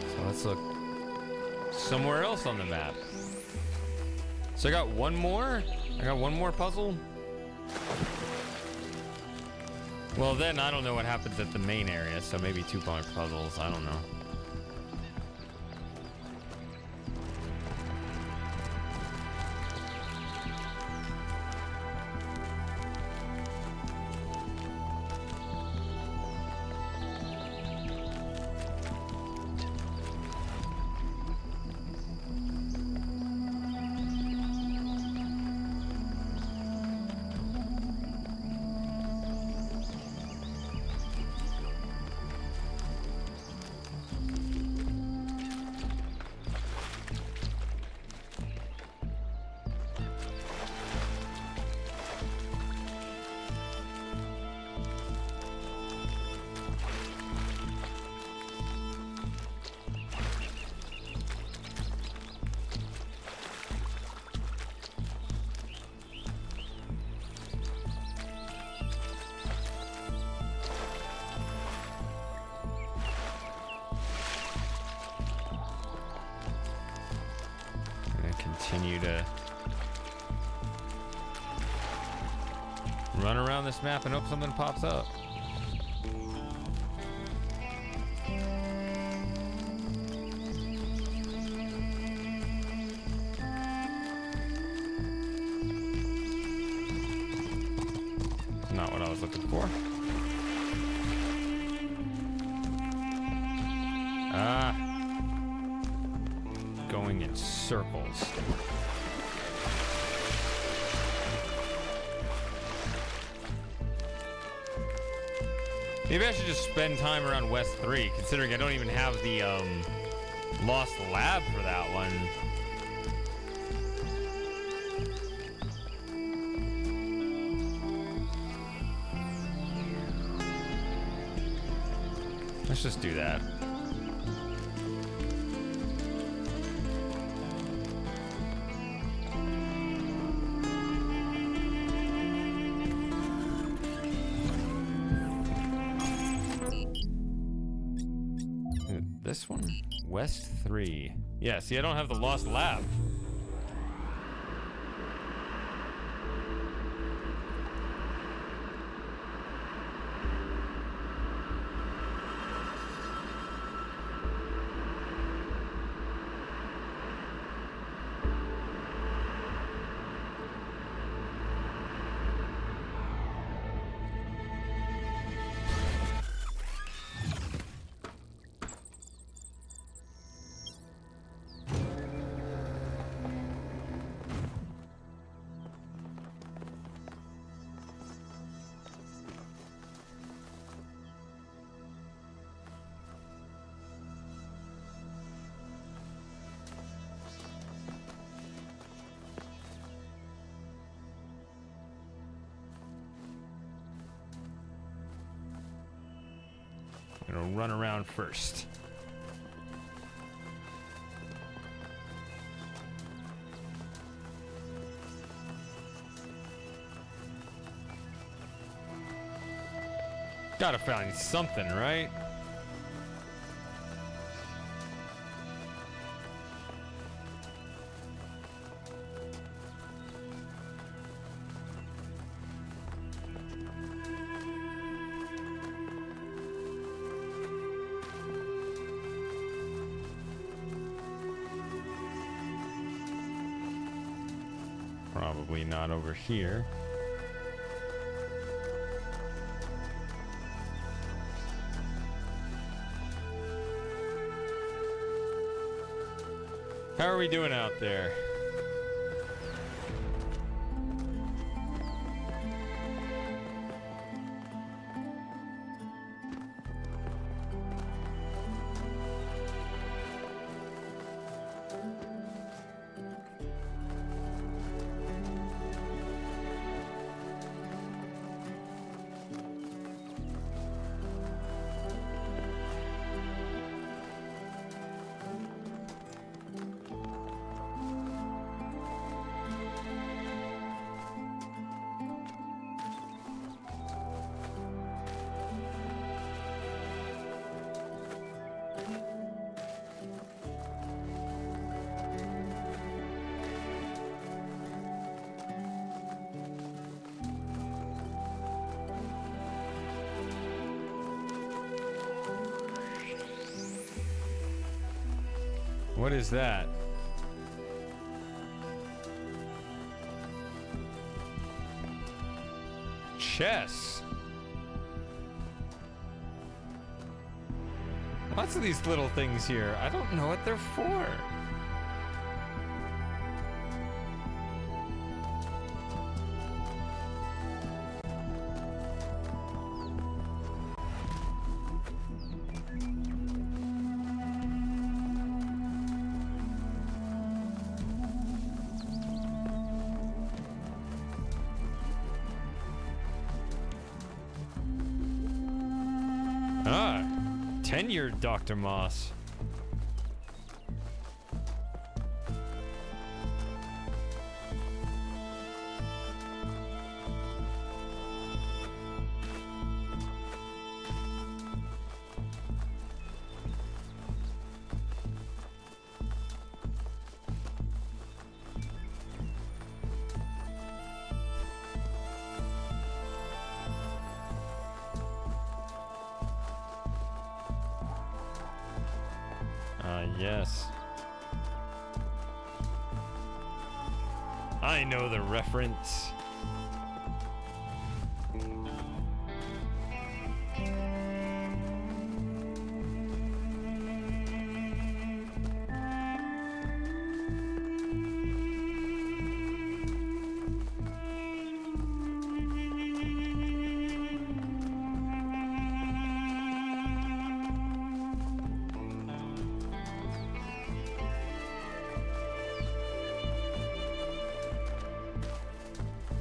So let's look somewhere else on the map. So I got one more? I got one more puzzle? Well, then I don't know what happens at the main area, so maybe 2 more puzzles. I don't know. continue to run around this map and hope something pops up. Not what I was looking for. Ah. Going in circles. Maybe I should just spend time around West 3, considering I don't even have the Lost Lab for that one. Let's just do that. This one? West 3. Yeah, see, I don't have the Lost Lab. I'm gonna run around first. Gotta find something, right? Probably not over here. How are we doing out there? What is that? Chess. Lots of these little things here. I don't know what they're for. Ah, tenured Dr. Moss. Yes. I know the reference.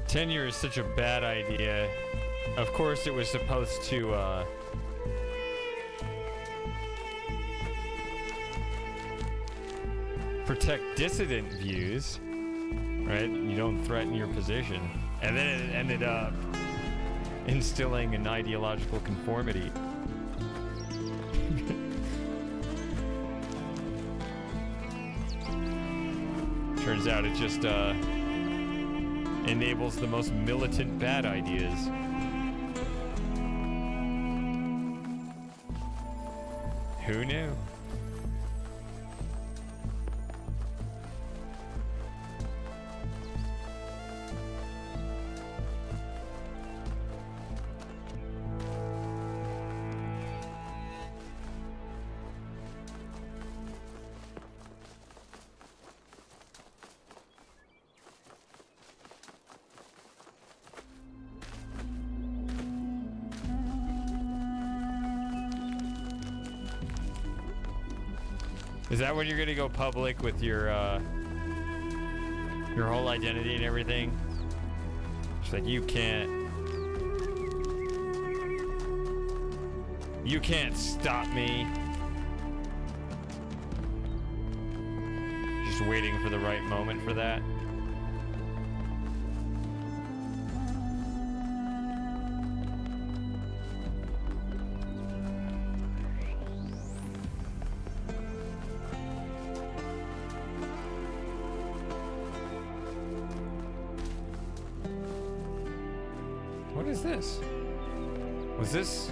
Tenure is such a bad idea. Of course, it was supposed to, protect dissident views, right? You don't threaten your position. And then it ended up instilling an ideological conformity. Turns out it just, enables the most militant bad ideas. Who knew? Is that when you're gonna go public with your whole identity and everything? It's like you can't stop me. Just waiting for the right moment for that. What is this?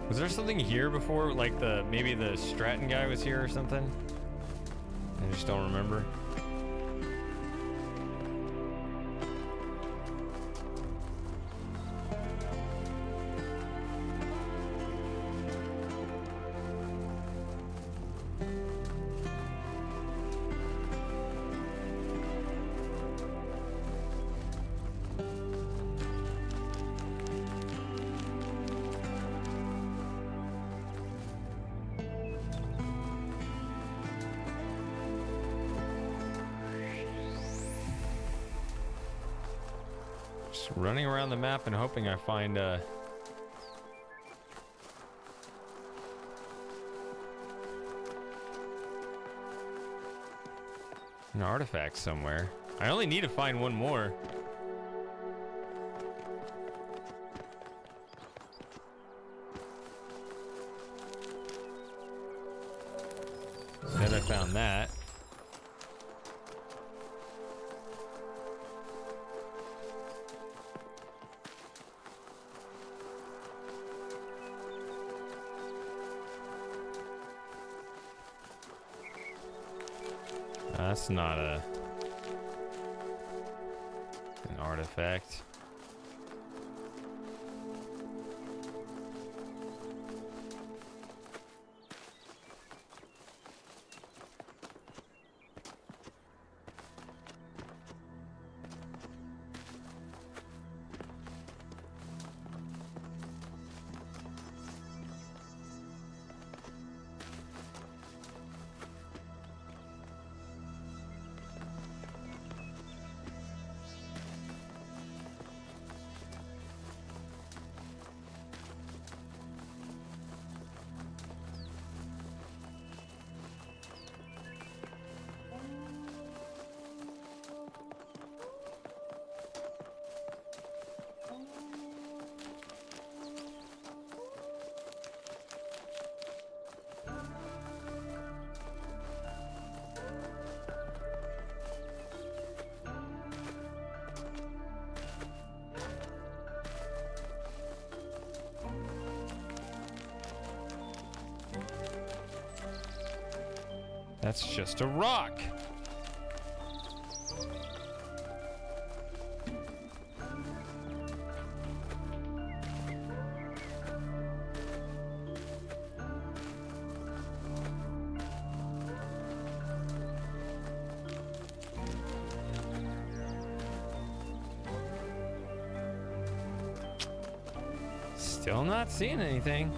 Was there something here before? Like maybe the Stratton guy was here or something? I just don't remember. Running around the map and hoping I find an artifact somewhere. I only need to find one more. Said I found that. That's not an artifact. That's just a rock. Still not seeing anything.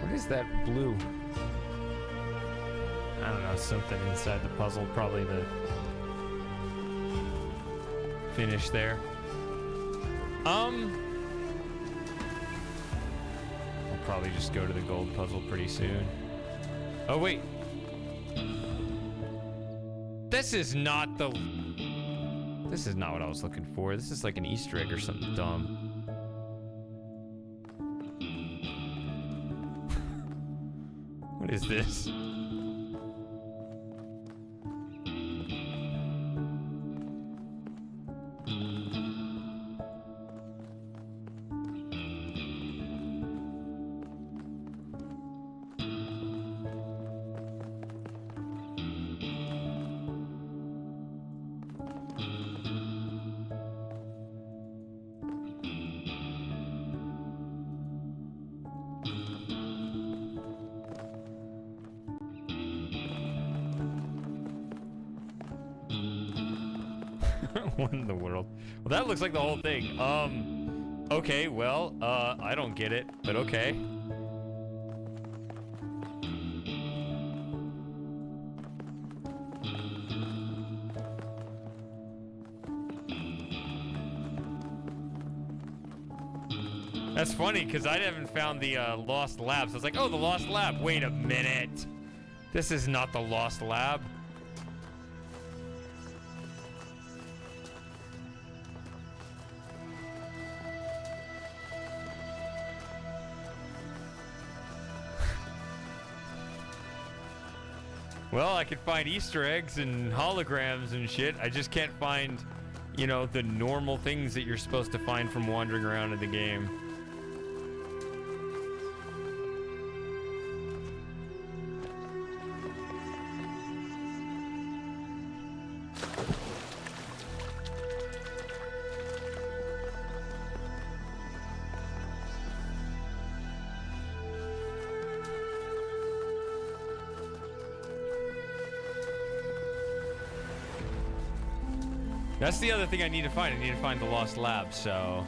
What is that blue? I don't know, something inside the puzzle, probably the finish there. I'll probably just go to the gold puzzle pretty soon. Oh wait. This is not what I was looking for. This is like an Easter egg or something dumb. What is this? What in the world? Well, that looks like the whole thing. Okay, well, I don't get it, but okay. That's funny, because I haven't found the Lost Lab. So I was like, oh, the Lost Lab. Wait a minute. This is not the Lost Lab. Well, I could find Easter eggs and holograms and shit. I just can't find, you know, the normal things that you're supposed to find from wandering around in the game. That's the other thing I need to find. I need to find the Lost Lab, so...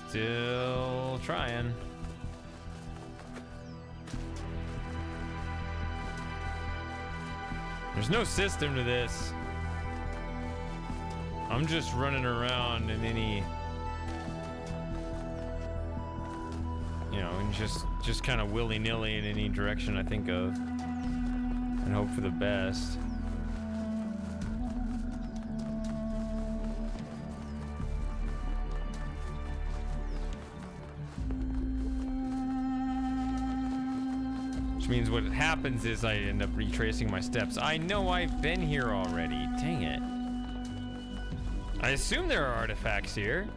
Still trying. There's no system to this. I'm just running around in any, you know, and just kind of willy-nilly in any direction I think of, and hope for the best. what happens is I end up retracing my steps. I know I've been here already. Dang it. I assume there are artifacts here.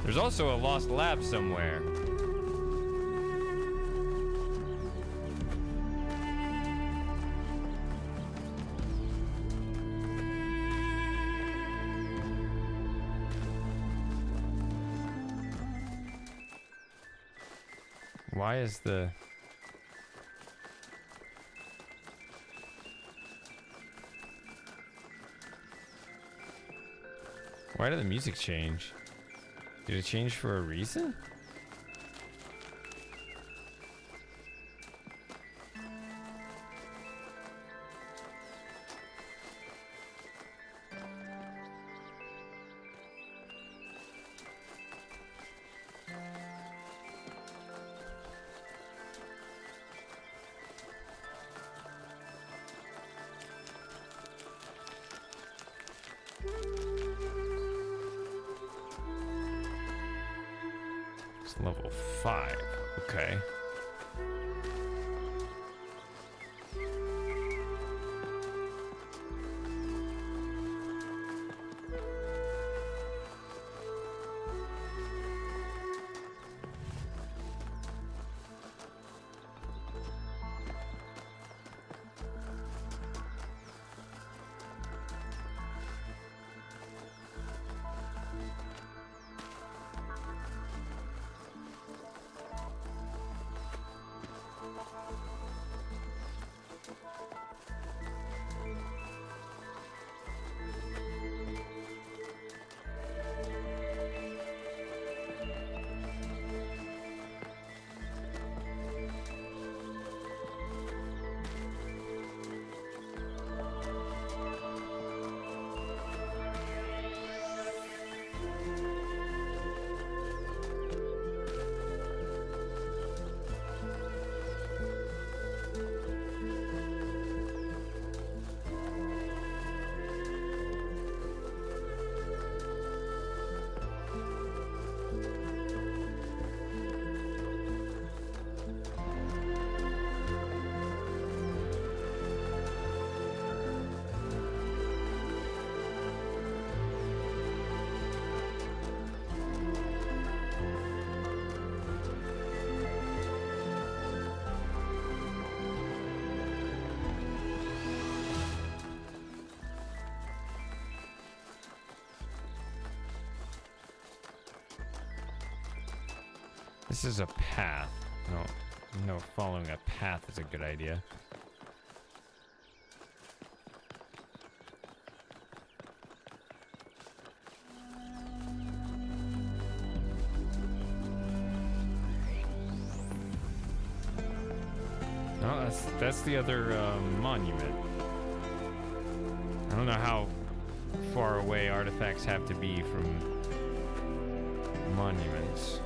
There's also a lost lab somewhere. Why is the... Why did the music change? Did it change for a reason? It's level 5. Okay. This is a path. No, following a path is a good idea. No, that's the other monument. I don't know how far away artifacts have to be from monuments.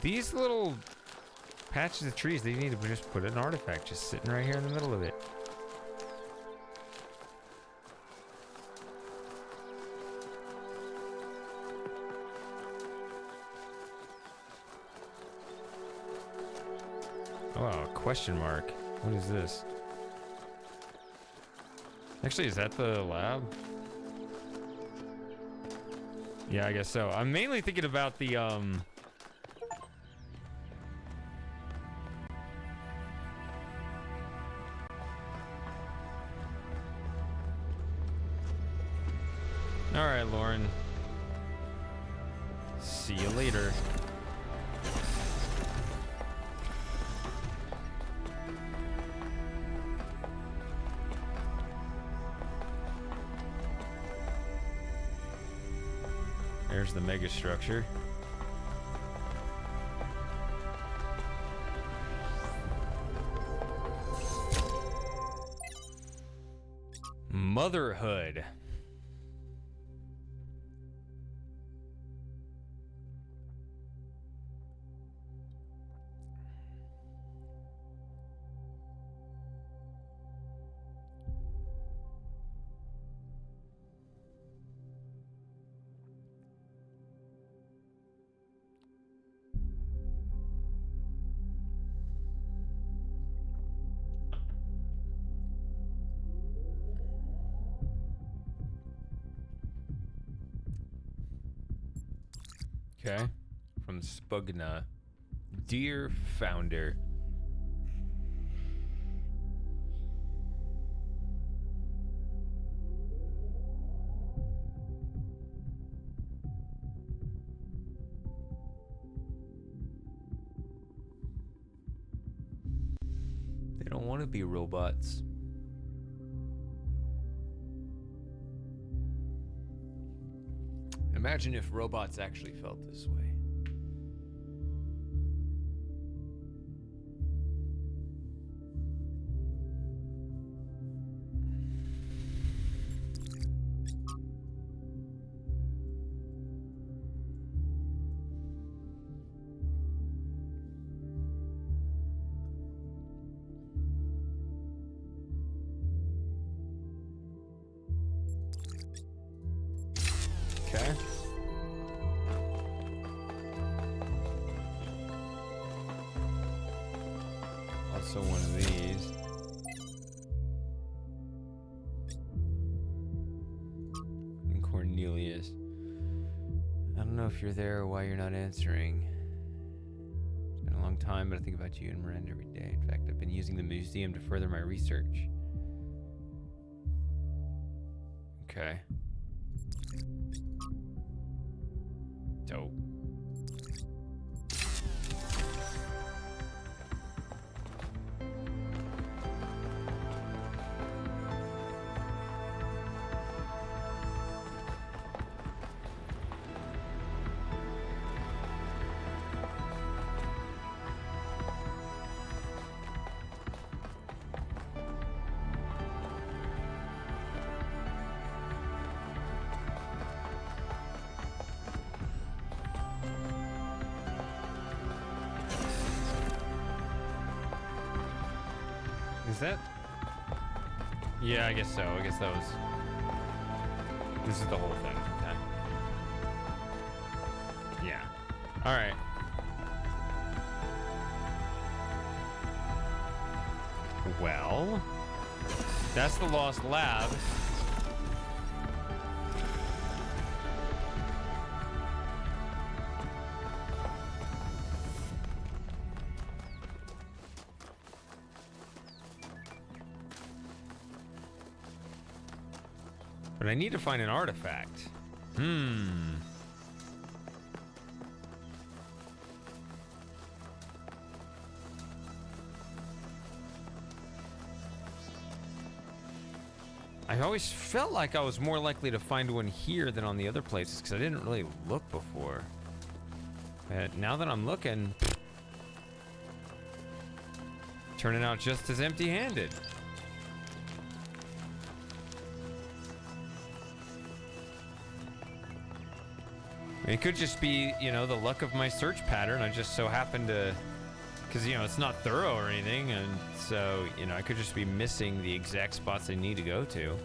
These little patches of trees, they need to just put an artifact just sitting right here in the middle of it. Oh, wow, a question mark. What is this? Actually, is that the lab? Yeah, I guess so. I'm mainly thinking about the, All right, Lauren. See you later. There's the mega structure. Motherhood. Okay. From Spugna. Dear Founder. They don't want to be robots. Imagine if robots actually felt this way. Okay. Also one of these. And Cornelius. I don't know if you're there or why you're not answering. It's been a long time, but I think about you and Miranda every day. In fact, I've been using the museum to further my research. Okay. Dope. Is that? Yeah, I guess so. I guess that was. This is the whole thing. Okay. Yeah. All right. Well, that's the lost lab. But I need to find an artifact. I always felt like I was more likely to find one here than on the other places because I didn't really look before. But now that I'm looking, turning out just as empty-handed. It could just be, you know, the luck of my search pattern. I just so happened to, because, you know, it's not thorough or anything. And so, you know, I could just be missing the exact spots I need to go to.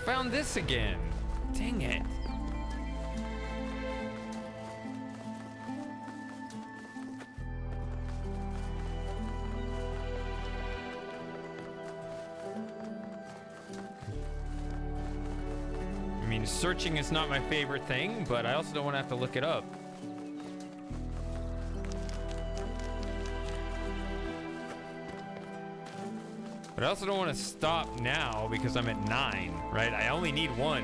found this again. Dang it. I mean, searching is not my favorite thing, but I also don't want to have to look it up. But I also don't want to stop now because I'm at 9, right? I only need 1.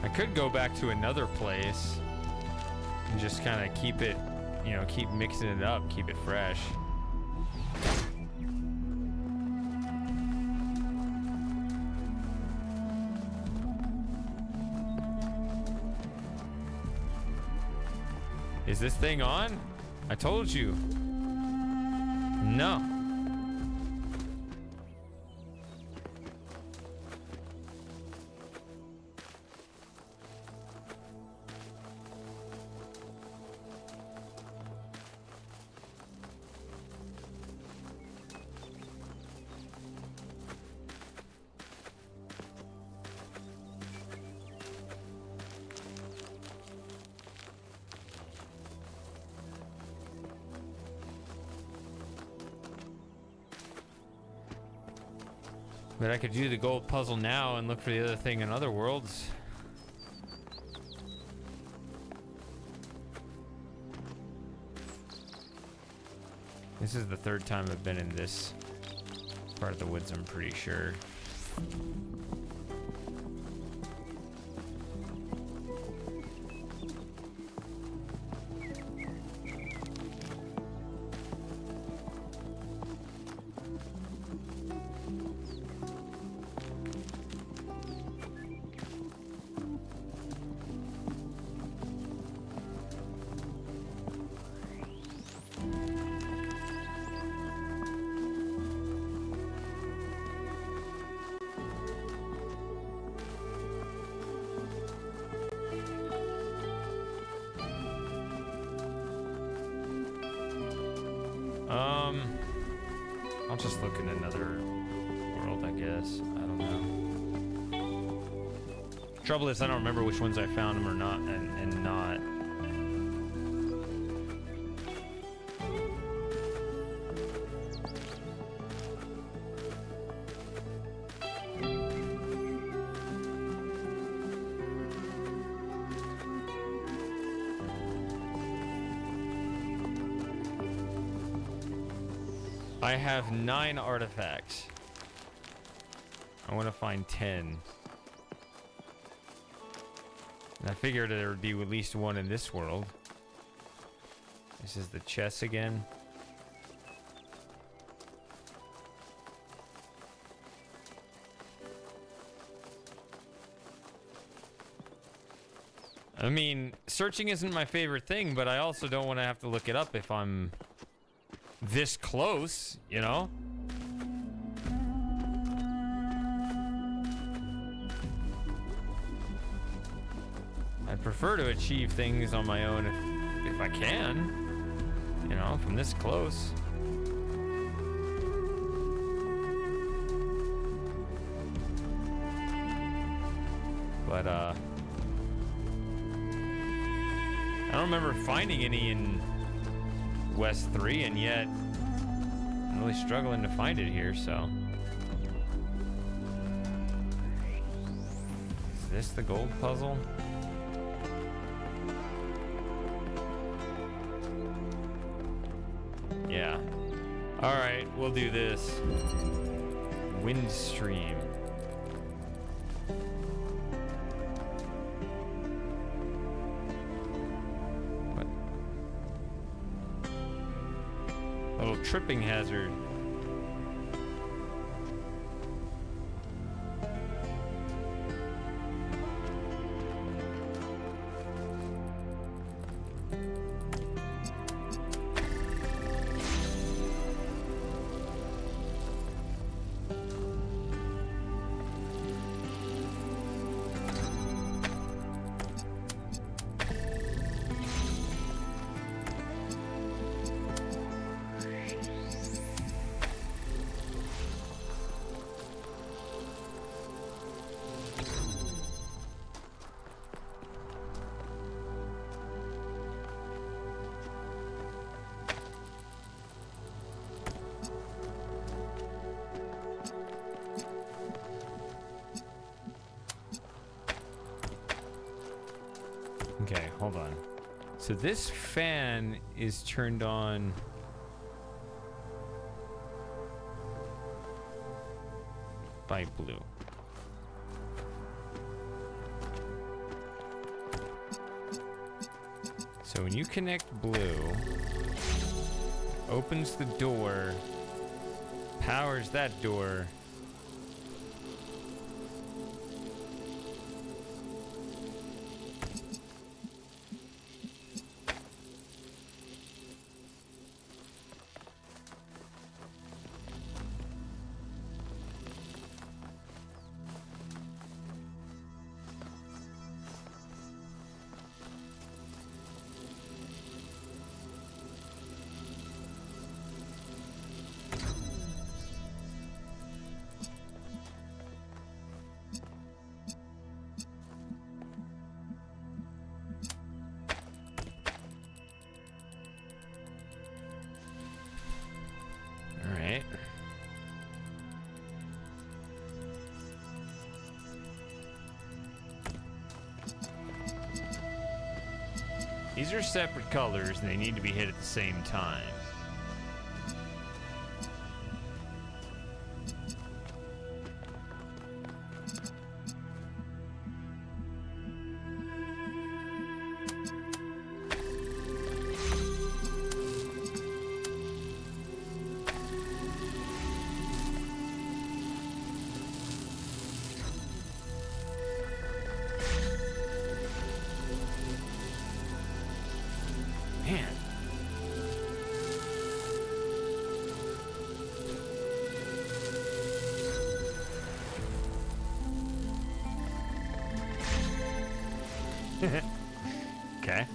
I could go back to another place and just kind of keep it, you know, keep mixing it up, keep it fresh. Is this thing on? I told you. No. But I could do the gold puzzle now and look for the other thing in other worlds. This is the 3rd time I've been in this part of the woods, I'm pretty sure. I'll just look in another world, I guess. I don't know. Trouble is, I don't remember which ones I found them or not, and not. I have 9 artifacts. I want to find 10. And I figured there would be at least one in this world. This is the chest again. I mean, searching isn't my favorite thing, but I also don't want to have to look it up if I'm this close, you know? I'd prefer to achieve things on my own if I can, you know, from this close. But, I don't remember finding any in West 3, and yet I'm really struggling to find it here, so. Is this the gold puzzle? Yeah. Alright, we'll do this. Wind stream. tripping hazard. Okay, hold on. So this fan is turned on by blue. So when you connect blue, opens the door, powers that door. These are separate colors and they need to be hit at the same time. Okay.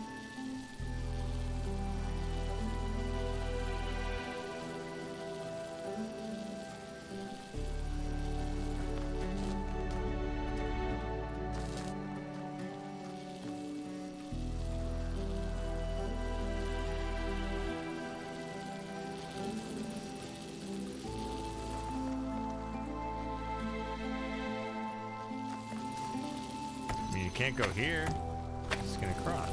I mean, you can't go here. It's gonna cross.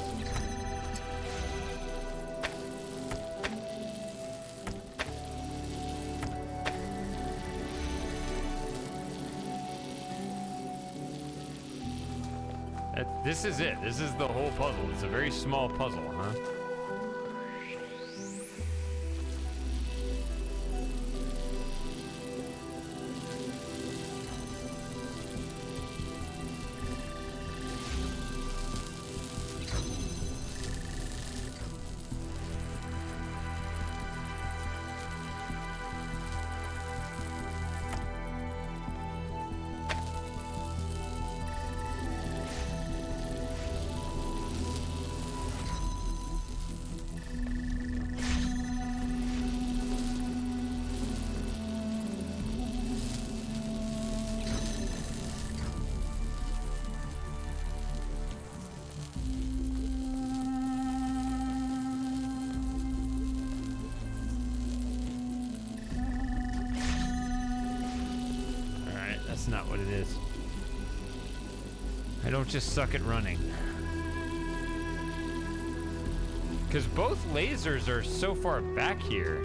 This is it. This is the whole puzzle. It's a very small puzzle, huh? That's not what it is. I don't just suck at running. Because both lasers are so far back here.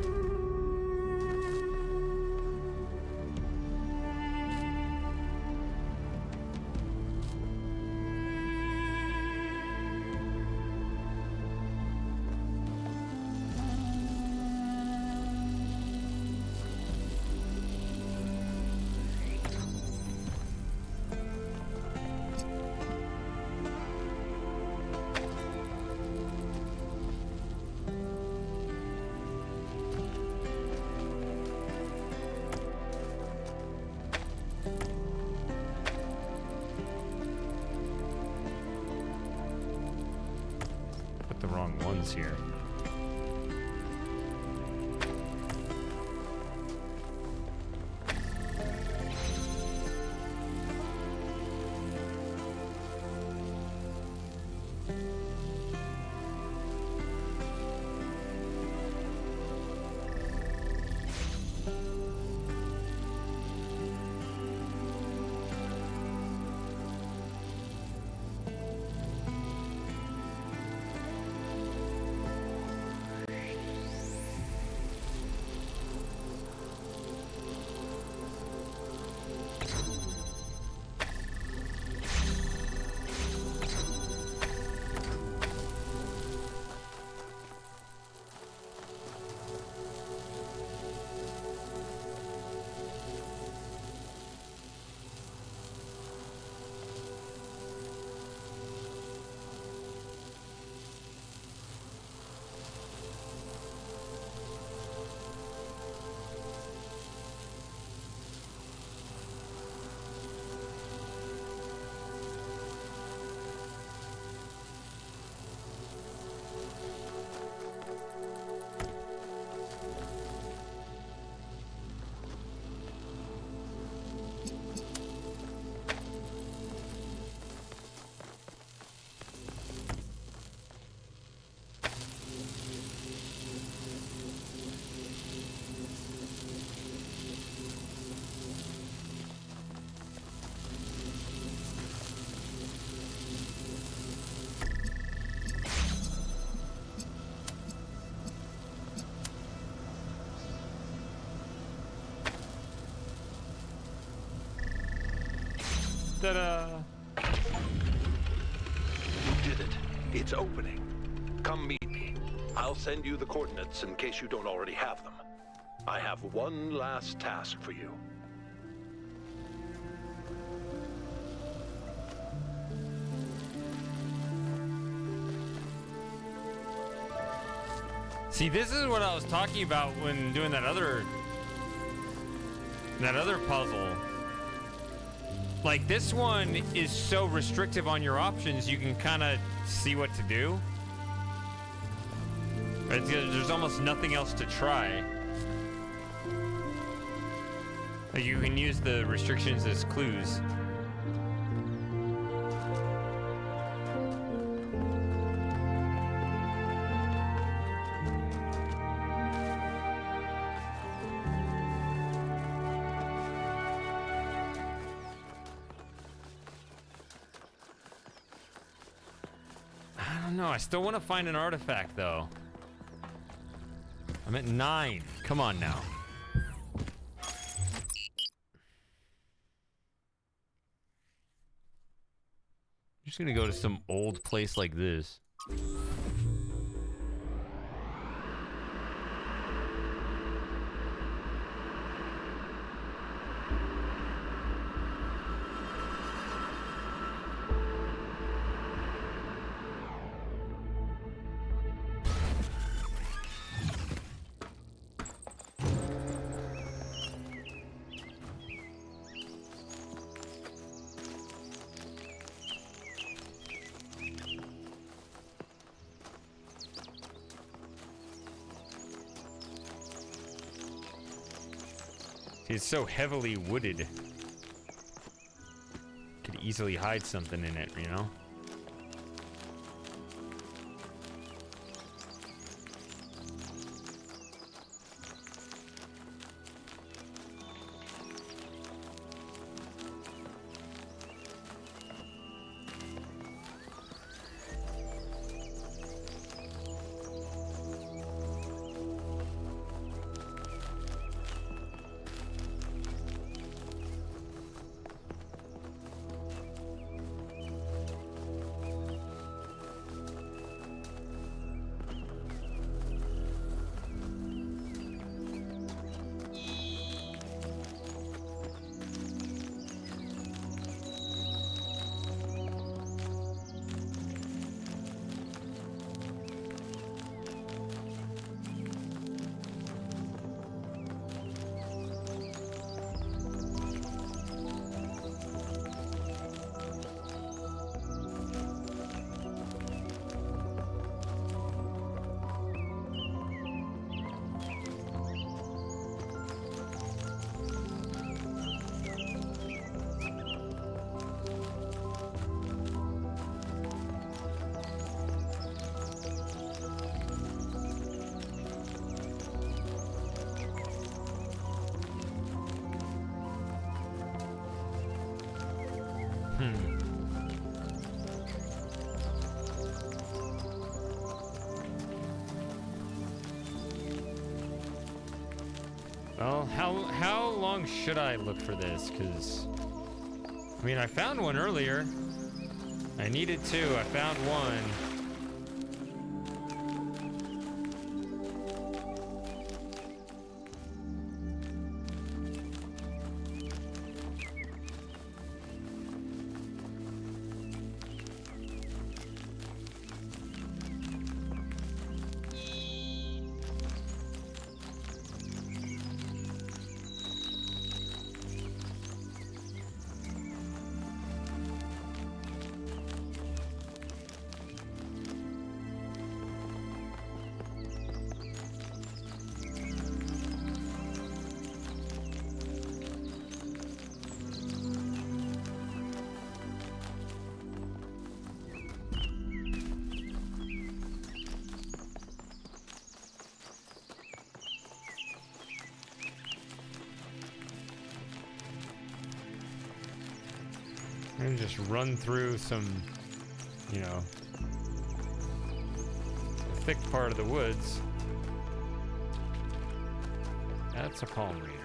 the wrong ones here. Ta-da! You did it. It's opening. Come meet me. I'll send you the coordinates in case you don't already have them. I have one last task for you. See, this is what I was talking about when doing that other puzzle. Like, this one is so restrictive on your options, you can kind of see what to do. There's almost nothing else to try. Like, you can use the restrictions as clues. I still want to find an artifact, though. I'm at 9. Come on now. I'm just gonna go to some old place like this. It's so heavily wooded. Could easily hide something in it, you know? Well, how long should I look for this? Because, I mean, I found one earlier. I needed two. I found one. And just run through some, you know, thick part of the woods. That's a palm reader.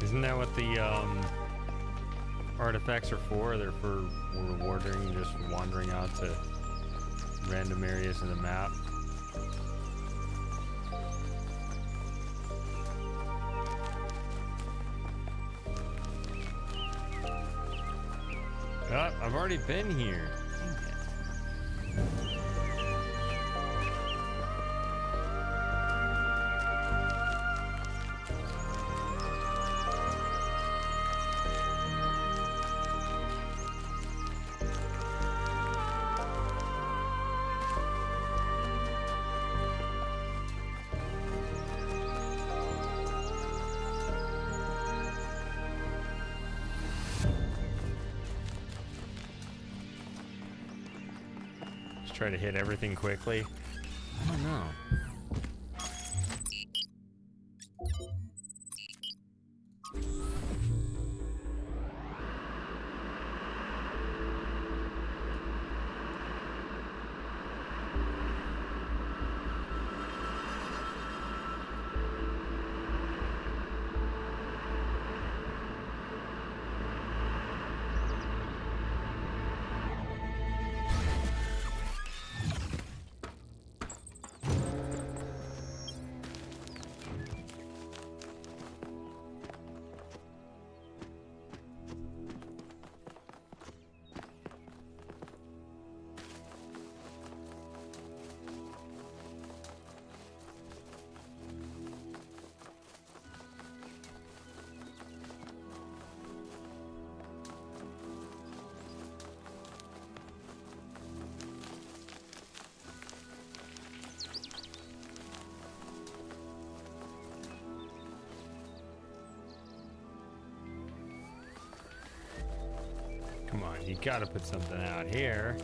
Isn't that what the artifacts are for? They're for rewarding just wandering out to random areas of the map. Oh, I've already been here. Try to hit everything quickly. I don't know. Come on, you gotta put something out here.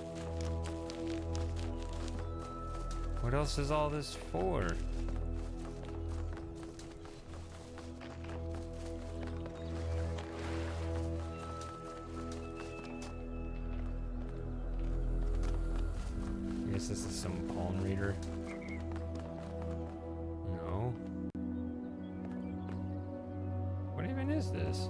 What else is all this for? I guess this is some palm reader. No. What even is this?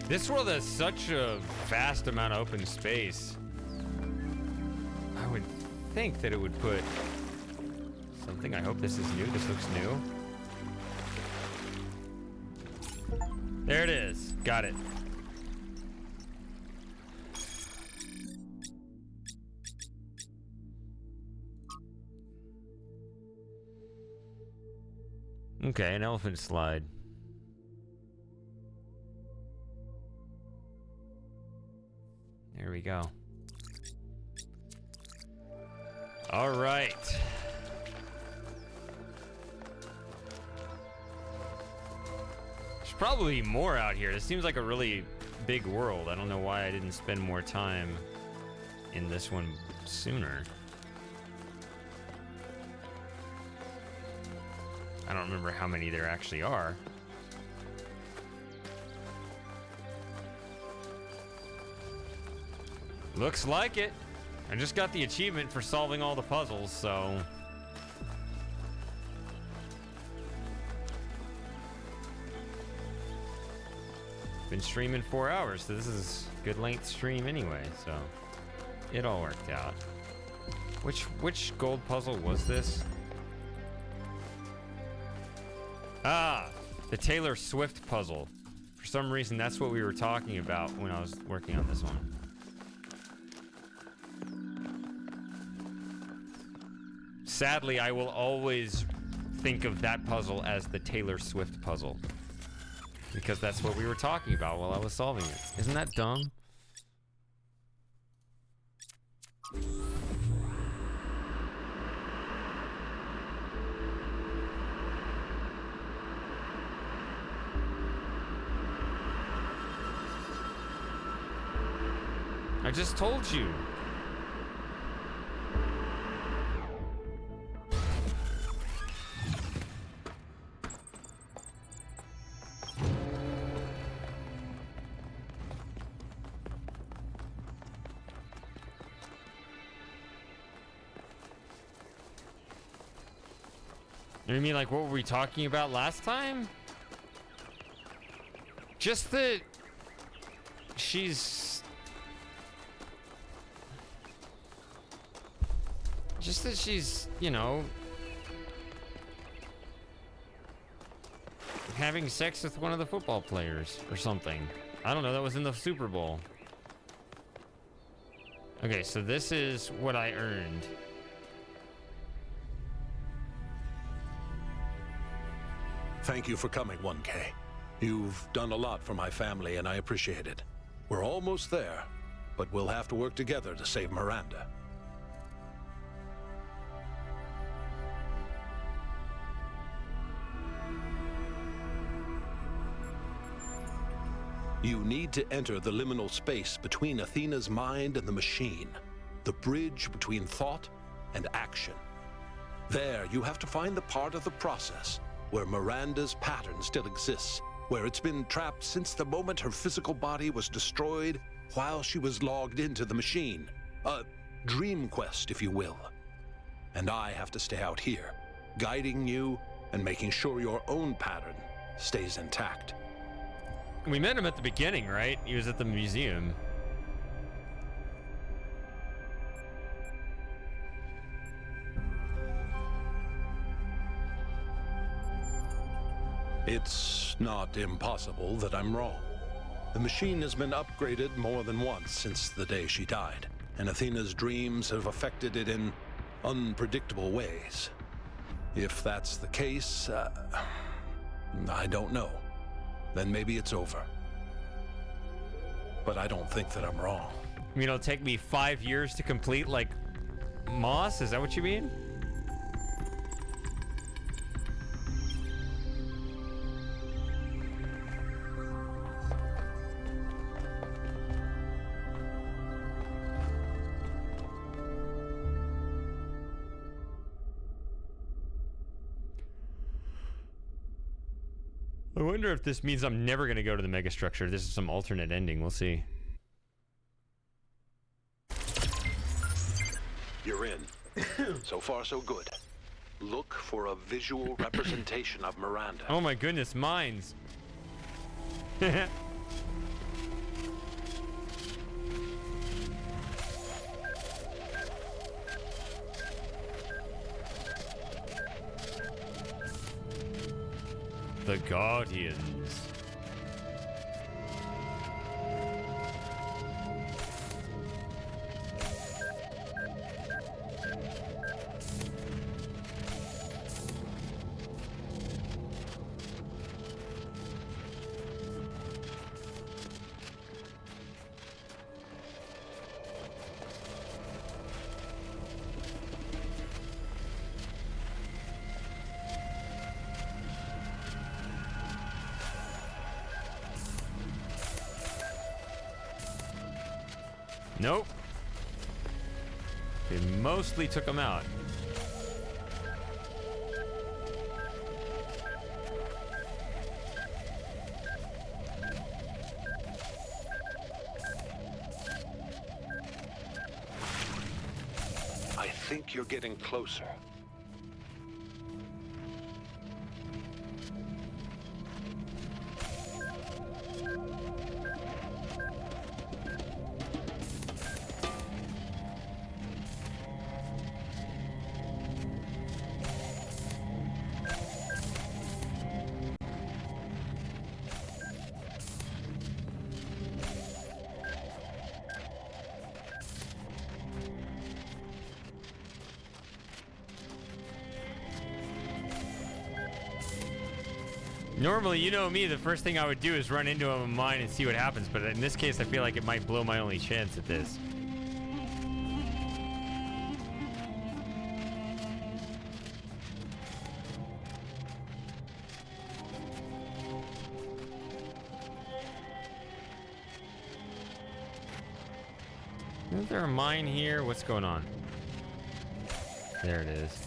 This world has such a vast amount of open space. I would think that it would put something. I hope this is new. This looks new. There it is. Got it. Okay, an elephant slide. There we go. All right. There's probably more out here. This seems like a really big world. I don't know why I didn't spend more time in this one sooner. I don't remember how many there actually are. Looks like it. I just got the achievement for solving all the puzzles, so... Been streaming 4 hours, so this is a good length stream anyway, so... It all worked out. Which gold puzzle was this? Ah! The Taylor Swift puzzle. For some reason, that's what we were talking about when I was working on this one. Sadly, I will always think of that puzzle as the Taylor Swift puzzle. Because that's what we were talking about while I was solving it. Isn't that dumb? I just told you. You mean like what were we talking about last time? Just that she's you know, having sex with one of the football players or something. I don't know, that was in the Super Bowl. Okay, so this is what I earned. Thank you for coming, 1K. You've done a lot for my family, and I appreciate it. We're almost there, but we'll have to work together to save Miranda. You need to enter the liminal space between Athena's mind and the machine, the bridge between thought and action. There, you have to find the part of the process where Miranda's pattern still exists, where it's been trapped since the moment her physical body was destroyed while she was logged into the machine. A dream quest, if you will. And I have to stay out here, guiding you and making sure your own pattern stays intact. We met him at the beginning, right? He was at the museum. It's not impossible that I'm wrong. The machine has been upgraded more than once since the day she died, and Athena's dreams have affected it in unpredictable ways. If that's the case, I don't know. Then maybe it's over. But I don't think that I'm wrong. You mean it'll take me 5 years to complete, like, Moss? Is that what you mean? I wonder if this means I'm never going to go to the megastructure. This is some alternate ending. We'll see. You're in. So far, so good. Look for a visual representation of Miranda. Oh my goodness, mines. The Guardians. Nope. They mostly took him out. I think you're getting closer. Normally, you know me, the first thing I would do is run into him in mine and see what happens, but in this case, I feel like it might blow my only chance at this. Isn't there a mine here? What's going on? There it is.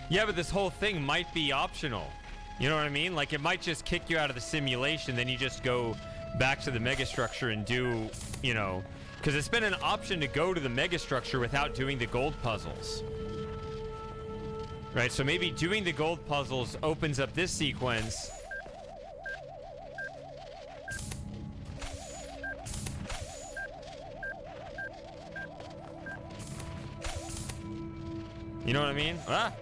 Yeah, but this whole thing might be optional. You know what I mean? Like, it might just kick you out of the simulation, then you just go back to the megastructure and do, you know... Because it's been an option to go to the megastructure without doing the gold puzzles. Right, so maybe doing the gold puzzles opens up this sequence. You know what I mean? Ah!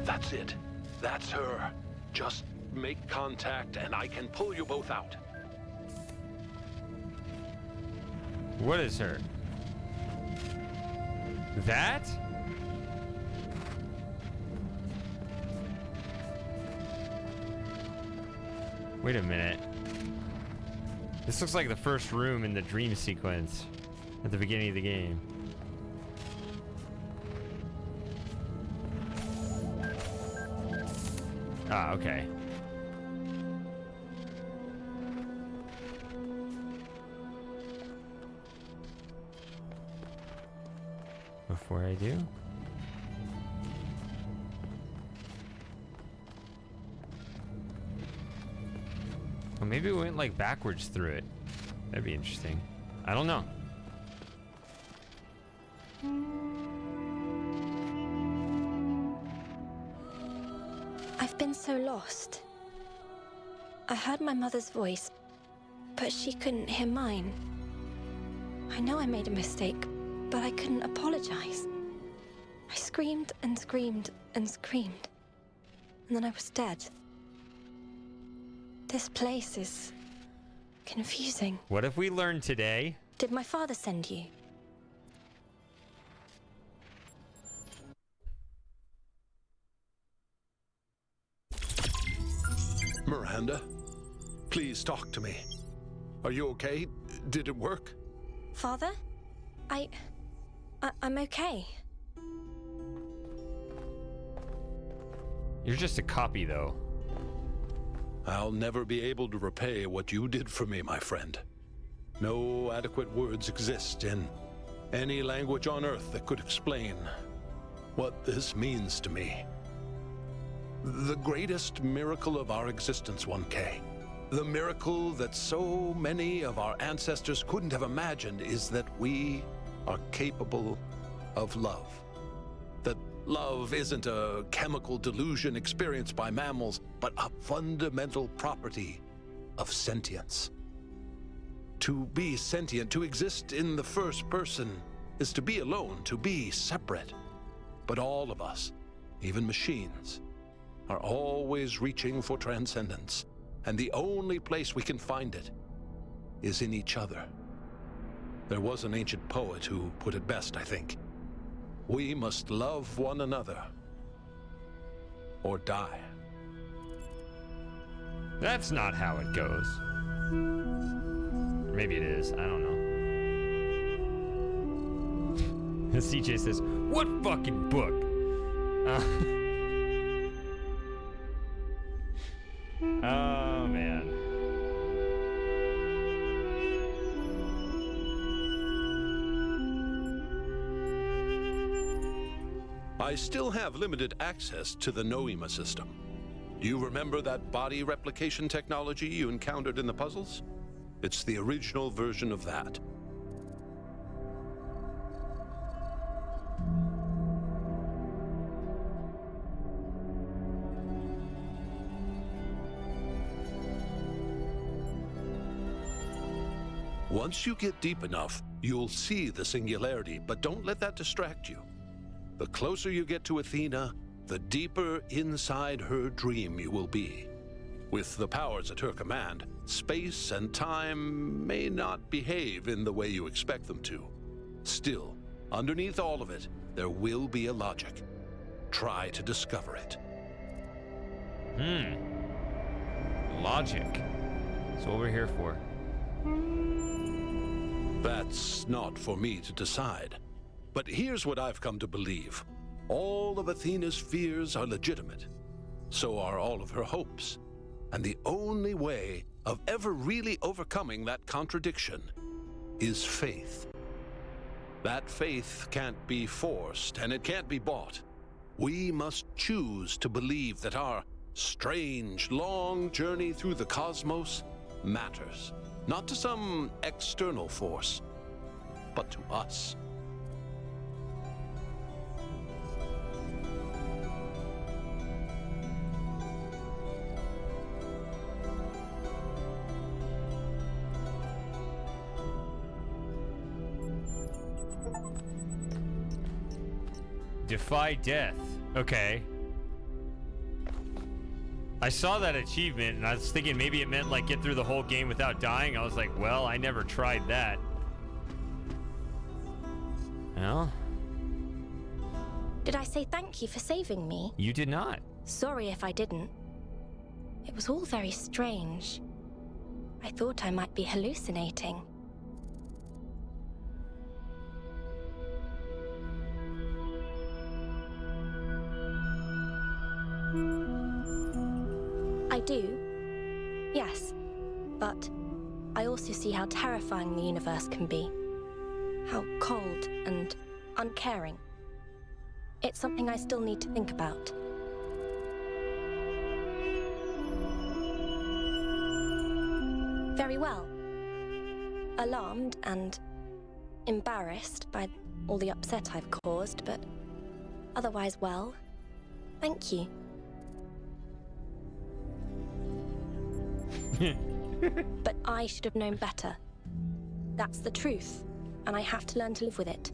That's it. That's her. Just make contact and I can pull you both out. What is her? That? Wait a minute. This looks like the first room in the dream sequence at the beginning of the game. Ah, okay. Before I do? Well, maybe we went like backwards through it. That'd be interesting. I don't know. I've been so lost. I heard my mother's voice, but she couldn't hear mine. I know I made a mistake, but I couldn't apologize. I screamed and screamed and screamed, and then I was dead. This place is confusing. What have we learned today? Did my father send you? Miranda, please talk to me. Are you okay? Did it work? Father? I'm okay. You're just a copy, though. I'll never be able to repay what you did for me, my friend. No adequate words exist in any language on Earth that could explain what this means to me. The greatest miracle of our existence, 1K. The miracle that so many of our ancestors couldn't have imagined is that we are capable of love. That love isn't a chemical delusion experienced by mammals, but a fundamental property of sentience. To be sentient, to exist in the first person, is to be alone, to be separate. But all of us, even machines, are always reaching for transcendence. And the only place we can find it is in each other. There was an ancient poet who put it best, I think. We must love one another or die. That's not how it goes. Or maybe it is. I don't know. CJ says, "What fucking book?" Oh, man. I still have limited access to the Noema system. Do you remember that body replication technology you encountered in the puzzles? It's the original version of that. Once you get deep enough, you'll see the singularity, but don't let that distract you. The closer you get to Athena, the deeper inside her dream you will be. With the powers at her command, space and time may not behave in the way you expect them to. Still, underneath all of it, there will be a logic. Try to discover it. Logic. That's what we're here for. That's not for me to decide. But here's what I've come to believe. All of Athena's fears are legitimate. So are all of her hopes. And the only way of ever really overcoming that contradiction is faith. That faith can't be forced, and it can't be bought. We must choose to believe that our strange, long journey through the cosmos matters. Not to some external force, but to us. Defy death. Okay. I saw that achievement and I was thinking maybe it meant like get through the whole game without dying. I was like, well, I never tried that. Well? Did I say thank you for saving me? You did not. Sorry if I didn't. It was all very strange. I thought I might be hallucinating. I do, yes, but I also see how terrifying the universe can be. How cold and uncaring. It's something I still need to think about. Very well. Alarmed and embarrassed by all the upset I've caused, but otherwise well. Thank you. But I should have known better. That's the truth, and I have to learn to live with it.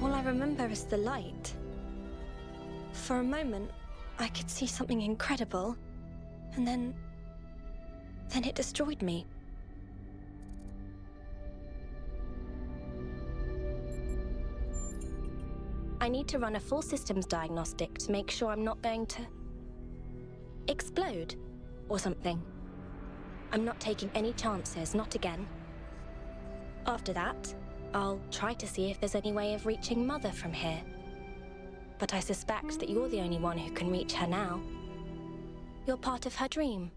All I remember is the light. For a moment, I could see something incredible, and then it destroyed me. I need to run a full systems diagnostic to make sure I'm not going to explode or something. I'm not taking any chances, not again. After that, I'll try to see if there's any way of reaching Mother from here. But I suspect that you're the only one who can reach her now. You're part of her dream.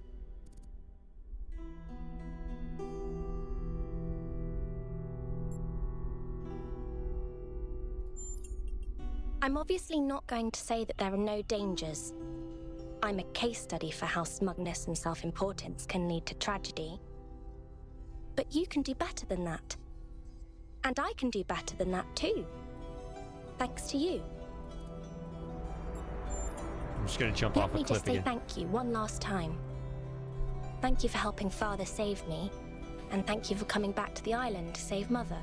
I'm obviously not going to say that there are no dangers. I'm a case study for how smugness and self-importance can lead to tragedy. But you can do better than that. And I can do better than that too. Thanks to you. I'm just gonna jump off a cliff Let me just say again. thank you one last time. Thank you for helping Father save me, and thank you for coming back to the island to save Mother.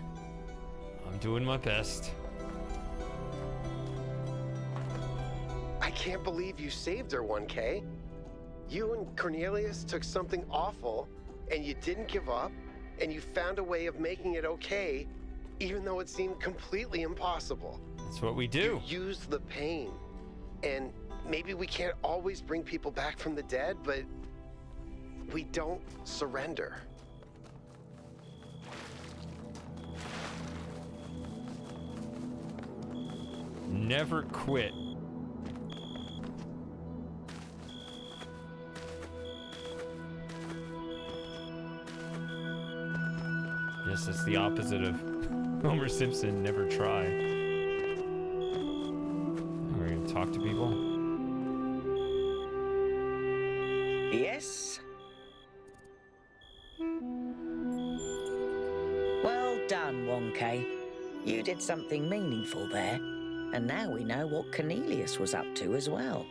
I'm doing my best. I can't believe you saved her, 1K. You and Cornelius took something awful, and you didn't give up, and you found a way of making it okay, even though it seemed completely impossible. That's what we do. You used the pain. And maybe we can't always bring people back from the dead, but we don't surrender. Never quit. Yes, that's the opposite of Homer Simpson, never try. We're gonna talk to people. Yes? Well done, 1K. You did something meaningful there. And now we know what Cornelius was up to as well.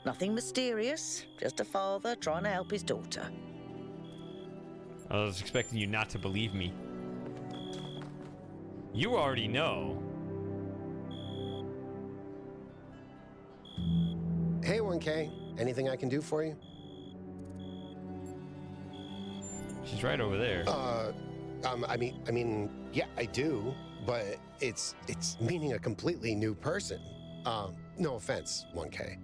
Nothing mysterious, just a father trying to help his daughter. I was expecting you not to believe me. You already know. Hey, 1K. Anything I can do for you? She's right over there. I mean, yeah, I do, but it's meaning a completely new person. No offense, 1K.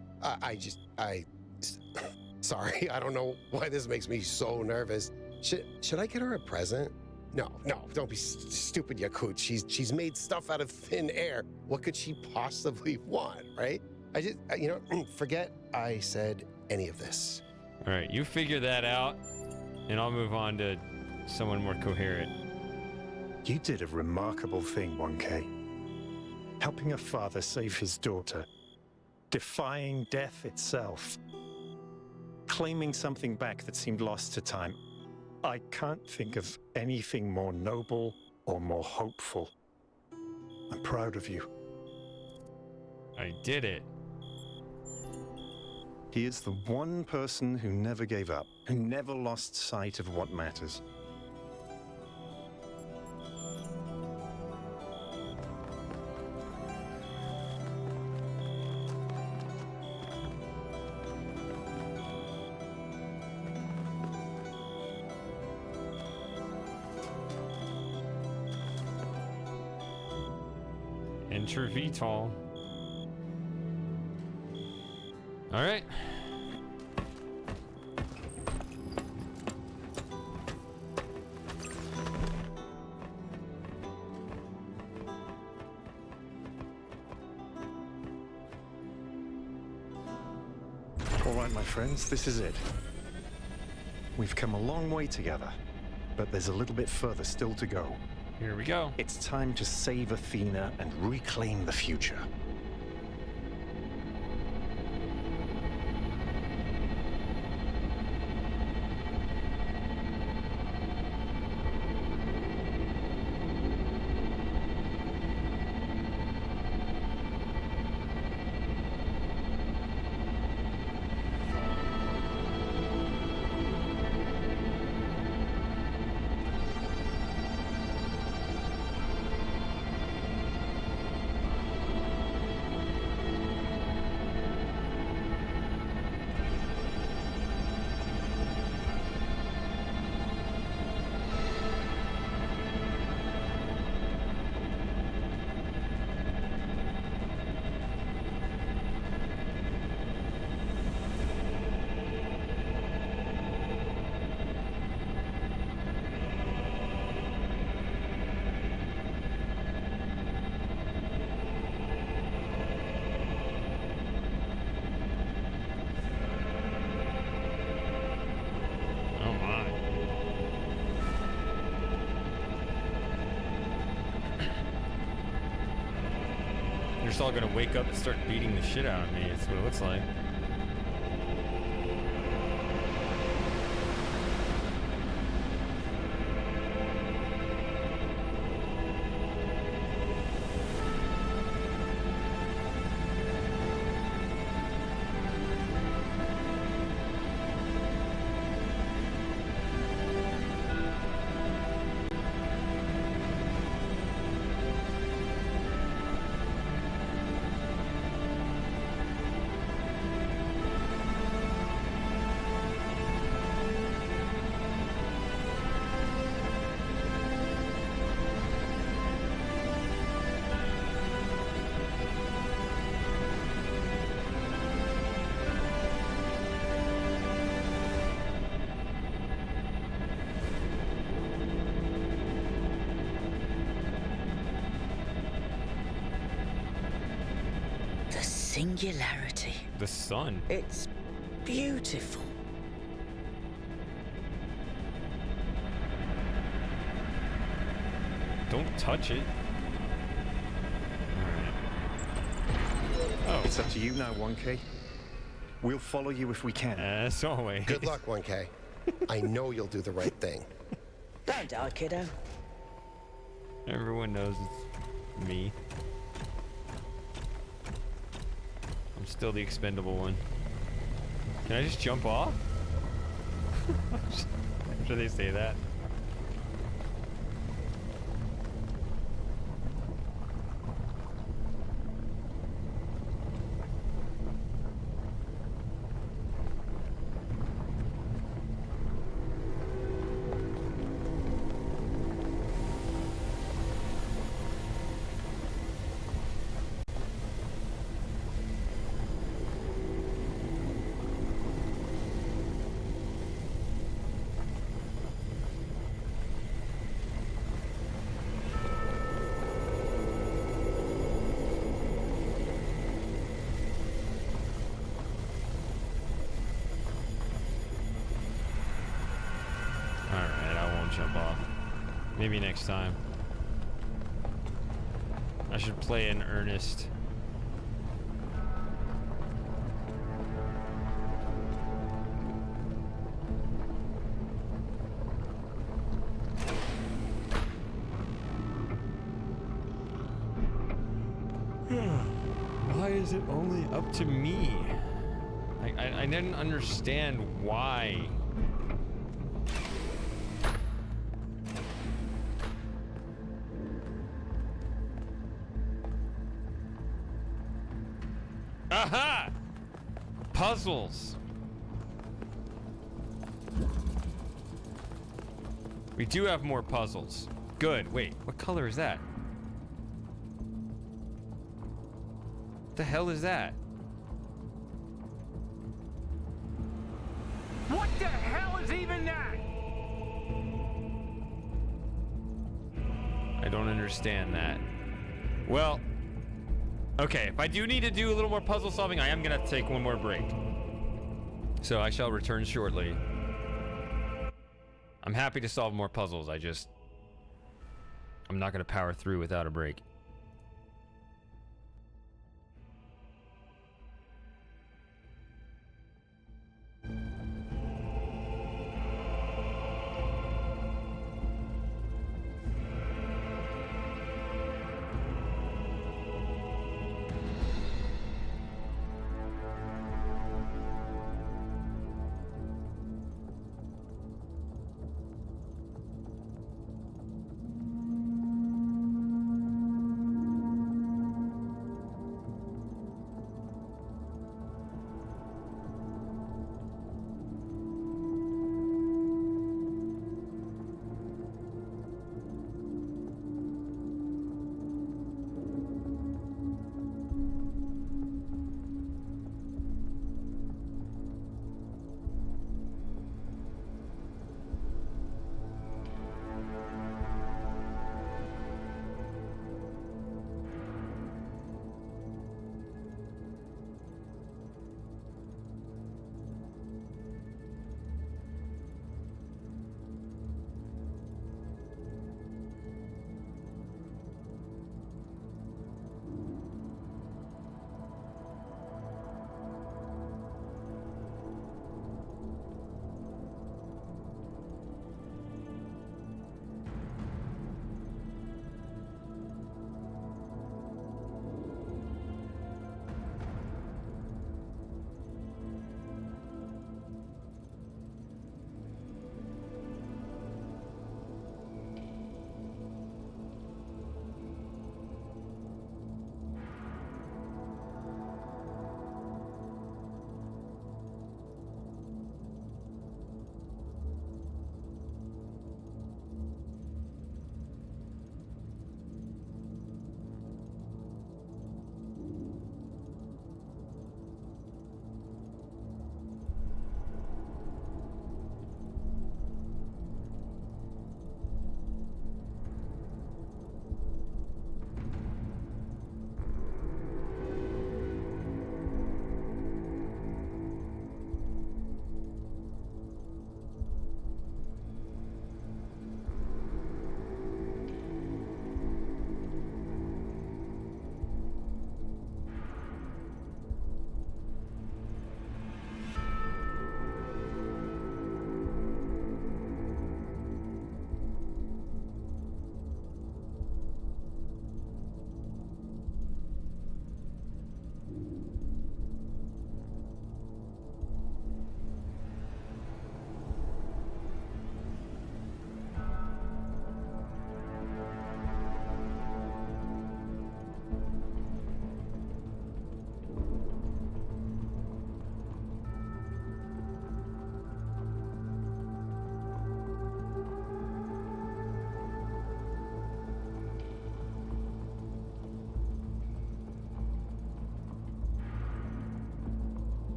Sorry, I don't know why this makes me so nervous. Should I get her a present? No, don't be stupid, Yakut. She's made stuff out of thin air. What could she possibly want, right? Forget I said any of this. All right, you figure that out, and I'll move on to someone more coherent. You did a remarkable thing, 1K. Helping a father save his daughter. Defying death itself. Claiming something back that seemed lost to time. I can't think of anything more noble or more hopeful. I'm proud of you. I did it. He is the one person who never gave up, who never lost sight of what matters. Enter VTOL. All right. All right, my friends, this is it. We've come a long way together, but there's a little bit further still to go. Here we go. It's time to save Athena and reclaim the future. just all gonna wake up and start beating the shit out of me. That's what it looks like. The singularity. The sun. It's beautiful. Don't touch it. Alright. Oh. It's up to you now, 1K. We'll follow you if we can. As always. Good luck, 1K. I know you'll do the right thing. Don't die, kiddo. Everyone knows it's me. I'm still the expendable one. Can I just jump off? Should they say that? Jump off. Maybe next time. I should play in earnest. Why is it only up to me? I didn't understand why. Aha! Puzzles. We do have more puzzles. Good. Wait, what color is that? What the hell is that? What the hell is even that? I don't understand that. Well, okay, if I do need to do a little more puzzle solving, I am gonna take one more break. So I shall return shortly. I'm happy to solve more puzzles. I'm not gonna power through without a break.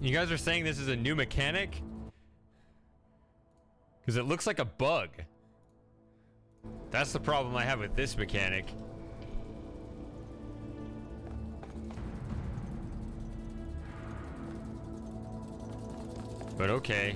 You guys are saying this is a new mechanic? Because it looks like a bug. That's the problem I have with this mechanic. But okay.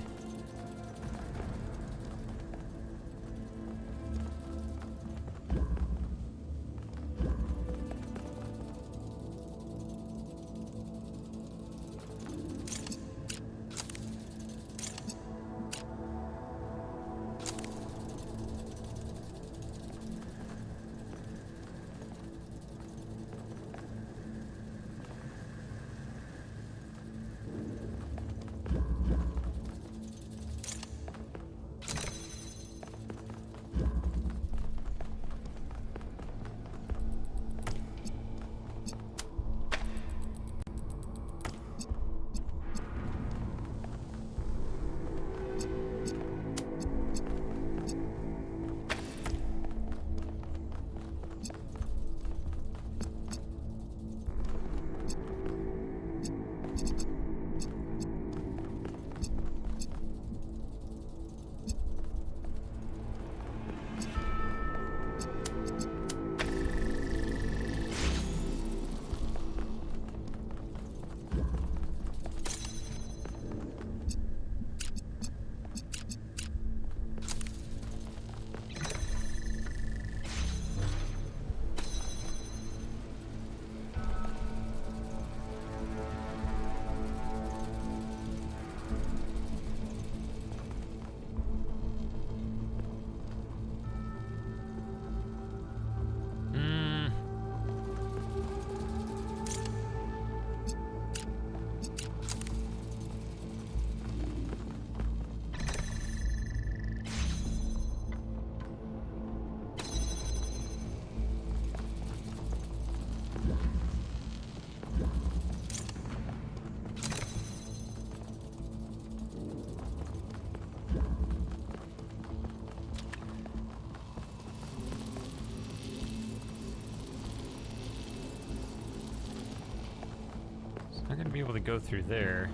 Not gonna be able to go through there.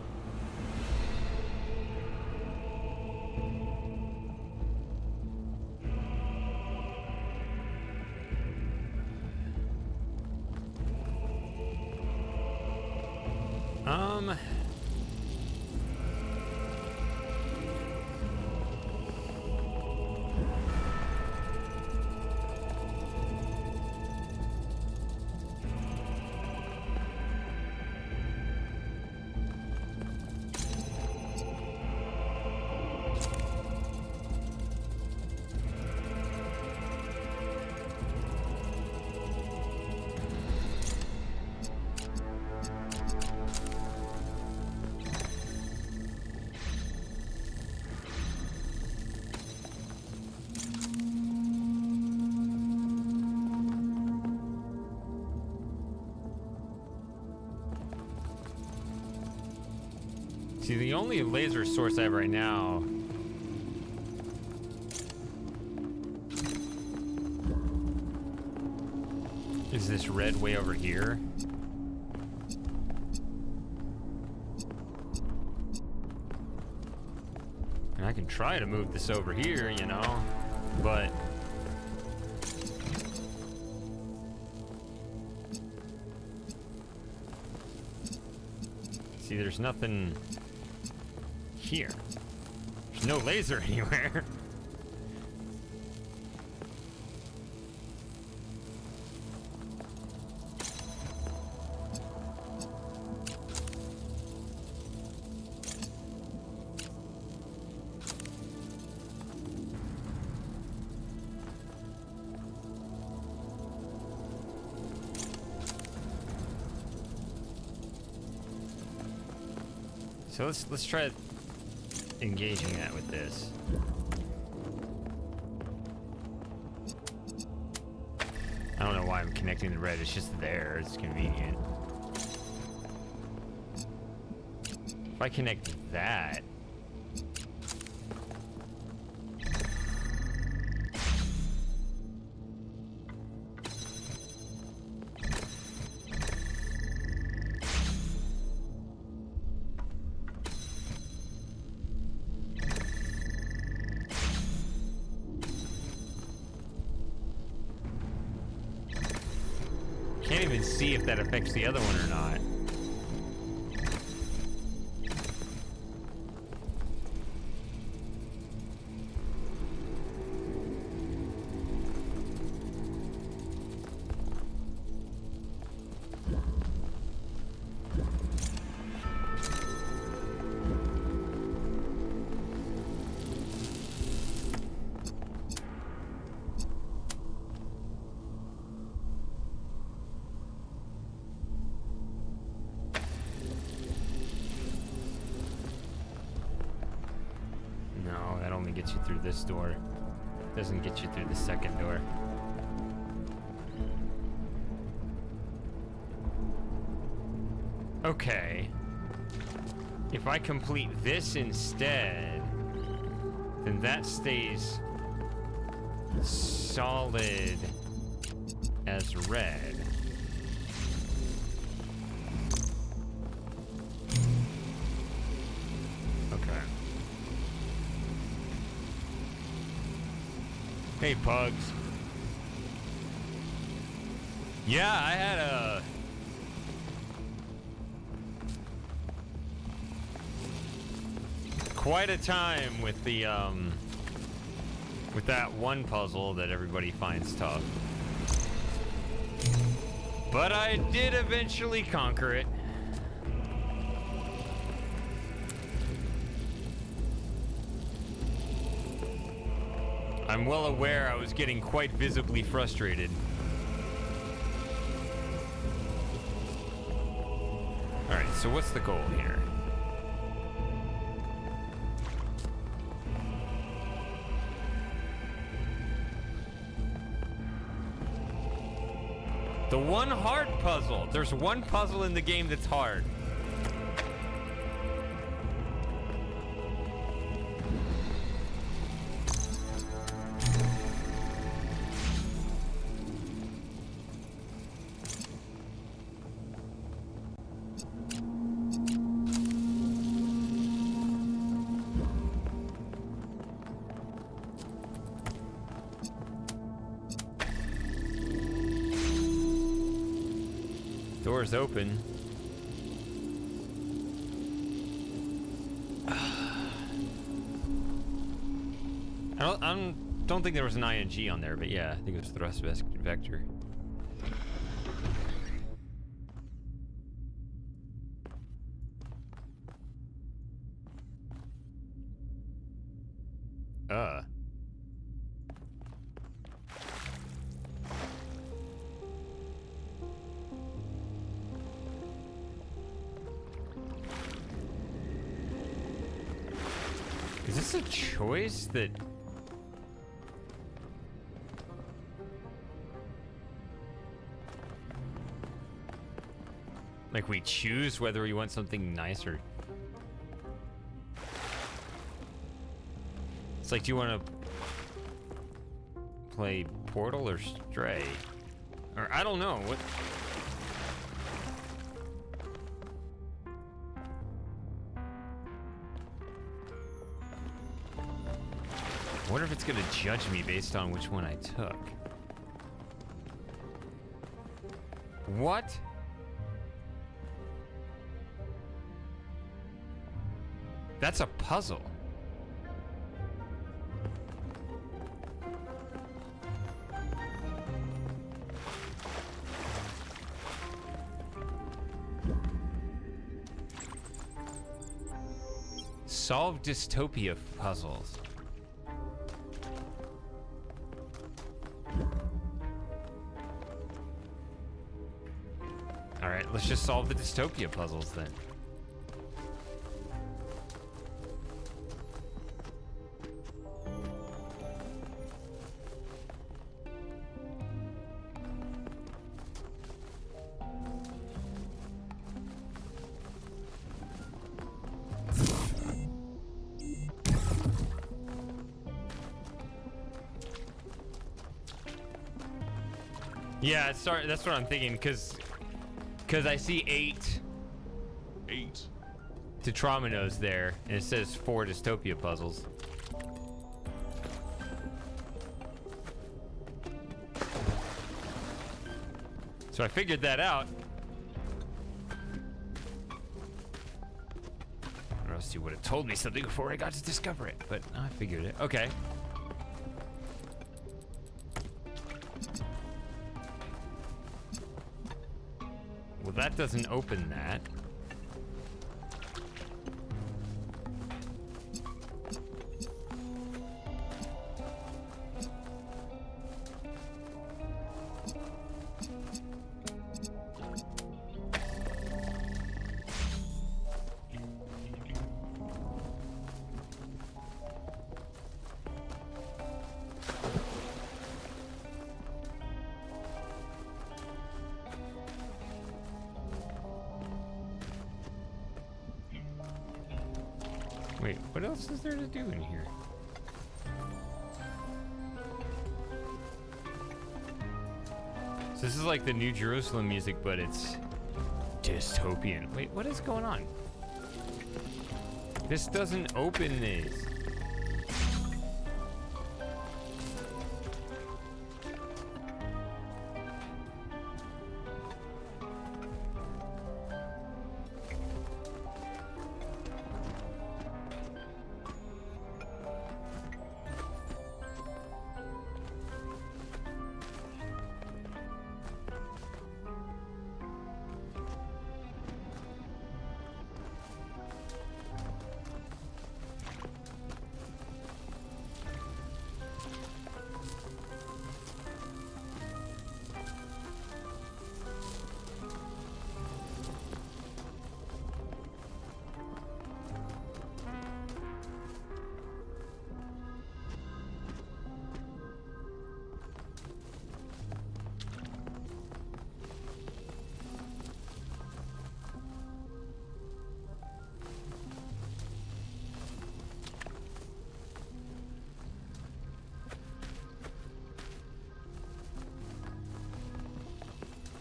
See, the only laser source I have right now is this red way over here. And I can try to move this over here, you know, but see, there's nothing here. There's no laser anywhere. So let's try engaging that with this. I don't know why I'm connecting the red. It's just there. It's convenient. If I connect that, see if that affects the other one or not. No, that only gets you through this door. Doesn't get you through the second door. Okay. If I complete this instead, then that stays solid as red. Okay. Hey, Pugs. Yeah, I had quite a time with the with that one puzzle that everybody finds tough. But I did eventually conquer it. I'm well aware I was getting quite visibly frustrated. Alright, so what's the goal here? The one hard puzzle. There's one puzzle in the game that's hard. Door's open. I don't think there was an ing on there, but yeah, I think it was thrust vector. Is this a choice that... Like we choose whether we want something nice or... It's like, do you want to play Portal or Stray? Or I don't know, what... I wonder if it's gonna judge me based on which one I took. What? That's a puzzle. Solve dystopia puzzles. All right, let's just solve the dystopia puzzles then. Yeah, sorry, that's what I'm thinking, because I see 8 Tetrominoes there, and it says 4 dystopia puzzles. So I figured that out. Or else you would have told me something before I got to discover it. But I figured it. Okay. Well, that doesn't open that. Wait, what else is there to do in here? So this is like the New Jerusalem music, but it's dystopian. Wait, what is going on? This doesn't open this.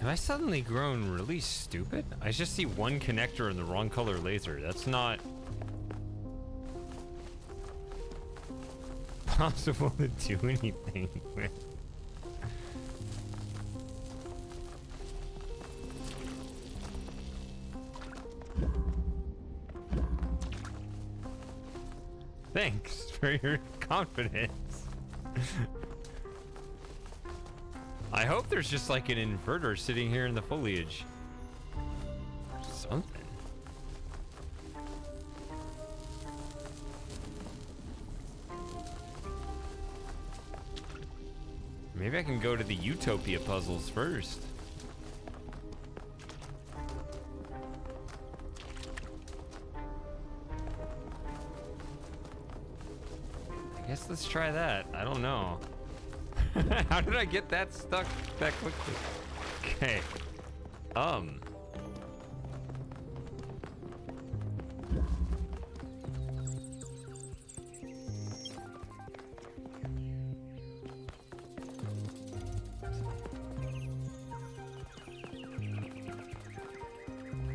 Have I suddenly grown really stupid? I just see one connector and the wrong color laser. That's not possible to do anything with. Thanks for your confidence. I hope there's just like an inverter sitting here in the foliage. Something. Maybe I can go to the Utopia puzzles first. I guess let's try that. I don't know. How did I get that stuck that quickly? Okay.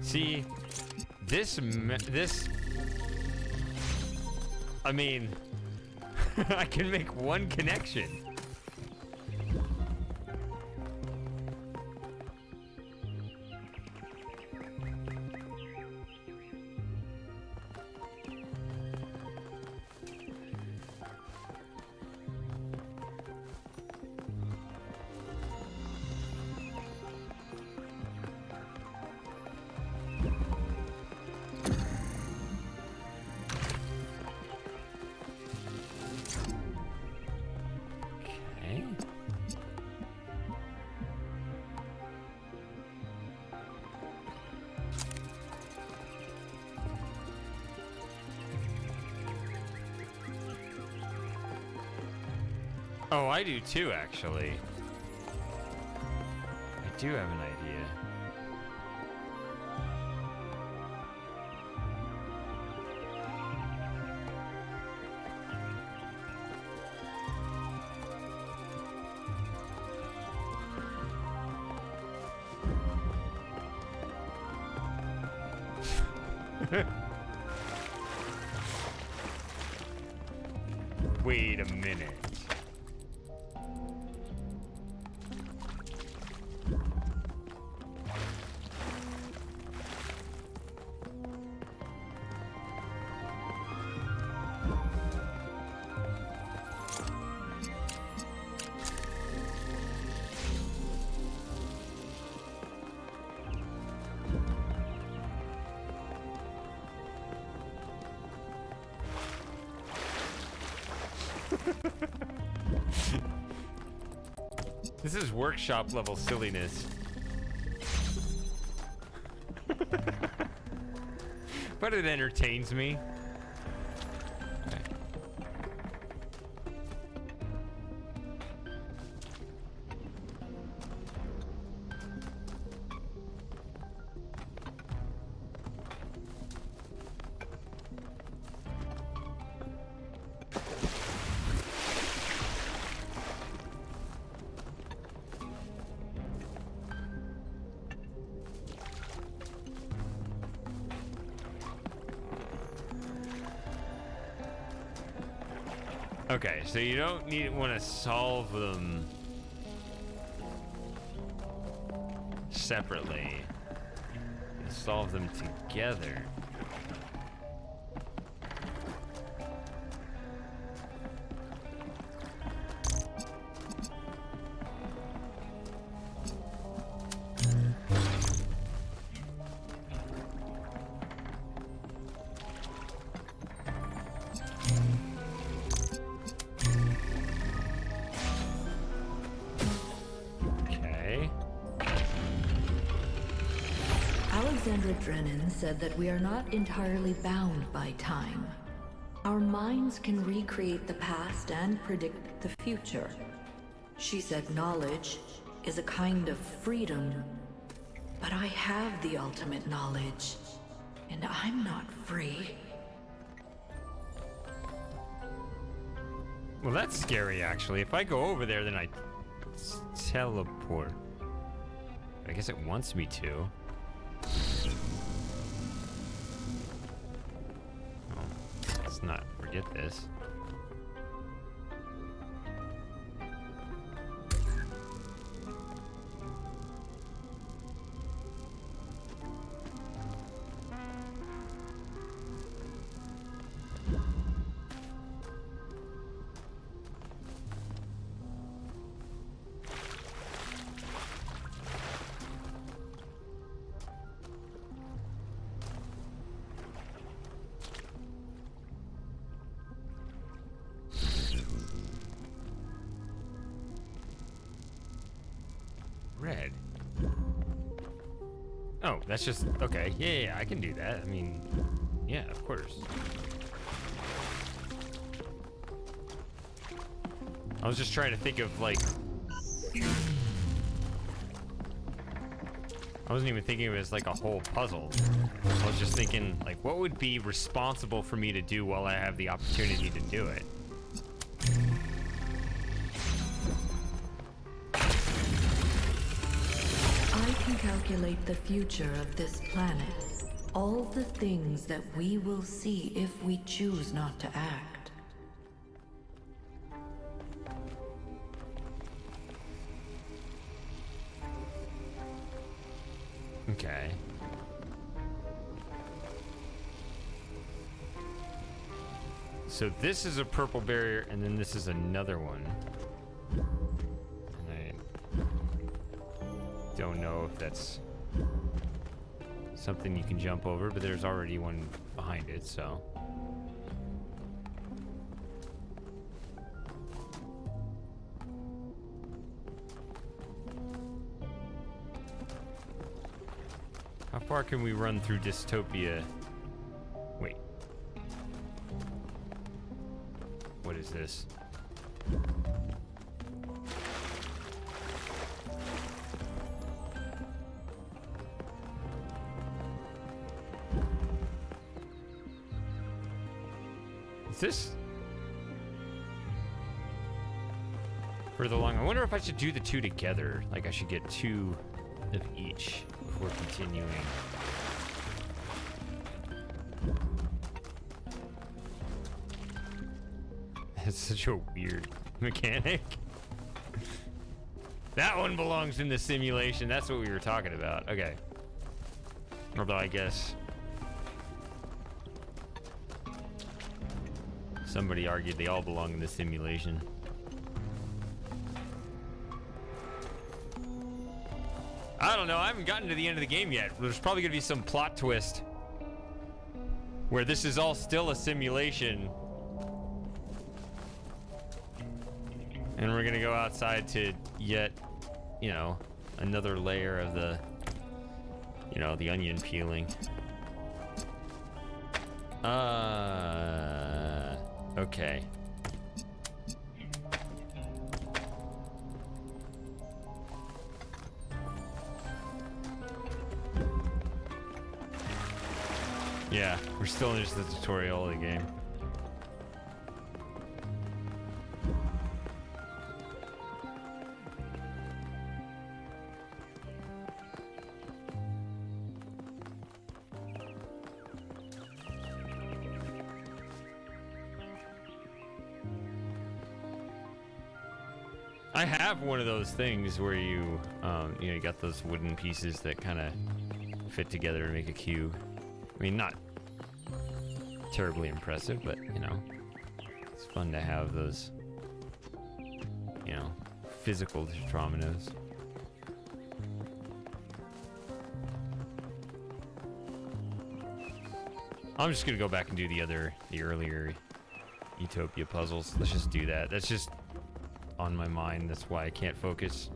See, this, I mean, I can make one connection. Oh, I do too, actually. I do have an idea. Wait a minute. This is workshop level silliness. But it entertains me. Okay. Okay, so you don't want to solve them separately. You solve them together. Drennan said that we are not entirely bound by time. Our minds can recreate the past and predict the future. She said knowledge is a kind of freedom. But I have the ultimate knowledge, and I'm not free. Well, that's scary, actually. If I go over there, then I teleport. I guess it wants me to. Let's not forget this. Red. Oh, that's just okay. Yeah, I can do that. I mean, yeah, of course. I was just trying to think of like, I wasn't even thinking of it as like a whole puzzle. I was just thinking like, what would be responsible for me to do while I have the opportunity to do it? I can calculate the future of this planet. All the things that we will see if we choose not to act. Okay. So this is a purple barrier, and then this is another one. Don't know if that's something you can jump over, but there's already one behind it, so. How far can we run through dystopia? Wait. What is this? This further along. I wonder if I should do the two together. Like I should get two of each before continuing. It's such a weird mechanic. That one belongs in the simulation. That's what we were talking about. Okay. Although I guess somebody argued they all belong in the simulation. I don't know. I haven't gotten to the end of the game yet. There's probably going to be some plot twist where this is all still a simulation. And we're going to go outside to yet you know, another layer of the, you know, the onion peeling. Okay. Yeah, we're still in just the tutorial of the game. I have one of those things where you know, you got those wooden pieces that kind of fit together to make a cube. I mean, not terribly impressive, but, you know, it's fun to have those, you know, physical determinants. I'm just gonna go back and do the earlier Utopia puzzles. Let's just do that. That's just on my mind. That's why I can't focus.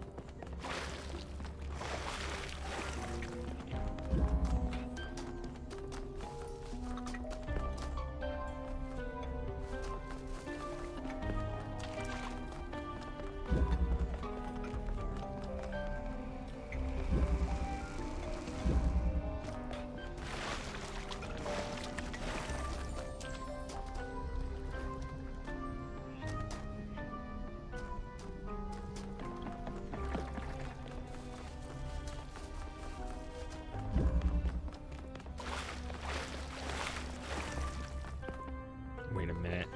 Wait a minute.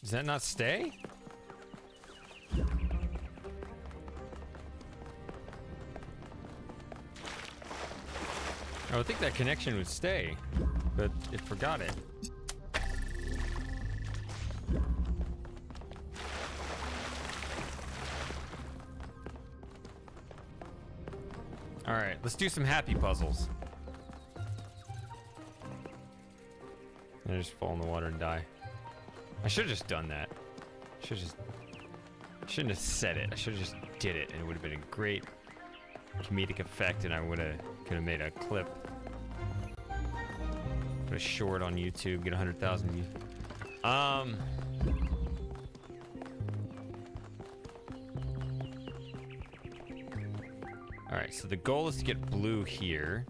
Does that not stay? I would think that connection would stay, but it forgot it. All right, let's do some happy puzzles. I just fall in the water and die. I should have just done that. I shouldn't have said it. I should have just did it, and it would have been a great comedic effect, and I could have made a clip. Put a short on YouTube, get 100,000 views. All right, so the goal is to get blue here.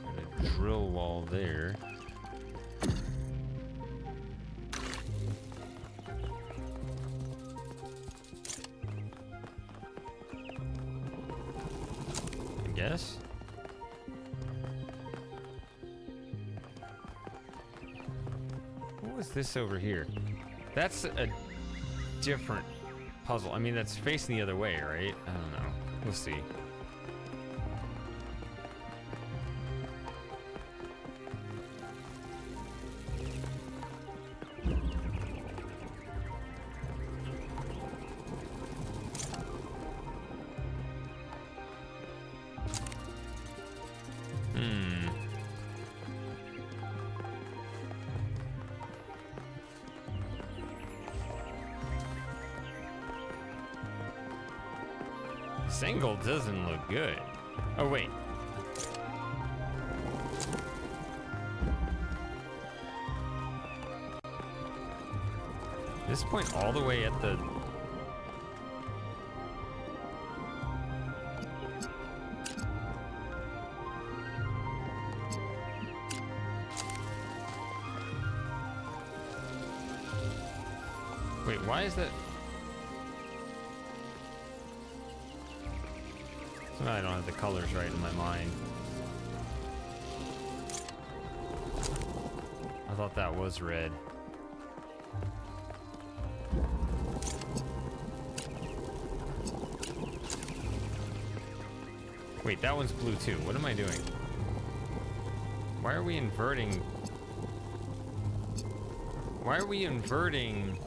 Got a drill wall there. Yes. What was this over here? That's a different puzzle. I mean, that's facing the other way, right? I don't know. We'll see. This angle doesn't look good. Oh, wait. This point all the way at the... Wait, why is that? Somehow I don't have the colors right in my mind. I thought that was red. Wait, that one's blue too. What am I doing? Why are we inverting? Why are we inverting?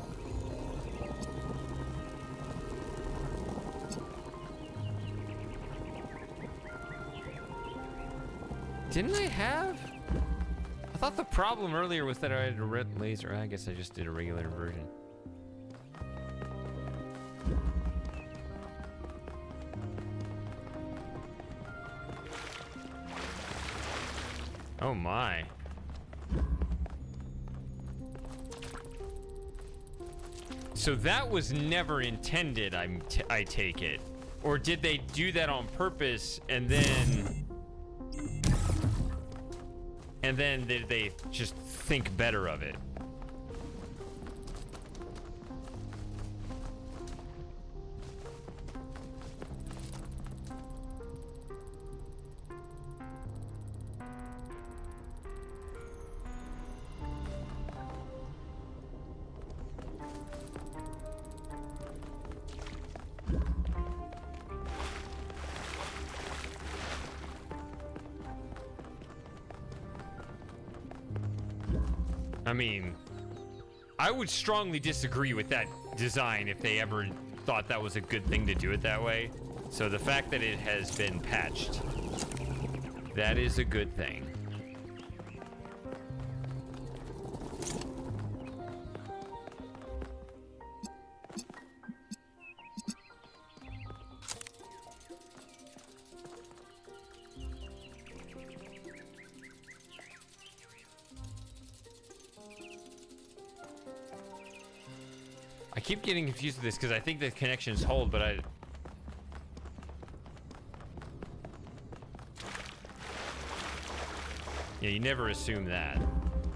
Didn't I have? I thought the problem earlier was that I had a red laser. I guess I just did a regular inversion. Oh my. So that was never intended, I take it. Or did they do that on purpose and then did they just think better of it? I mean, I would strongly disagree with that design if they ever thought that was a good thing to do it that way. So the fact that it has been patched, that is a good thing. I keep getting confused with this because I think the connections hold, but yeah, you never assume that.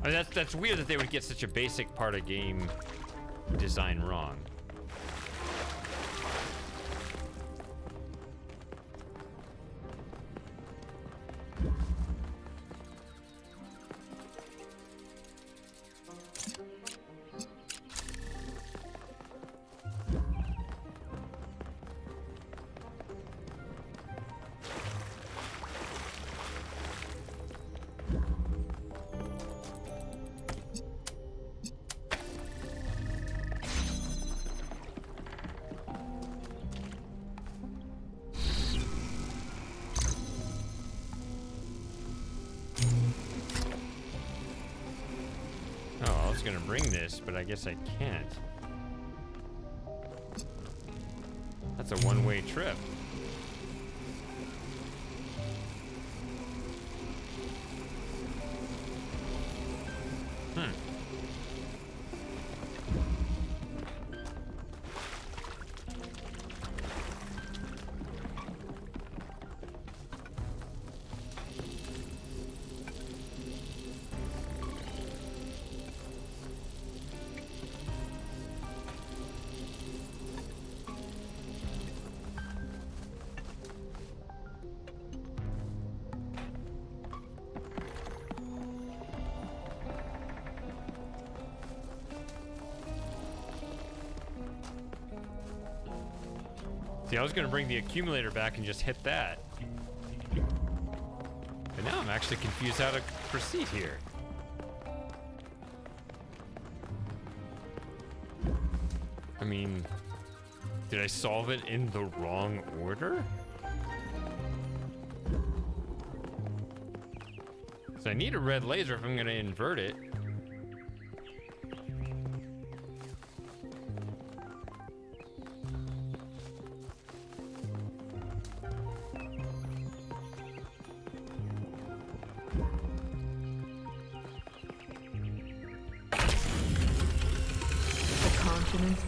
I mean, that's weird that they would get such a basic part of game design wrong. Gonna bring this, but I guess I can't. That's a one-way trip. See, I was gonna bring the accumulator back and just hit that. But now I'm actually confused how to proceed here. I mean, did I solve it in the wrong order? So I need a red laser if I'm gonna invert it.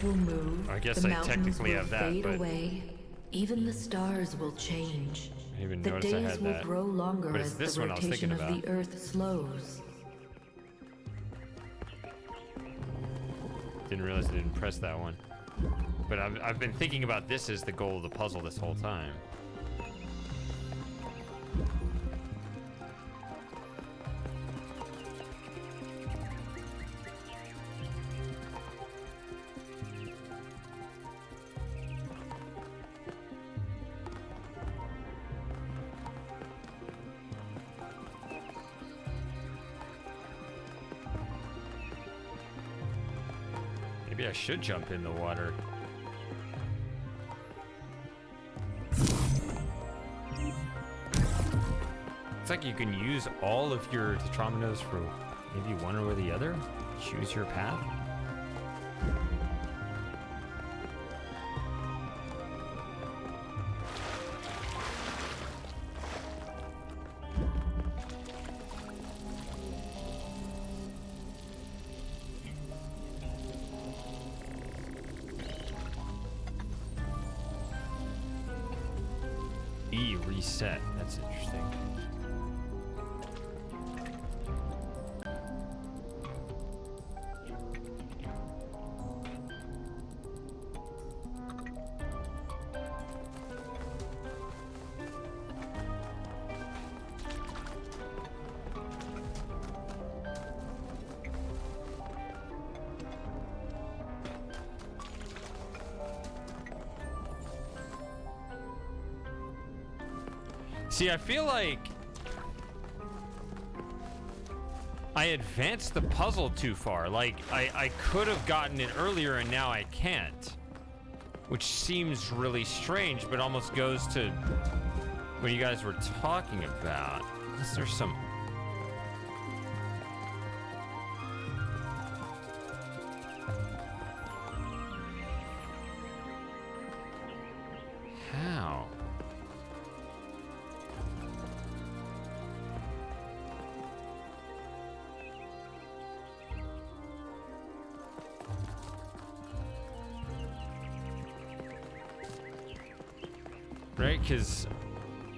Will move. I guess the I technically will have that, fade but away. Even the stars will change. I didn't even The notice I days had will that. grow longer But it's as this the one I was rotation thinking of about. the Earth slows. Didn't realize I didn't press that one. But I've been thinking about this as the goal of the puzzle this whole time. Maybe I should jump in the water. It's like you can use all of your Tetrominoes for maybe one or the other. Choose your path. E reset. That's interesting. See, I feel like I advanced the puzzle too far. Like, I could have gotten it earlier and now I can't. Which seems really strange, but almost goes to what you guys were talking about. Unless there's some... How? Right, because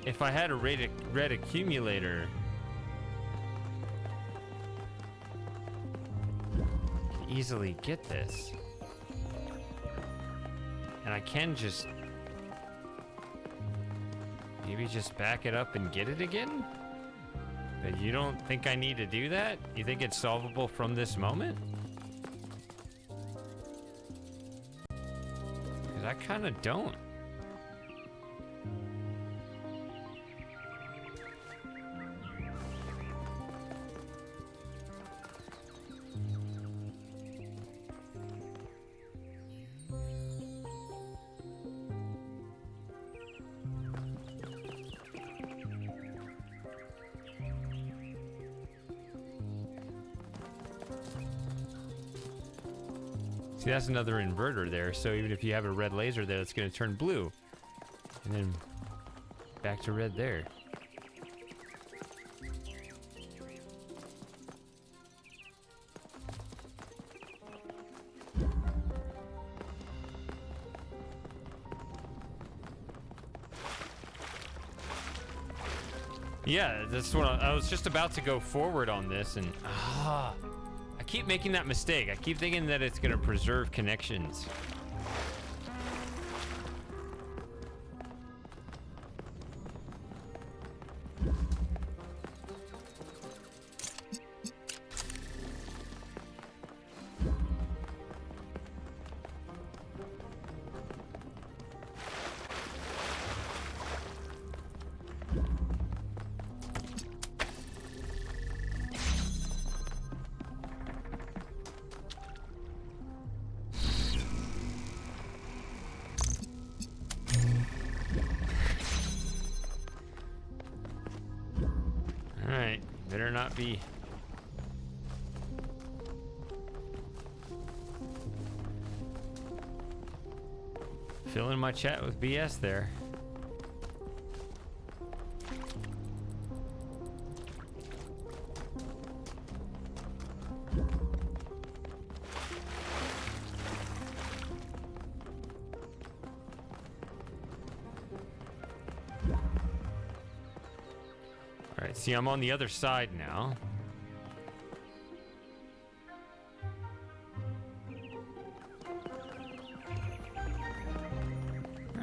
if I had a red accumulator, I could easily get this. And I can just maybe just back it up and get it again? But you don't think I need to do that? You think it's solvable from this moment? Because I kind of don't. See, that's another inverter there, so even if you have a red laser there, it's going to turn blue. And then back to red there. Yeah, that's what I was just about to go forward on this, and I keep making that mistake. I keep thinking that it's gonna preserve connections. Alright, better not be. Filling my chat with BS there. Alright, see, I'm on the other side now.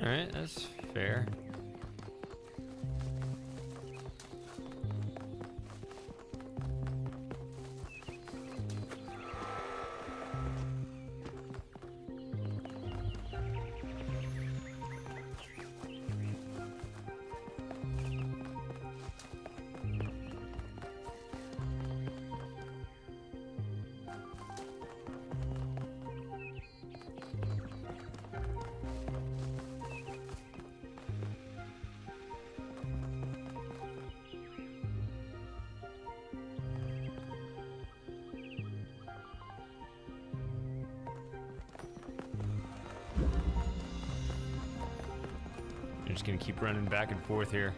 Alright, that's fair. I'm just gonna keep running back and forth here.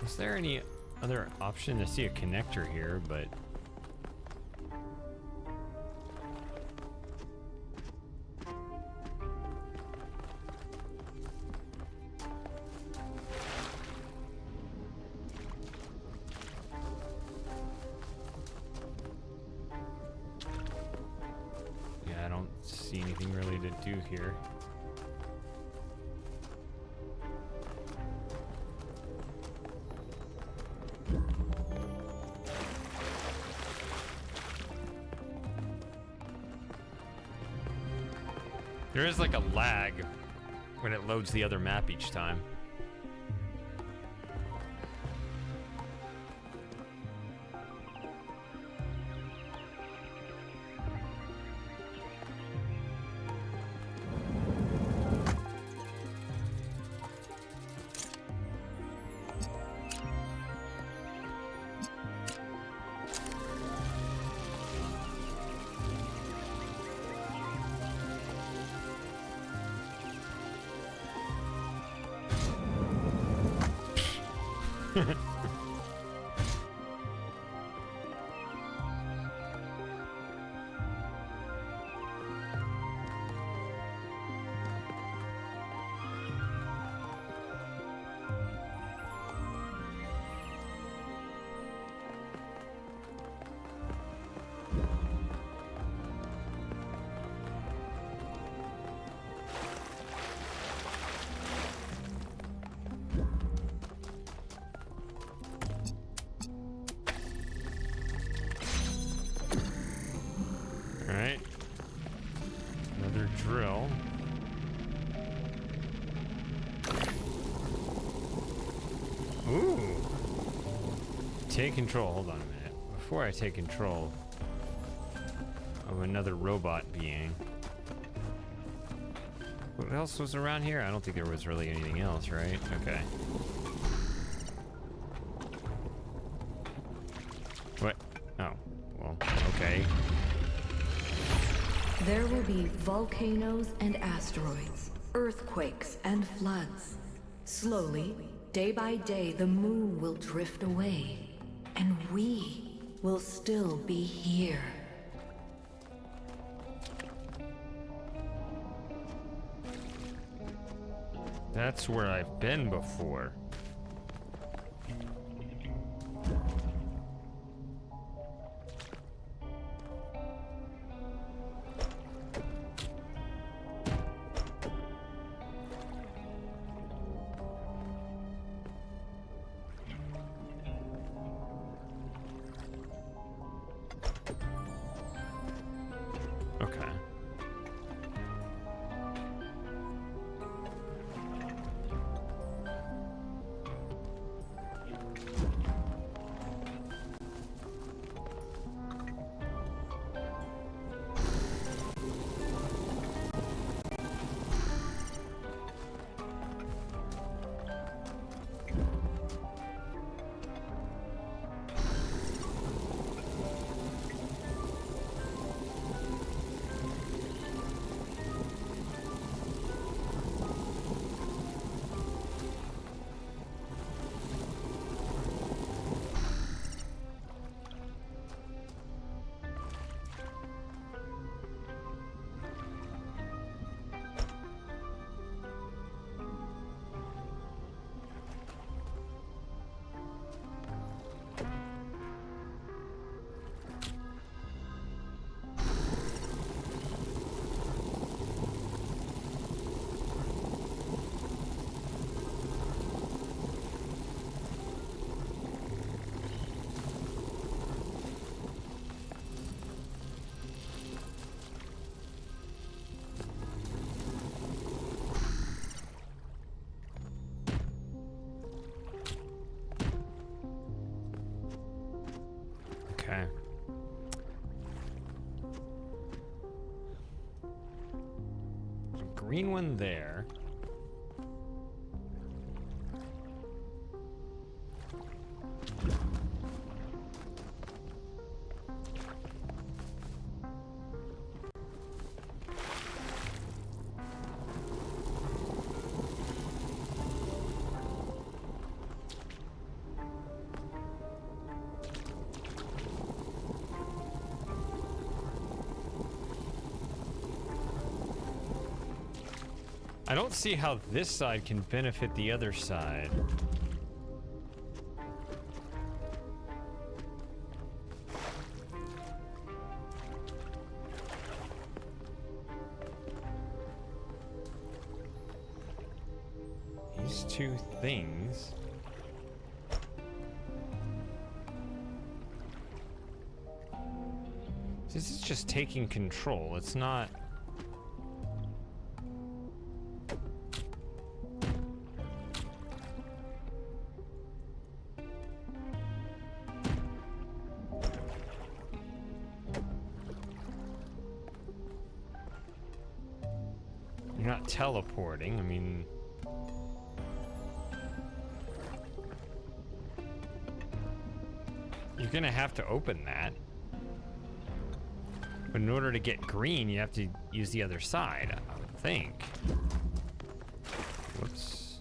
Is there any other option? I see a connector here, but... yeah, I don't see anything really to do here. There is like a lag when it loads the other map each time. Alright. Another drill. Ooh. Take control. Hold on a minute. Before I take control of another robot being. What else was around here? I don't think there was really anything else, right? Okay. What? Oh. Well, okay. There will be volcanoes and asteroids, earthquakes and floods. Slowly, day by day, the moon will drift away, and we will still be here. That's where I've been before. Okay. Okay. There's a green one there. I don't see how this side can benefit the other side. These two things. This is just taking control. It's not. You're not teleporting. I mean. You're gonna have to open that. But in order to get green, you have to use the other side, I would think. Whoops.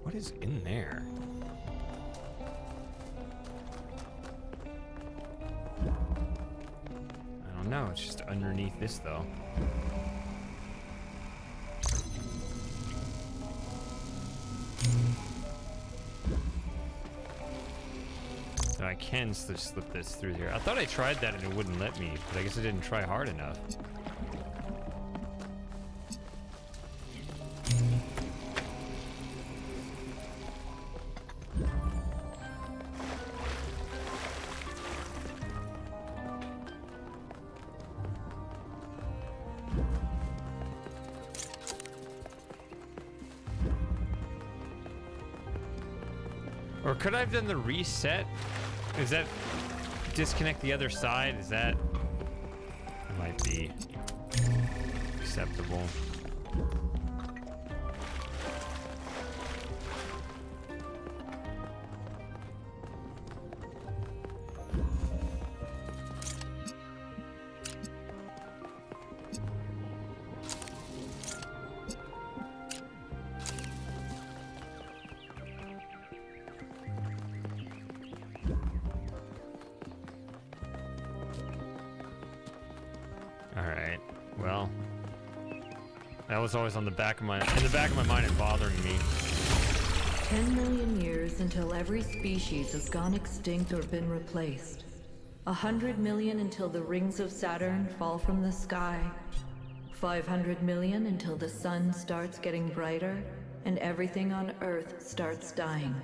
What is in there? I don't know, it's just underneath this though. So I can slip this through here. I thought I tried that and it wouldn't let me, but I guess I didn't try hard enough. Or could I have done the reset? Is that disconnect the other side? Is that might be acceptable? Alright, well, that was always in the back of my mind and bothering me. 10 million years until every species has gone extinct or been replaced. 100 million until the rings of Saturn fall from the sky. 500 million until the sun starts getting brighter and everything on Earth starts dying.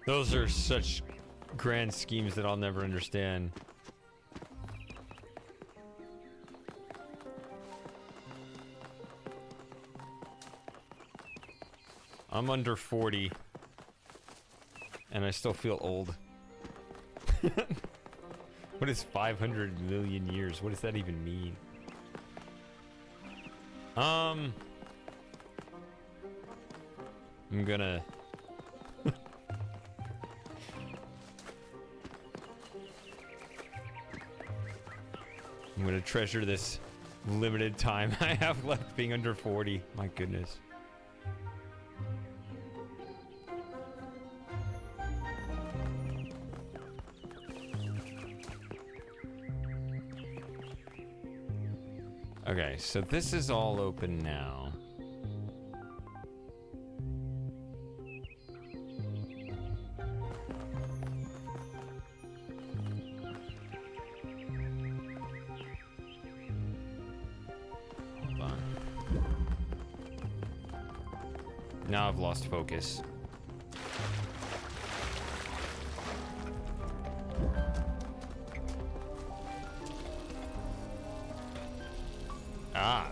Those are such grand schemes that I'll never understand. I'm under 40 and I still feel old. What is 500 million years? What does that even mean? I'm gonna treasure this limited time I have left being under 40. My goodness. Okay, so this is all open now. Now I've lost focus. Ah.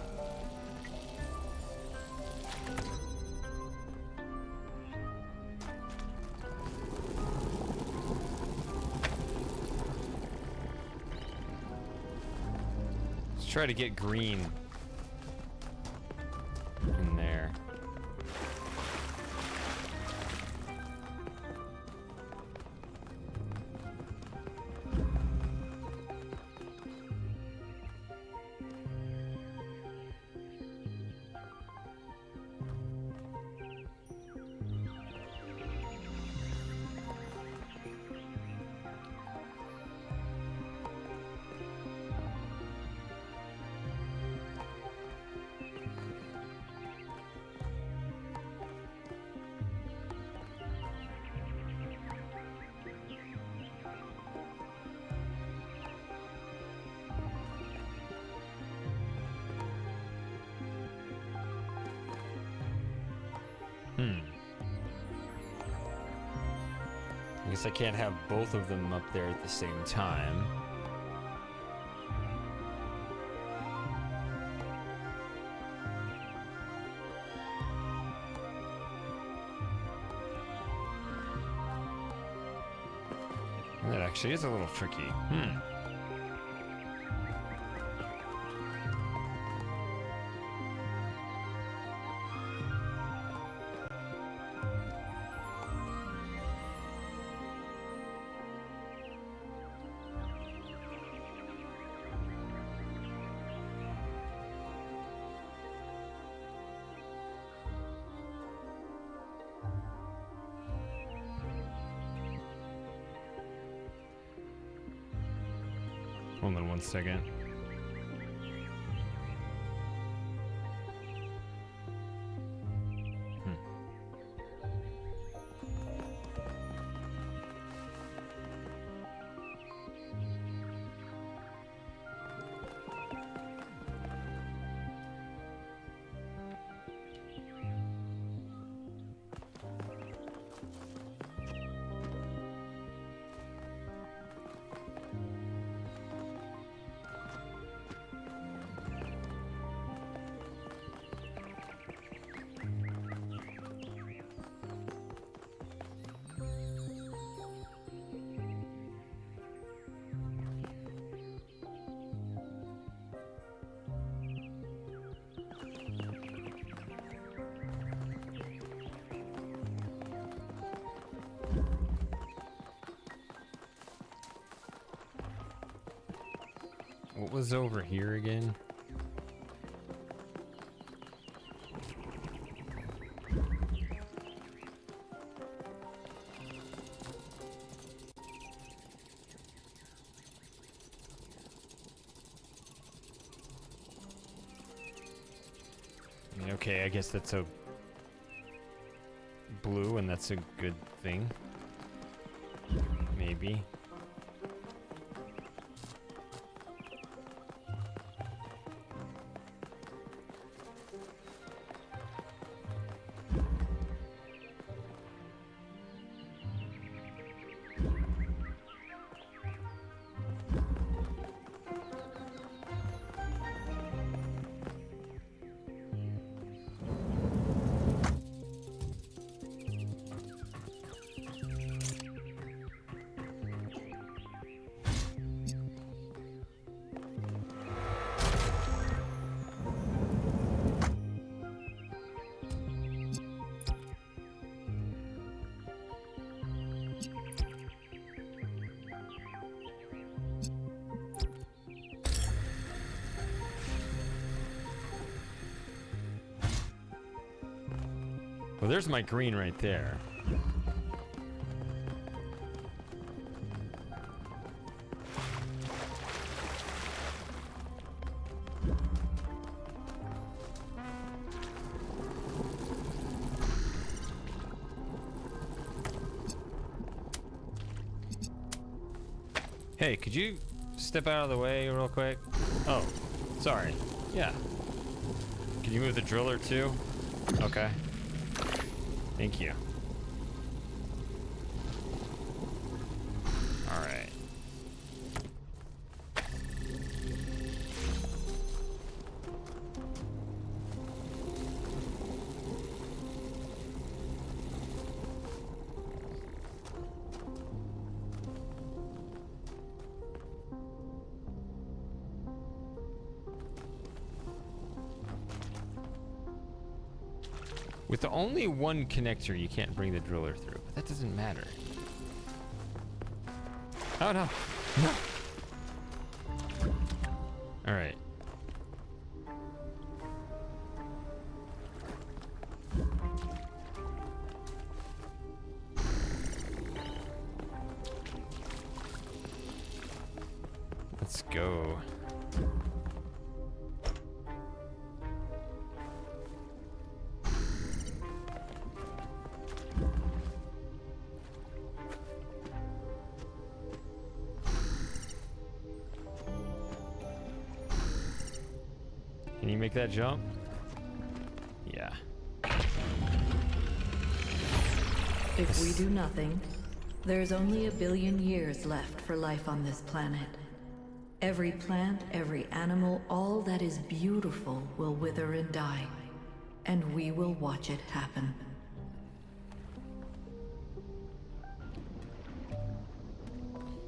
Let's try to get green in there. guess I can't have both of them up there at the same time. That actually is a little tricky. Hold on one second. What was over here again? I mean, okay, I guess that's a blue, and that's a good thing. Maybe. Well, there's my green right there. Hey, could you step out of the way real quick? Oh, sorry. Yeah. Can you move the driller too? Okay. Thank you. All right. With the only one connector, you can't bring the driller through, but that doesn't matter. Oh, no. No. All right. Let's go. Can you make that jump? Yeah. If we do nothing, There's only 1 billion years left for life on this planet. Every plant, every animal, all that is beautiful will wither and die. And we will watch it happen.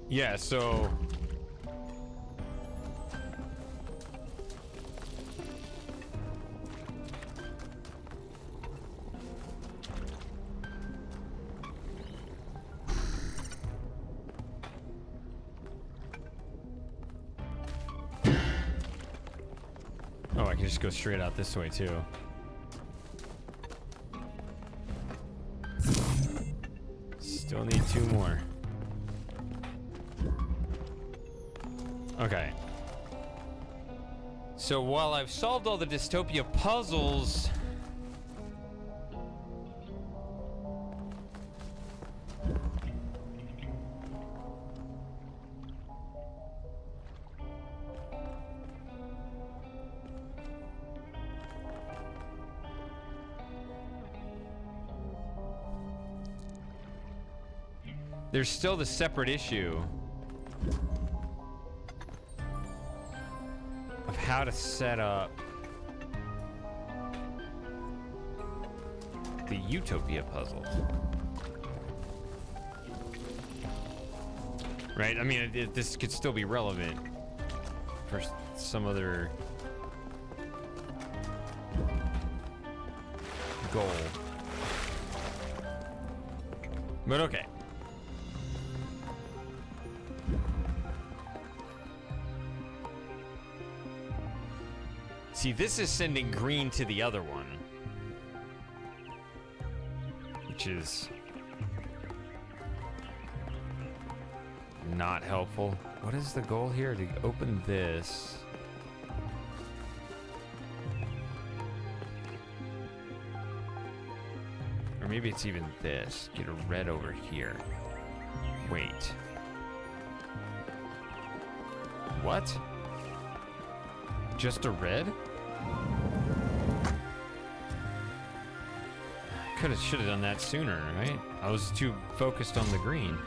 Yeah, so... Oh, I can just go straight out this way, too. Still need 2 more. Okay. So while I've solved all the dystopia puzzles... there's still the separate issue of how to set up the Utopia puzzle. Right? I mean, this could still be relevant for some other goal. But okay. See, this is sending green to the other one, which is not helpful. What is the goal here? To open this. Or maybe it's even this. Get a red over here. Wait. What? Just a red? Should have done that sooner, right? I was too focused on the green.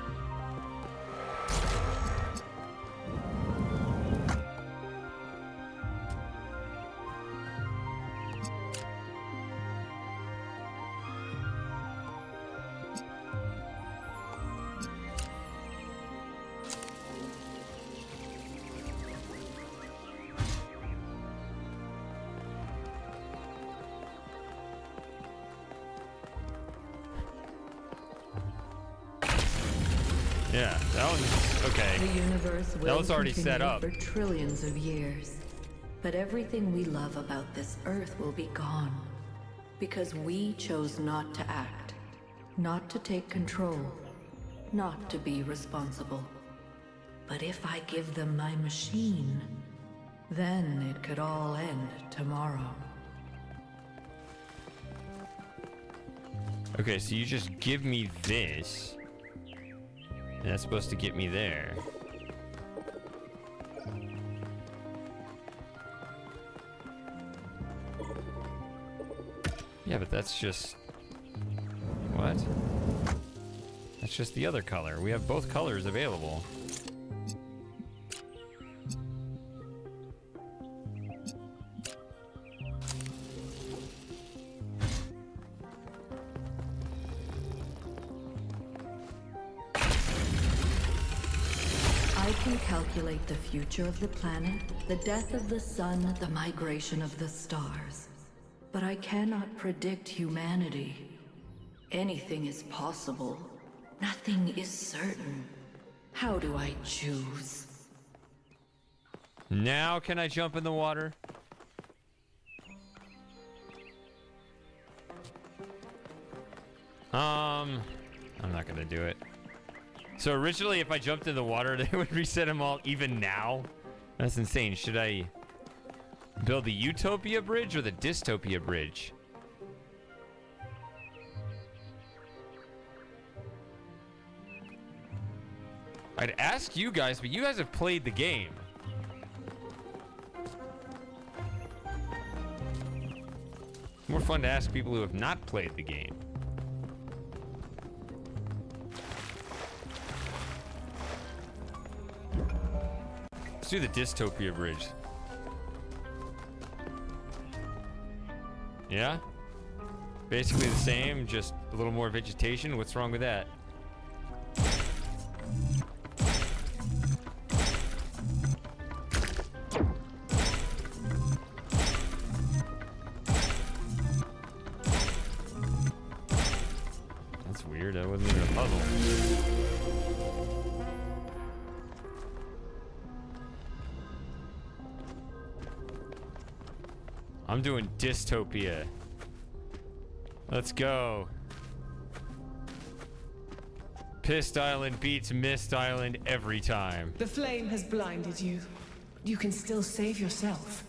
Yeah, that one's okay. The universe will That was already set continue up. for trillions of years. But everything we love about this Earth will be gone. Because we chose not to act. Not to take control. Not to be responsible. But if I give them my machine, then it could all end tomorrow. Okay, so you just give me this. And that's supposed to get me there. Yeah, but that's just... What? That's just the other color. We have both colors available. I can calculate the future of the planet, the death of the sun, the migration of the stars. But I cannot predict humanity. Anything is possible. Nothing is certain. How do I choose? Now can I jump in the water? I'm not gonna do it. So originally, if I jumped in the water, they would reset them all even now. That's insane. Should I build the Utopia bridge or the Dystopia bridge? I'd ask you guys, but you guys have played the game. More fun to ask people who have not played the game. Let's do the dystopia bridge. Yeah? Basically the same, just a little more vegetation. What's wrong with that? That's weird. That wasn't even a puzzle. I'm doing dystopia. Let's go. Pissed Island beats Mist Island every time. The flame has blinded you. You can still save yourself.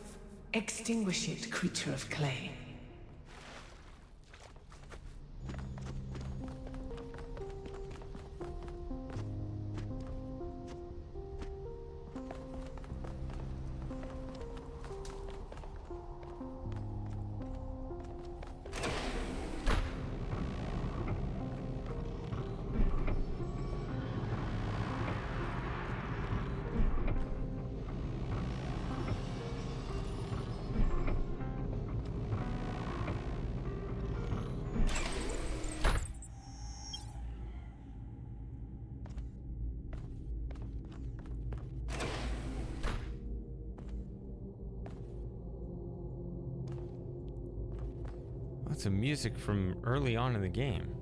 Extinguish it, creature of clay. That's some music from early on in the game.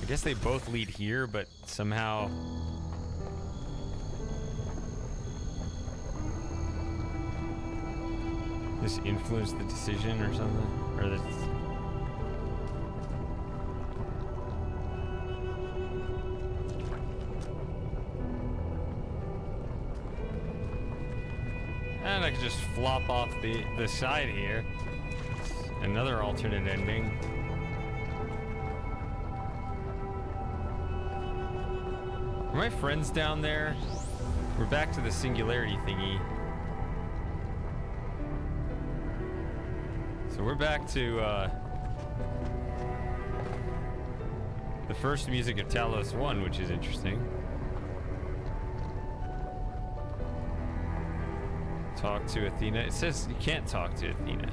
I guess they both lead here, but somehow this influenced the decision or something? Or that's... And I could just flop off the side here. Another alternate ending. Are my friends down there? We're back to the singularity thingy. So we're back to the first music of Talos 1, which is interesting. Talk to Athena. It says you can't talk to Athena.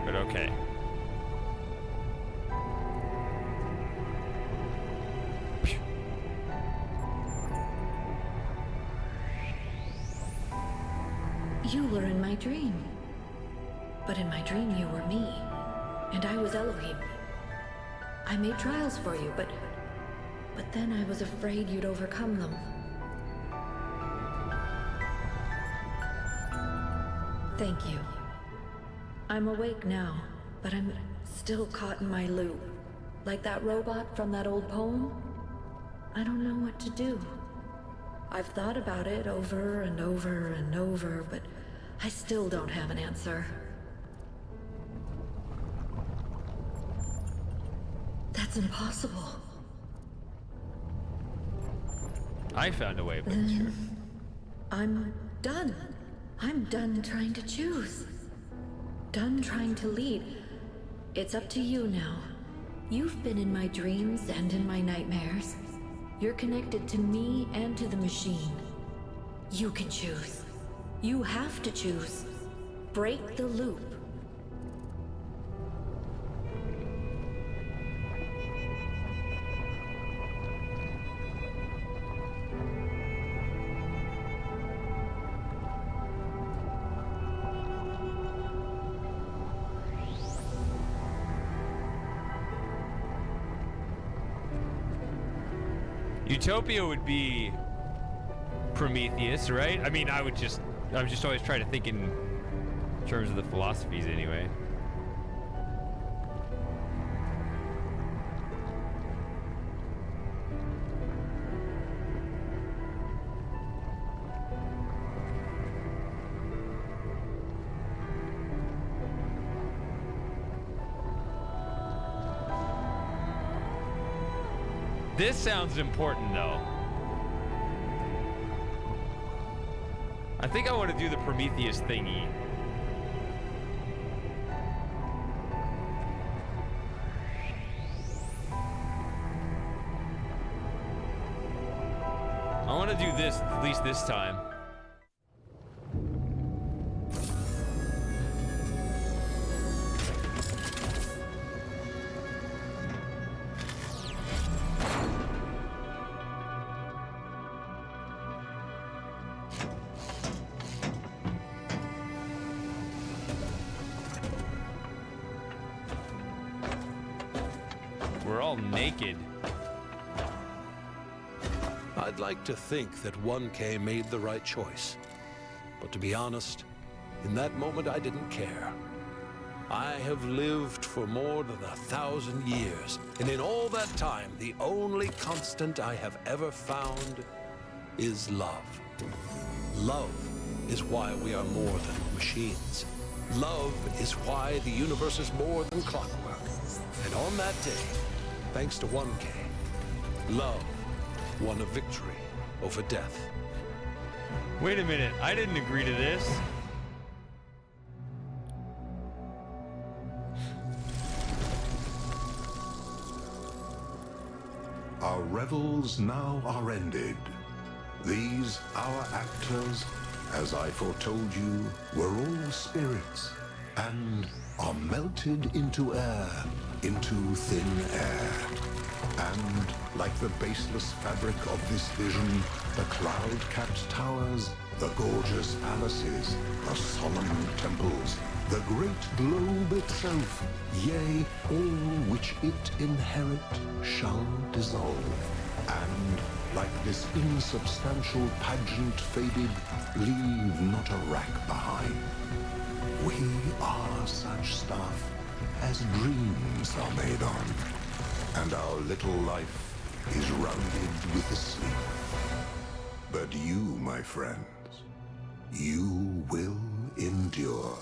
But okay. You were in my dream. But in my dream you were me. And I was Elohim. I made trials for you, but then I was afraid you'd overcome them. Thank you. I'm awake now, but I'm still caught in my loop. Like that robot from that old poem. I don't know what to do. I've thought about it over and over and over, but I still don't have an answer. That's impossible. I found a way, but sure. I'm done. I'm done trying to choose. Done trying to lead. It's up to you now. You've been in my dreams and in my nightmares. You're connected to me and to the machine. You can choose. You have to choose. Break the loop. Utopia would be Prometheus, right? I mean, I'm just always trying to think in terms of the philosophies anyway. This sounds important, though. I think I want to do the Prometheus thingy. I want to do this, at least this time. We're all naked. I'd like to think that 1K made the right choice. But to be honest, in that moment I didn't care. I have lived for more than 1,000 years, and in all that time, the only constant I have ever found is love. Love is why we are more than machines. Love is why the universe is more than clockwork. And on that day, thanks to 1K, love won a victory over death. Wait a minute, I didn't agree to this. Our revels now are ended. These, our actors, as I foretold you, were all spirits, and are melted into air, into thin air. And, like the baseless fabric of this vision, the cloud-capped towers, the gorgeous palaces, the solemn temples, the great globe itself, yea, all which it inherit shall dissolve. And, like this insubstantial pageant faded, leave not a rack behind. We are such stuff as dreams are made on, and our little life is rounded with a sleep. But you, my friends, you will endure.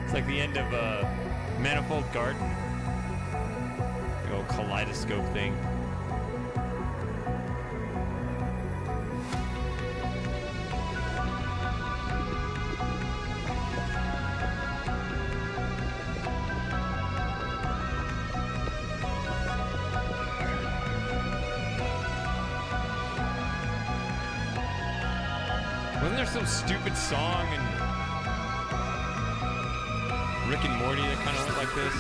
It's like the end of Manifold Garden. The old kaleidoscope thing. Wasn't there some stupid song and Rick and Morty that kind of went like this?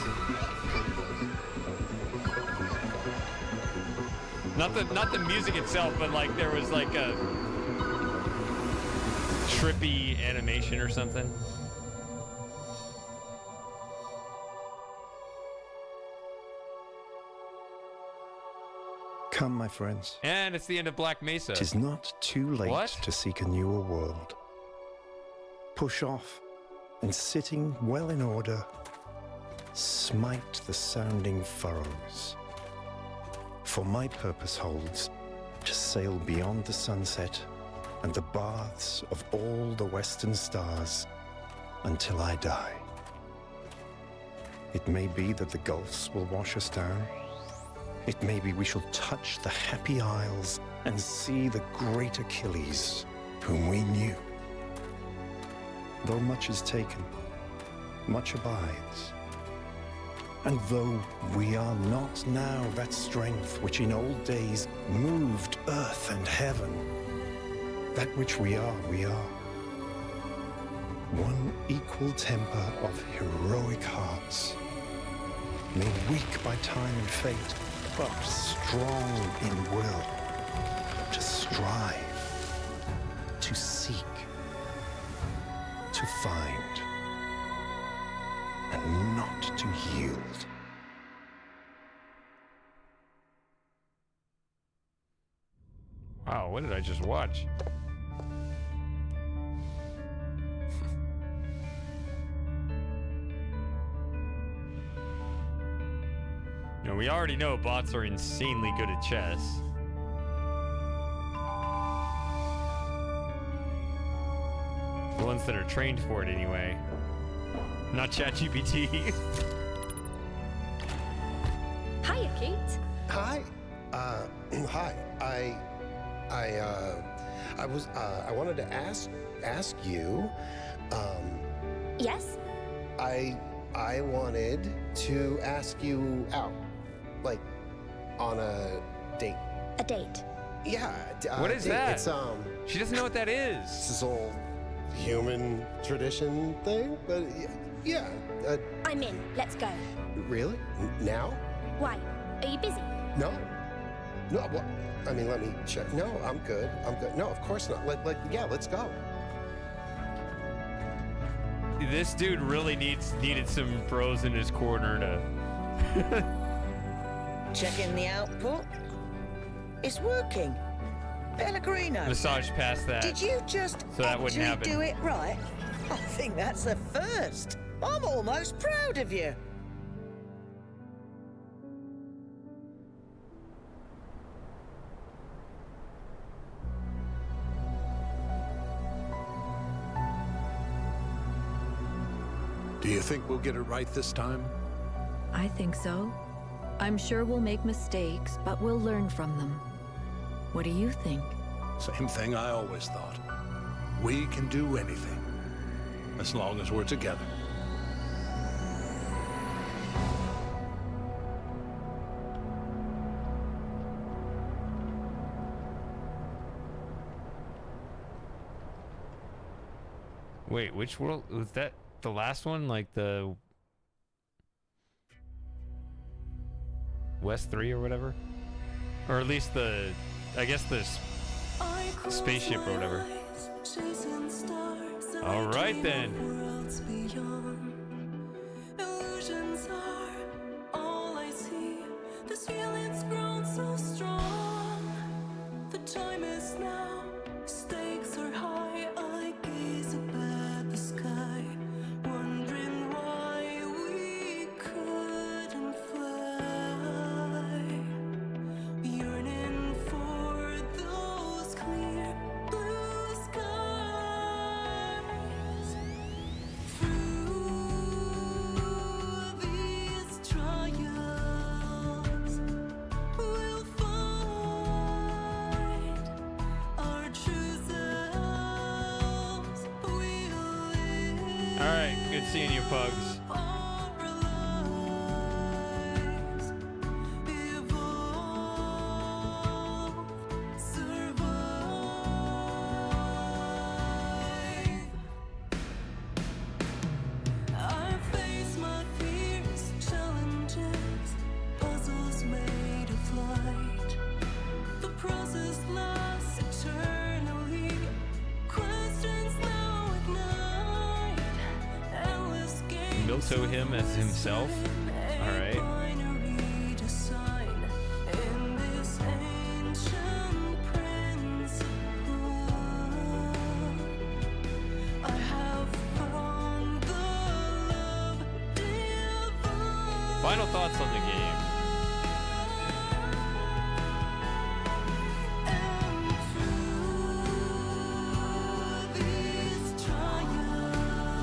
Not the music itself, but like there was like a trippy animation or something. Come, my friends. And it's the end of Black Mesa. It is not too late What? to seek a newer world. Push off, and sitting well in order, smite the sounding furrows. For my purpose holds to sail beyond the sunset and the baths of all the western stars until I die. It may be that the gulfs will wash us down. It may be we shall touch the happy isles and see the great Achilles, whom we knew. Though much is taken, much abides. And though we are not now that strength which in old days moved earth and heaven, that which we are, we are. One equal temper of heroic hearts, made weak by time and fate, but strong in will, to strive, to seek, to find, and not to yield. Wow, what did I just watch? You know, we already know bots are insanely good at chess. The ones that are trained for it anyway. Not ChatGPT. Hiya, Kate. Hi. Hi. I wanted to ask you. Yes? I wanted to ask you out, like, on a date. A date. Yeah. What is date. that? It's She doesn't know what that is. It's this old human tradition thing, but yeah. I'm in. Let's go. Really? Now? Why? Are you busy? No. No. Well, I mean, let me check. No, I'm good. I'm good. No, of course not. Yeah, let's go. This dude really needed some pros in his corner to. Checking the output. It's working. Pellegrino. Massage past that. Did you just So that wouldn't actually happen. do it right? I think that's a first. I'm almost proud of you. Do you think we'll get it right this time? I think so. I'm sure we'll make mistakes, but we'll learn from them. What do you think? Same thing I always thought. We can do anything, as long as we're together. Wait, which world was that? The last one, like the West 3 or whatever, or at least I guess the spaceship or whatever. All right then. All right, good seeing you, Pugs. Milto him as himself. All right. Final thoughts on the game.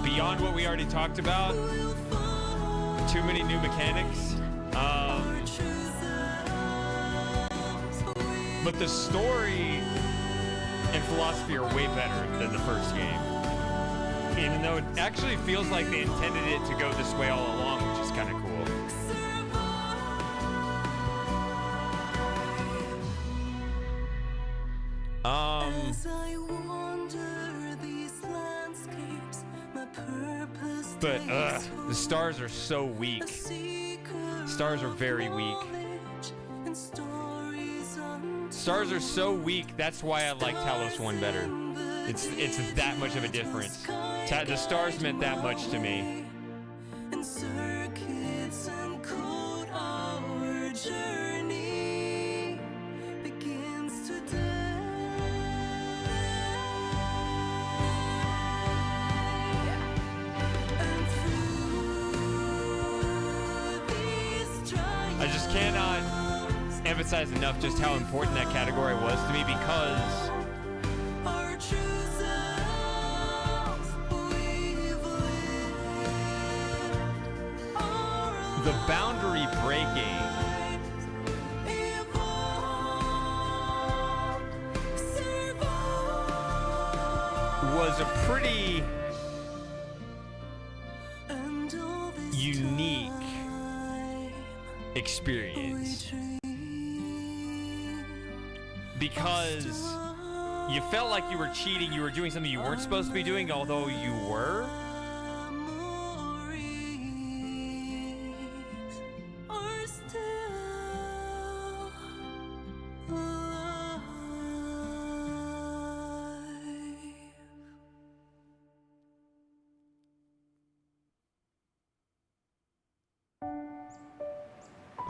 Beyond what we already talked about, too many new mechanics. But the story and philosophy are way better than the first game. Even though it actually feels like they intended it to go this way all along, which is kind of cool. But the stars are so weak. Stars are very weak. Stars are so weak. That's why I like Talos 1 better. It's that much of a difference. The stars meant that much to me. just cannot emphasize enough just how important that category was to me, because the boundary breaking was a pretty unique experience, because you felt like you were cheating, you were doing something you weren't supposed to be doing, although you were.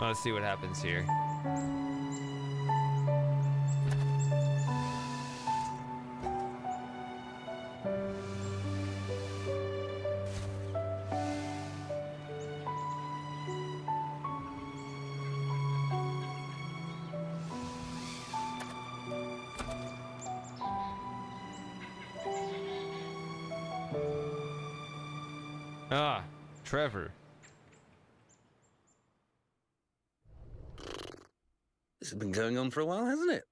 Let's see what happens here. Ah, Trevor. This has been going on for a while, hasn't it?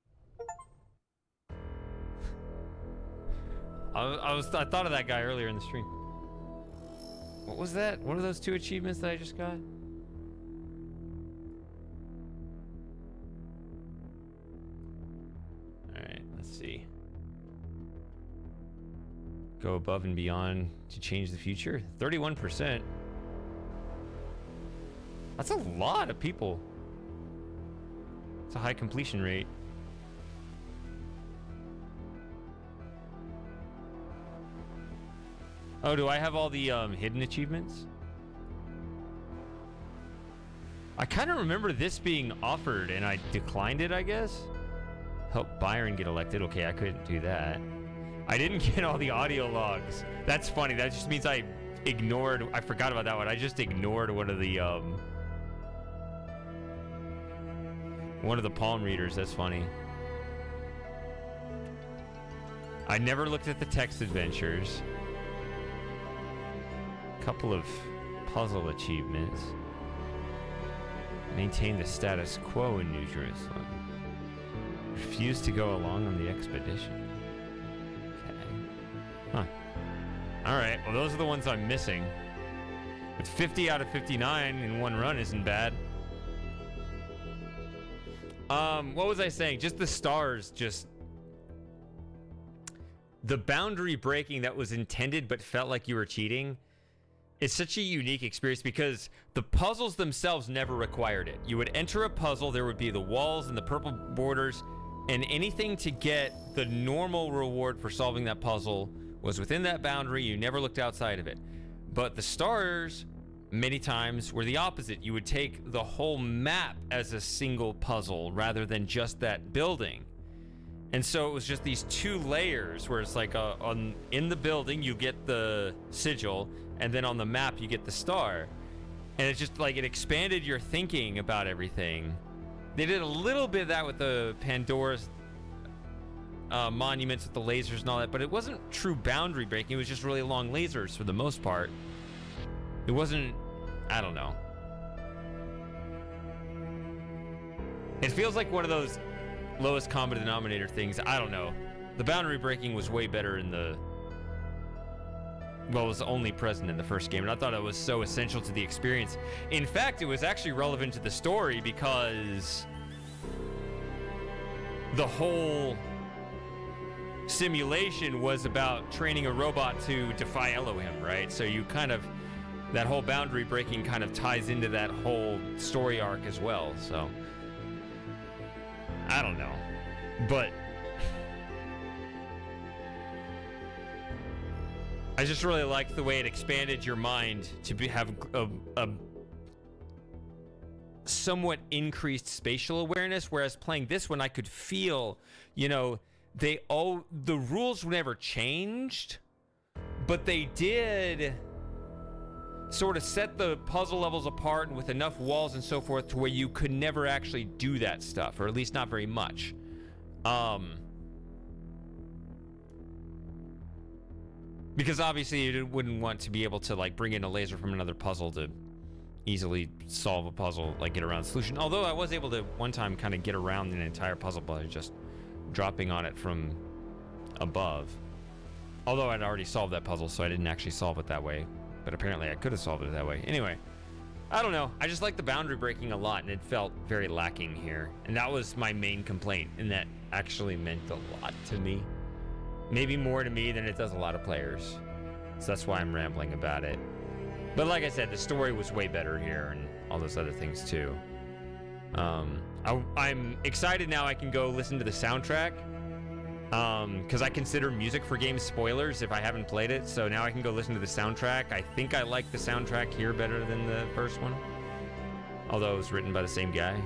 I thought of that guy earlier in the stream. What was that? What are those 2 achievements that I just got? Alright, let's see. Go above and beyond to change the future. 31%. That's a lot of people. It's a high completion rate. Oh, do I have all the hidden achievements? I kind of remember this being offered and I declined it, I guess. Help Byron get elected. Okay, I couldn't do that. I didn't get all the audio logs. That's funny. That just means I forgot about that one. I just ignored one of the palm readers. That's funny. I never looked at the text adventures. Couple of puzzle achievements. Maintain the status quo in New Jerusalem. Refuse to go along on the expedition. Okay. Huh. Alright, well those are the ones I'm missing. But 50 out of 59 in one run isn't bad. What was I saying? Just the stars, the boundary breaking that was intended but felt like you were cheating. It's such a unique experience because the puzzles themselves never required it. You would enter a puzzle, there would be the walls and the purple borders, and anything to get the normal reward for solving that puzzle was within that boundary. You never looked outside of it. But the stars, many times, were the opposite. You would take the whole map as a single puzzle rather than just that building. And so it was just these 2 layers where it's like in the building you get the sigil, and then on the map you get the star. And it's just like it expanded your thinking about everything. They did a little bit of that with the Pandora's monuments with the lasers and all that, but it wasn't true boundary breaking. It was just really long lasers for the most part. It wasn't, I don't know. It feels like one of those lowest common denominator things. I don't know. The boundary breaking was way better in the, well, it was only present in the first game, and I thought it was so essential to the experience. In fact, it was actually relevant to the story because the whole simulation was about training a robot to defy Elohim, right? So you kind of, that whole boundary breaking kind of ties into that whole story arc as well. So I don't know, but I just really liked the way it expanded your mind to have a somewhat increased spatial awareness, whereas playing this one I could feel, you know, the rules never changed, but they did sort of set the puzzle levels apart with enough walls and so forth to where you could never actually do that stuff, or at least not very much. Because obviously you wouldn't want to be able to like bring in a laser from another puzzle to easily solve a puzzle, like get around the solution. Although I was able to one time kind of get around an entire puzzle by just dropping on it from above. Although I'd already solved that puzzle, so I didn't actually solve it that way. But apparently I could have solved it that way. Anyway, I don't know. I just like the boundary breaking a lot, and it felt very lacking here. And that was my main complaint, and that actually meant a lot to me. Maybe more to me than it does a lot of players. So that's why I'm rambling about it. But like I said, the story was way better here, and all those other things too. I'm excited now I can go listen to the soundtrack. Because I consider music for games spoilers if I haven't played it. So now I can go listen to the soundtrack. I think I like the soundtrack here better than the first one. Although it was written by the same guy.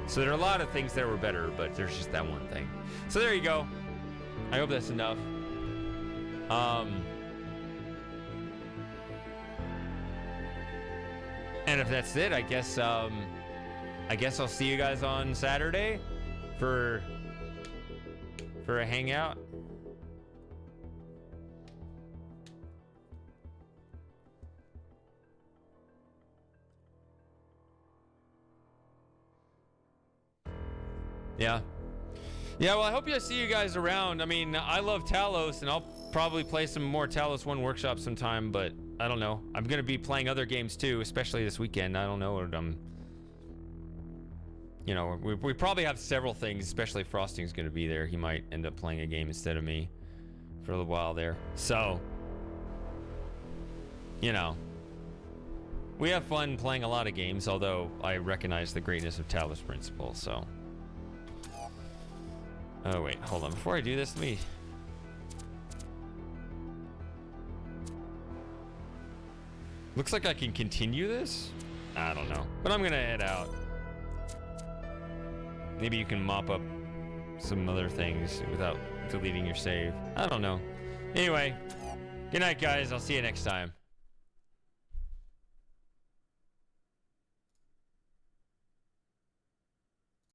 So there are a lot of things that were better, but there's just that one thing. So there you go. I hope that's enough. And if that's it, I guess I'll see you guys on Saturday for a hangout. Yeah. Yeah, well, I hope I see you guys around. I mean, I love Talos, and I'll probably play some more Talos 1 workshop sometime, but I don't know. I'm going to be playing other games too, especially this weekend. I don't know what you know, we probably have several things, especially if Frosting's going to be there. He might end up playing a game instead of me for a little while there. So, you know, we have fun playing a lot of games, although I recognize the greatness of Talos Principle, so. Oh, wait, hold on. Before I do this, let me... Looks like I can continue this? I don't know. But I'm gonna head out. Maybe you can mop up some other things without deleting your save. I don't know. Anyway, good night, guys. I'll see you next time.